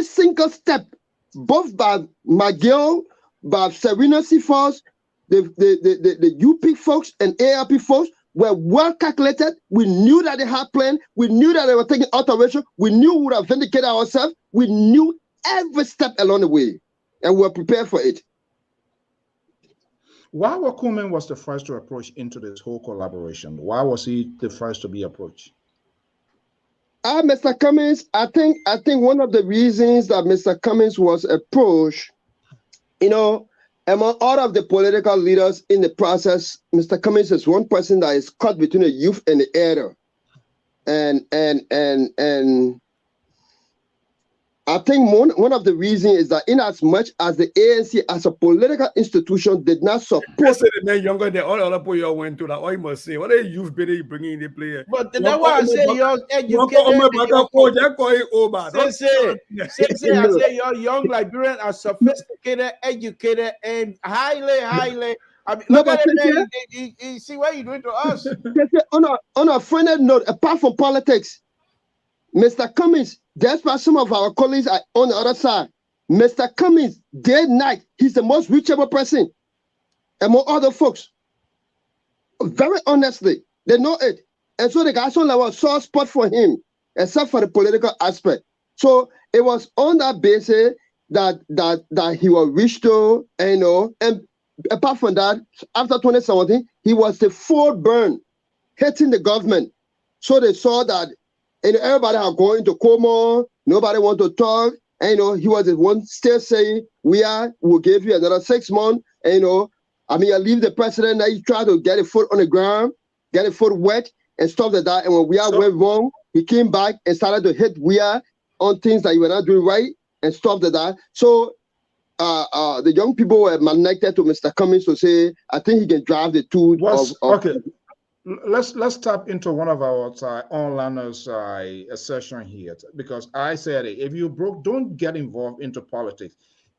S11: single step, both by McGill, by Serena Seaforth, the UP folks and ARP folks were well calculated. We knew that they had planned. We knew that they were taking alteration. We knew we would have vindicated ourselves. We knew every step along the way, and we were prepared for it.
S1: Why Wakumen was the first to approach into this whole collaboration? Why was he the first to be approached?
S11: Mr. Cummings, I think one of the reasons that Mr. Cummings was approached, among all of the political leaders in the process, Mr. Cummings is one person that is caught between the youth and the elder. And I think one of the reasons is that in as much as the ANC as a political institution did not support.
S10: The man younger than all other people you went to, like, what you must say, what are youth better bringing in the player?
S2: But that's why I say you're educated. I say your young Liberians are sophisticated, educated, and highly. I mean, look at it, man. You see what you're doing to us.
S11: On a friendly note, apart from politics, Mr. Cummings, despite some of our colleagues are on the other side, Mr. Cummings, day and night, he's the most reachable person among other folks. Very honestly, they know it. And so the guys on a soft spot for him, except for the political aspect. So it was on that basis that he was reached to, and apart from that, after 2017, he was the full burn, hating the government. So they saw that everybody are going to coma, nobody want to talk, and he was the one still saying, we'll give you another 6 months, and I leave the president, now he tried to get a foot on the ground, get a foot wet, and stuff like that. And when went wrong, he came back and started to hit on things that he was not doing right and stuff like that. So the young people were connected to Mr. Cummings to say, I think he can drive the two.
S1: Okay. Let's tap into one of our onliners session here, because I said it. If you broke, don't get involved into politics.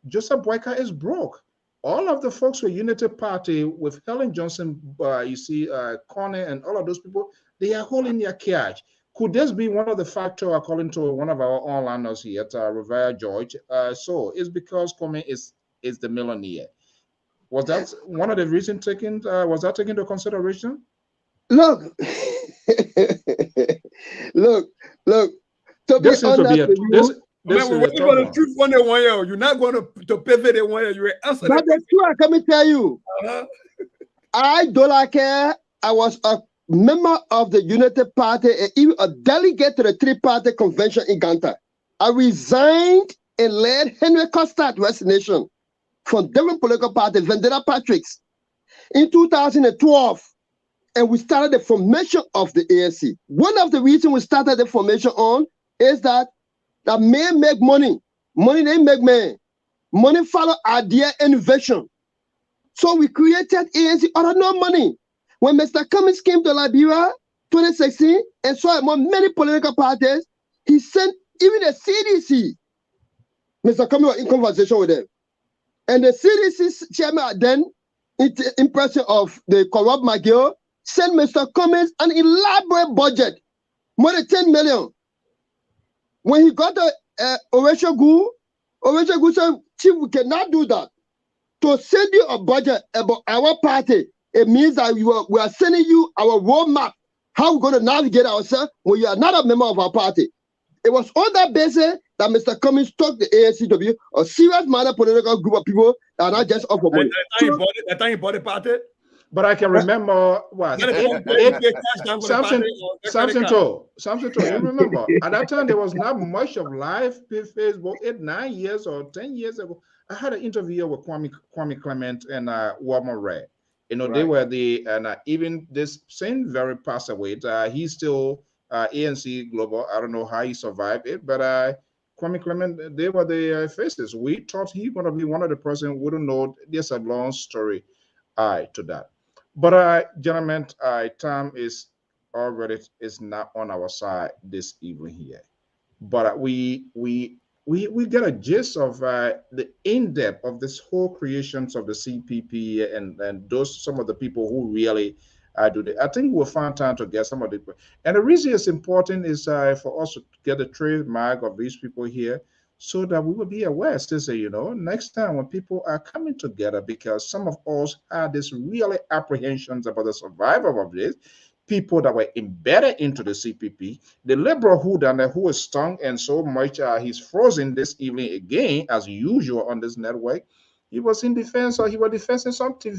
S1: Joseph Boyka is broke. All of the folks with Unity Party, with Helen Johnson, you see, Connie and all of those people, they are holding their cash. Could this be one of the factors, according to one of our onliners here, Rivera George? So it's because Connie is the millionaire. Was that one of the reasons taken? Was that taken into consideration?
S11: Look. To
S1: this
S11: be
S1: is to be
S11: honest,
S10: you're not going to pivot in 1 year. You answer.
S11: But the truth, let me tell you. I don't care. I was a member of the Unity Party and even a delegate to the three-party convention in Ganta. I resigned and led Henry Costard West Nation from different political parties, Vendetta Patrick's, in 2012. And we started the formation of the ANC. One of the reasons we started the formation on is that men make money. Money they make man. Money follow idea innovation. So we created ANC out of no money. When Mr. Cummings came to Liberia 2016 and saw among many political parties, he sent even the CDC. Mr. Cummings was in conversation with them. And the CDC chairman then, in person of the corrupt McGill, sent Mr. Cummings an elaborate budget, more than 10 million. When he got the Horatio Gu said, Chief, we cannot do that. To send you a budget about our party, it means that we are sending you our roadmap, how we're going to navigate ourselves when you are not a member of our party. It was on that basis that Mr. Cummings took the ANCW, a serious minded political group of people that are not just up for money.
S10: That time you bought the party?
S1: But I can remember what Samson told. You remember at that time there was not much of live Facebook. 8, 9 years or 10 years ago, I had an interview with Kwame Clement and Walmer Ray. Right. They were and even this same very passed away. He's still ANC Global. I don't know how he survived it, but Kwame Clement, they were the faces. We thought he was going to be one of the person who wouldn't know. There's a long story to that. But gentlemen, time is not on our side this evening here. But we get a gist of the in-depth of this whole creations of the CPP and some of the people who really do that. I think we'll find time to get some of it. And the reason it's important is for us to get a trademark of these people here, so that we will be aware, still next time when people are coming together, because some of us had this really apprehensions about the survival of this, people that were embedded into the CPP, the liberal who is stung and so much he's frozen this evening again, as usual on this network. He was in defense, or he was defending something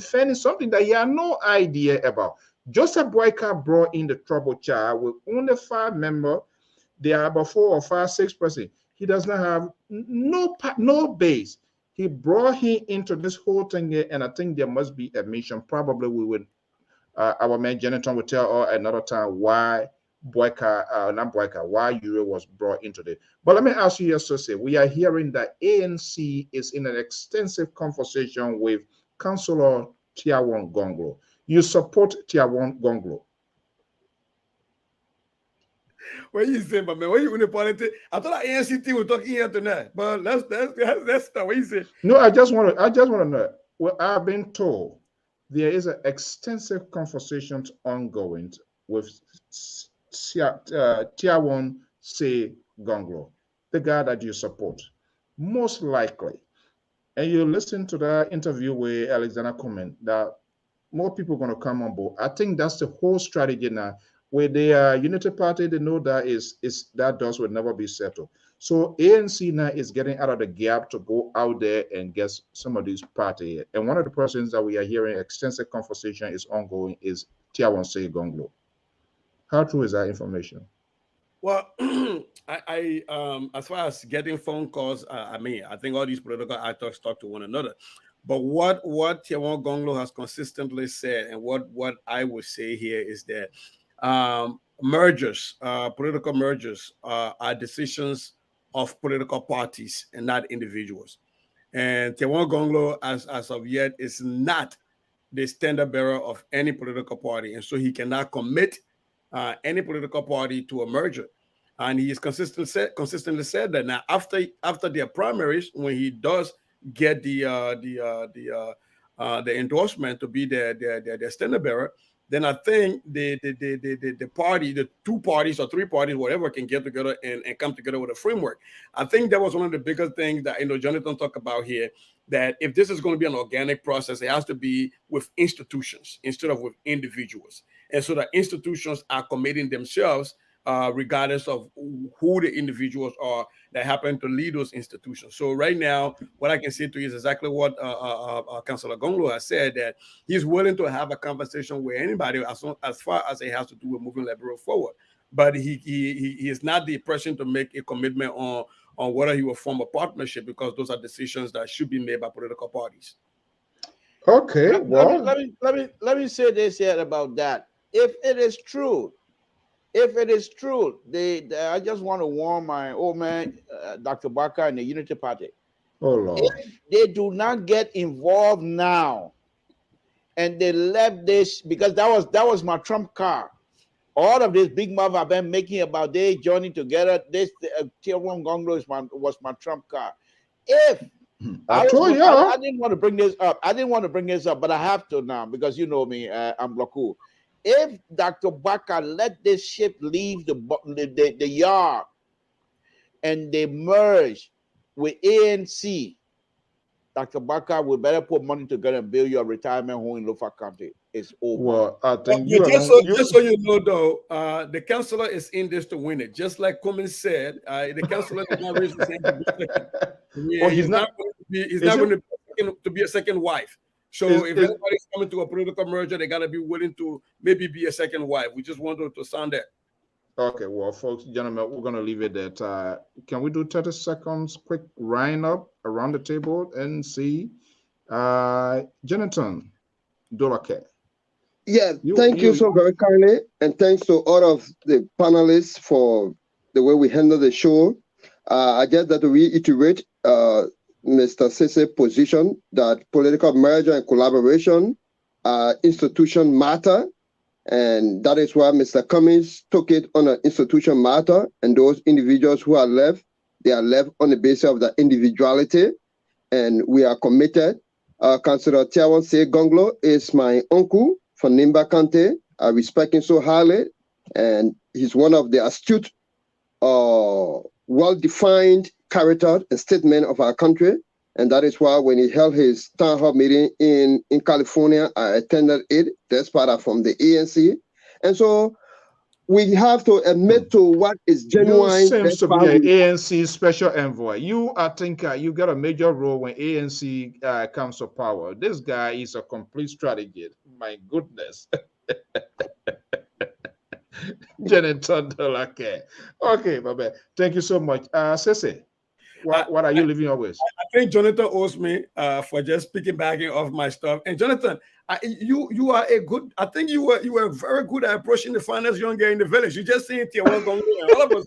S1: that he had no idea about. Joseph Boyka brought in the trouble child with only 5 members. There are about 4 or 5, 6%. He does not have no base. He brought him into this whole thing here, and I think there must be a mission. Probably we would, our man Jonathan will tell us another time why not Boyka, why Ure was brought into it. But let me ask you, Associate, we are hearing that ANC is in an extensive conversation with Councillor Tiawon Gonglo. You support Tiawon Gonglo?
S10: What you say, but man, what you in the politics? I thought ANC was talking here tonight, but let's start. What you say?
S1: No, I just want to know. Well, I've been told there is an extensive conversations ongoing with Tiawon Zean Gonglo, the guy that you support, most likely. And you listen to that interview with Alexander Comment that more people are going to come on board. I think that's the whole strategy now. With the Unity Party, they know that is that doors will never be settled. So ANC now is getting out of the gap to go out there and get some of these parties. And one of the persons that we are hearing extensive conversation is ongoing is Tiawon Zean Gonglo. How true is that information?
S10: Well, I as far as getting phone calls, I mean, I think all these political actors talk to one another. But what Tiawon Gonglo has consistently said, and what I would say here is that mergers, political mergers, are decisions of political parties and not individuals. And Tiawon Gonglo, as of yet, is not the standard bearer of any political party, and so he cannot commit any political party to a merger. And he has consistently said that. Now, after their primaries, when he does get the endorsement to be their standard bearer, then I think the party, the two parties or three parties, whatever, can get together and come together with a framework. I think that was one of the biggest things that Jonathan talked about here, that if this is going to be an organic process, it has to be with institutions instead of with individuals. And so the institutions are committing themselves regardless of who the individuals are that happen to lead those institutions. So right now, what I can say to you is exactly what Councillor Gonglo has said, that he's willing to have a conversation with anybody as far as it has to do with moving Liberia forward. But he is not the person to make a commitment on whether he will form a partnership, because those are decisions that should be made by political parties.
S1: Okay,
S2: let me say this here about that. If it is true, I just want to warn my old man, Dr. Barker, and the Unity Party.
S1: Oh, Lord.
S2: If they do not get involved now, and they left this, because that was my trump card. All of this big mouth I've been making about they joining together, this Tiawon Gonglo was my trump card. If I didn't want to bring this up. But I have to now, because you know me, I'm Bloku. If Dr. Baka let this ship leave the yard and they merge with ANC, Dr. Baka, we better put money together and build your retirement home in Lofa County. It's over.
S1: Well, I think
S10: just so you know, though, the councillor is in this to win it. Just like Cummins said, the councillor did not raise his hand to be second. He's not going to be a second wife. So if anybody's coming to a political merger, they got to be willing to maybe be a second wife. We just wanted to sound that.
S1: Okay, well, folks, gentlemen, we're going to leave it at can we do 30 seconds quick round up around the table and see? Jonathan Dolake.
S11: Yeah, thank you so very kindly. And thanks to all of the panelists for the way we handle the show. I just that to reiterate Mr. Zean's position that political merger and collaboration institution matter, and that is why Mr. Cummins took it on an institution matter, and those individuals who are left, they are left on the basis of the individuality, and we are committed. Councillor Tiawon Zean Gonglo is my uncle from Nimba County. I respect him so highly, and he's one of the astute, well-defined character and statement of our country. And that is why when he held his town hall meeting in California, I attended it. That's part of from the ANC. And so we have to admit to what is genuine.
S1: You seems to be an ANC special envoy. I think you got a major role when ANC comes to power. This guy is a complete strategist. My goodness. Janet Tondolake. Okay, my bad. Thank you so much. Sese. What are you leaving always?
S10: I think Jonathan owes me for just speaking back off my stuff. And Jonathan, you are a good. I think you were very good at approaching the finest young girl in the village. You just saying here, well, all of us.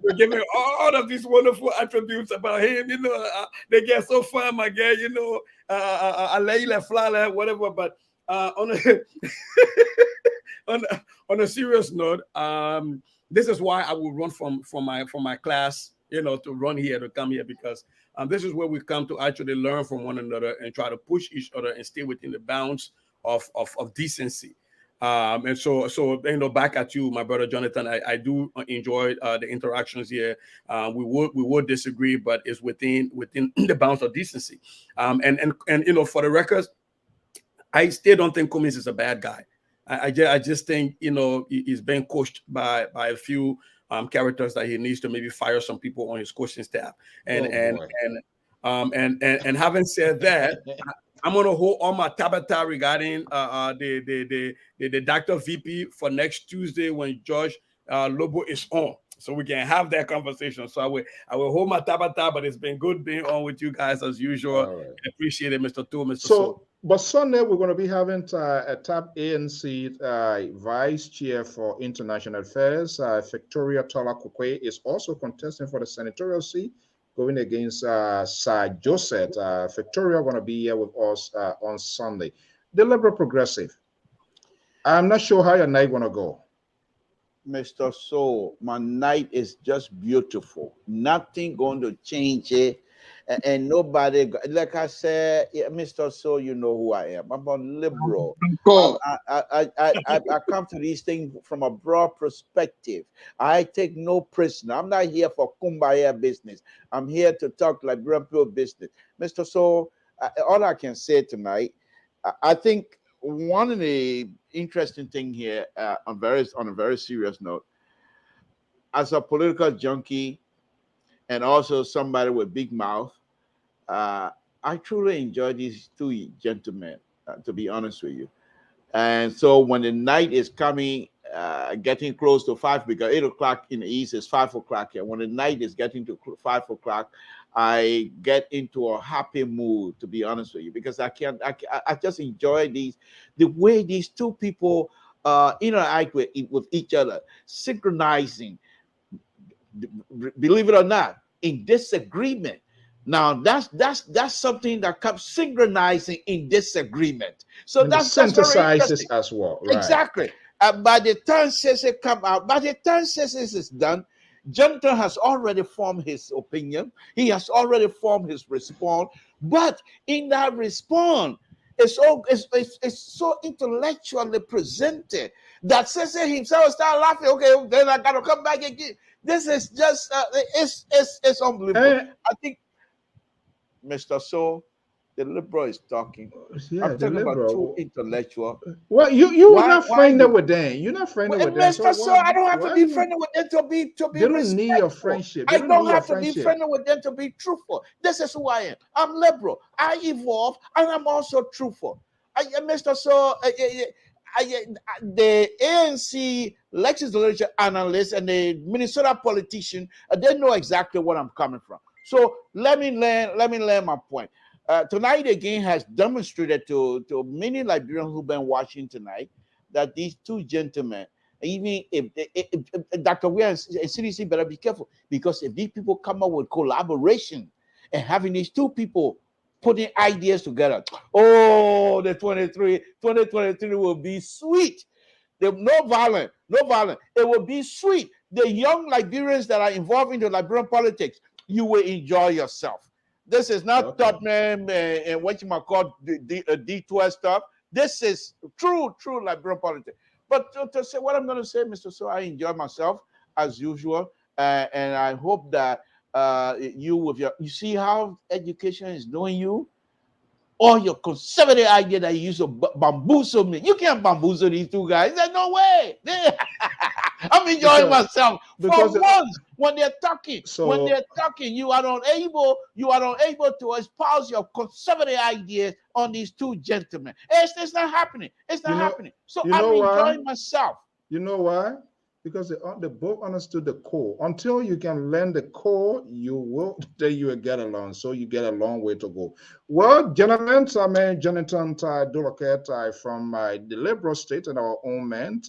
S10: You're giving all of these wonderful attributes about him. You know, they get so fun, my girl. You know, I lay you like fly, whatever. But on a serious note, this is why I will run from my class, you know, to run here, to come here, because this is where we come to actually learn from one another and try to push each other and stay within the bounds of decency. And so you know, back at you, my brother Jonathan. I do enjoy the interactions here. We would disagree, but it's within the bounds of decency. And you know, for the records, I still don't think Cummings is a bad guy. I just think, you know, he's been coached by a few characters that he needs to maybe fire some people on his coaching staff. And having said that, I'm gonna hold all my tabata regarding the Dr. VP for next Tuesday when George Lobo is on, so we can have that conversation. So I will hold my tabata, but it's been good being on with you guys as usual. Right. I appreciate it, Mr. Tu, Mr. So.
S1: But Sunday, we're going to be having a top ANC vice chair for international affairs. Victoria Tola Kukwe is also contesting for the senatorial seat, going against Sir Joseph. Victoria going to be here with us on Sunday. The Liberal Progressive. I'm not sure how your night going to go.
S2: Mr. Soe, my night is just beautiful. Nothing going to change it. And nobody, like I said, Mr. Soe, you know who I am. I'm a liberal. I come to these things from a broad perspective. I take no prisoner. I'm not here for kumbaya business. I'm here to talk Liberian people business. Mr. Soe, all I can say tonight, I think one of the interesting thing here, on a very serious note, as a political junkie, and also somebody with big mouth, I truly enjoy these two gentlemen, to be honest with you. And so when the night is coming, getting close to 5, because 8 o'clock in the east is 5 o'clock here. When the night is getting to 5 o'clock, I get into a happy mood, to be honest with you, because I just enjoy the way these two people interact with each other, synchronizing. Believe it or not, in disagreement. Now that's something that comes synchronizing in disagreement. So
S1: and
S2: that's
S1: synthesizes as well. Right.
S2: Exactly. By the time Sese come out, by the time Sese is done, Jonathan has already formed his opinion. He has already formed his response. But in that response, it's so intellectually presented that Sese himself start laughing. Okay, then I gotta come back again. This is just it's unbelievable. I think, Mr. Soe, the liberal is talking.
S1: Yeah,
S2: I'm talking about two intellectual.
S1: Well, you're not friendly with them. You're not friendly with them.
S2: Mr. Soe, I don't have to be friendly with them to be
S1: They don't
S2: respectful.
S1: need your friendship.
S2: I don't have to be friendly with them to be truthful. This is who I am. I'm liberal. I evolve, and I'm also truthful. Mr. Soe, the ANC legislature analysts and the Minnesota politician, they know exactly what I'm coming from. So let me land my point. Tonight again has demonstrated to many Liberians who've been watching tonight that these two gentlemen, even if Dr. Weir and CDC better be careful, because if these people come up with collaboration and having these two people putting ideas together, oh, the 2023 will be sweet. No violence. It will be sweet. The young Liberians that are involved in the Liberian politics, you will enjoy yourself. This is not Tottenham and what you might call the D12 stuff. This is true Liberian politics. But to say what I'm going to say, Mr. Soe, I enjoy myself as usual, and I hope that you see how education is doing you. All your conservative idea that you used to bamboozle me. You can't bamboozle these two guys. There's no way. I'm enjoying myself. For once, when they're talking, you are unable to espouse your conservative ideas on these two gentlemen. It's not happening. It's not happening. So I'm enjoying myself.
S1: You know why? because they both understood the core. Until you can learn the core, you will then you will get along. So you get a long way to go. Well, gentlemen, I'm Jonathan Dulaket from the Liberal State and our own man,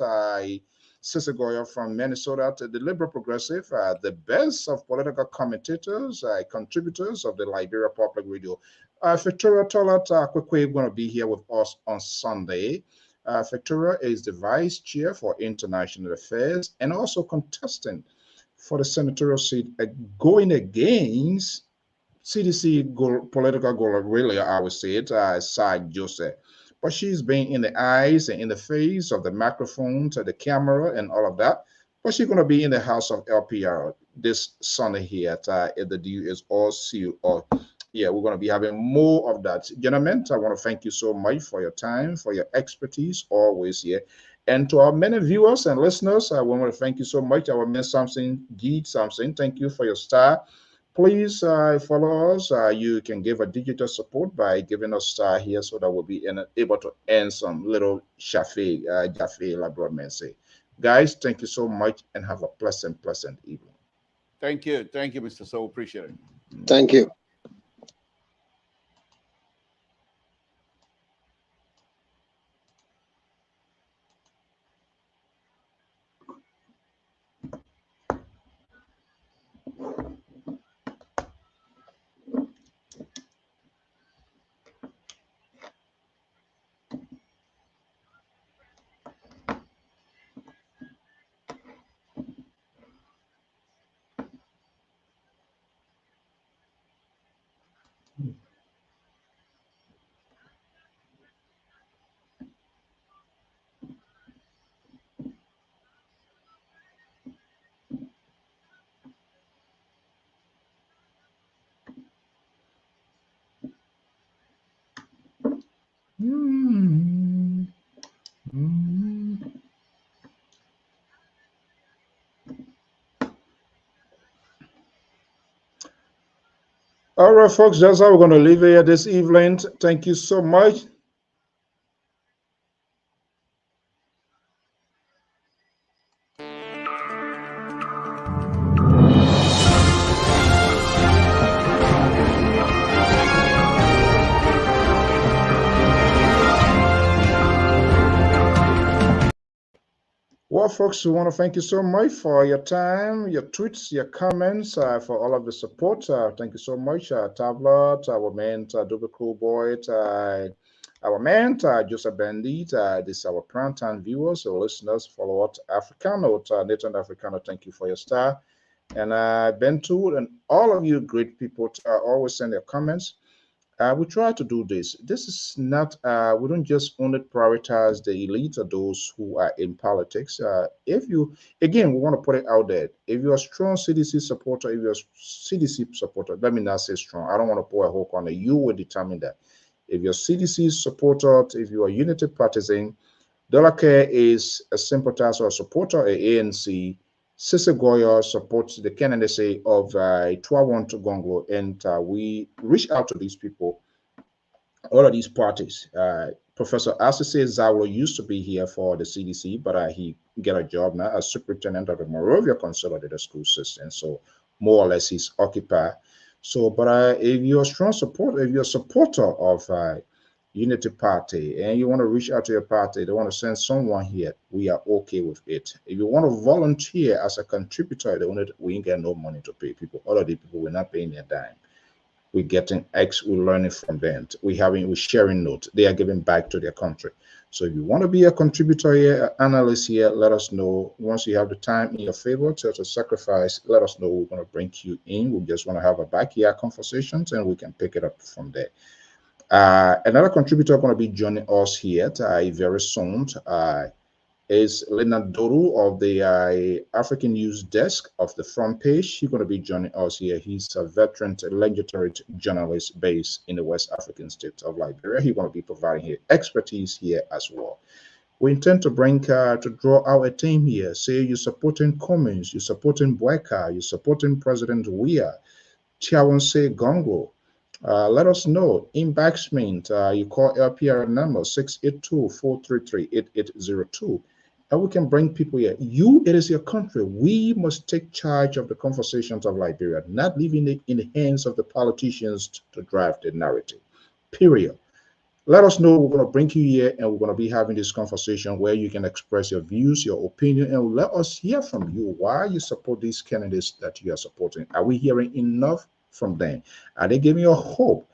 S1: Sisigoya from Minnesota, to the Liberal Progressive, the best of political commentators, contributors of the Liberia Public Radio. Victoria Tolat Kwekwe going to be here with us on Sunday. Victoria is the vice chair for international affairs and also contestant for the senatorial seat going against CDC political guerrilla, I would say it, Side Joseph. But she's been in the eyes and in the face of the microphone, to the camera, and all of that. But she's going to be in the house of LPR this Sunday here at the deal is all sealed. Or yeah, we're going to be having more of that. Gentlemen, I want to thank you so much for your time, for your expertise, always here. And to our many viewers and listeners, I want to thank you so much. Our man Samson, G Samson, thank you for your star. Please follow us. You can give a digital support by giving us star here so that we'll be able to earn some little Jaffe, like Broadman say. Guys, thank you so much and have a pleasant evening.
S2: Thank you, Mr. Soe. Appreciate it.
S11: Thank you.
S1: All right, folks, that's how we're going to leave here this evening. Thank you so much. Well, folks, we want to thank you so much for your time, your tweets, your comments, for all of the support. Thank you so much, Tablet, our man, Double Cool Boy, our man, Joseph Bandit. This is our prime time viewers, so listeners, follow us, Africano, Nathan Africano. Thank you for your star. And Bentu and all of you great people always send your comments. We try to do this. This is not, we don't just only prioritize the elite or those who are in politics. If you, again, we want to put it out there. If you're a strong CDC supporter, if you're a CDC supporter, let me not say strong. I don't want to pour a whole corner. You will determine that. If you're a CDC supporter, if you're a unity partisan, Dollar is a sympathizer or supporter of ANC. Sisigoya supports the candidacy of Tuawon Gonglo, and we reach out to these people, all of these parties. Professor Asise Zawo used to be here for the CDC, but he got a job now as superintendent of the Morovia Consolidated School System. So more or less he's occupied. So, but if you're a strong supporter, if you're a supporter of Unity Party and you want to reach out to your party, they want to send someone here, we are okay with it. If you want to volunteer as a contributor, we ain't get no money to pay people. All of the people, we're not paying their dime. We're getting X, we're learning from them. We're sharing notes. They are giving back to their country. So if you want to be a contributor here, analyst here, let us know. Once you have the time in your favor to sacrifice, let us know. We're going to bring you in. We just want to have a backyard conversations and we can pick it up from there. Another contributor going to be joining us here very soon is Leonard Doru of the African News Desk of the Front Page. He's going to be joining us here. He's a veteran legendary journalist based in the West African state of Liberia. He's going to be providing his expertise here as well. We intend to bring to draw out a team here. Say you're supporting Cummins, you're supporting Boeka, you're supporting President Weah, Tiawanse Gongo. Let us know. Embaxment, you call LPR number 682-433-8802. How we can bring people here. It is your country. We must take charge of the conversations of Liberia, not leaving it in the hands of the politicians to drive the narrative. Period. Let us know. We're going to bring you here and we're going to be having this conversation where you can express your views, your opinion, and let us hear from you why you support these candidates that you are supporting. Are we hearing enough from them? Are they giving you a hope?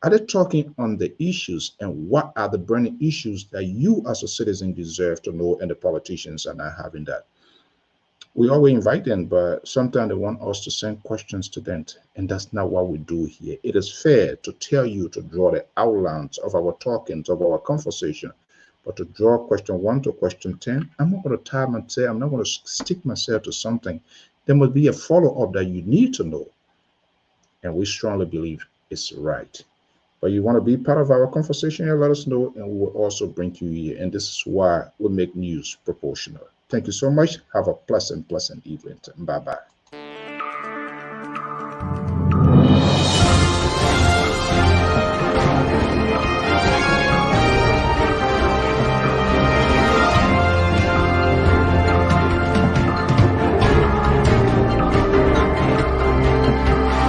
S1: Are they talking on the issues, and what are the burning issues that you as a citizen deserve to know and the politicians are not having that? We always invite them, but sometimes they want us to send questions to them, and that's not what we do here. It is fair to tell you to draw the outlines of our talkings, of our conversation, but to draw question 1 to question 10, I'm not going to time and say, I'm not going to stick myself to something. There must be a follow-up that you need to know, and we strongly believe it's right. But you want to be part of our conversation here, let us know, and we will also bring you here. And this is why we make news proportional. Thank you so much. Have a pleasant evening. Bye-bye.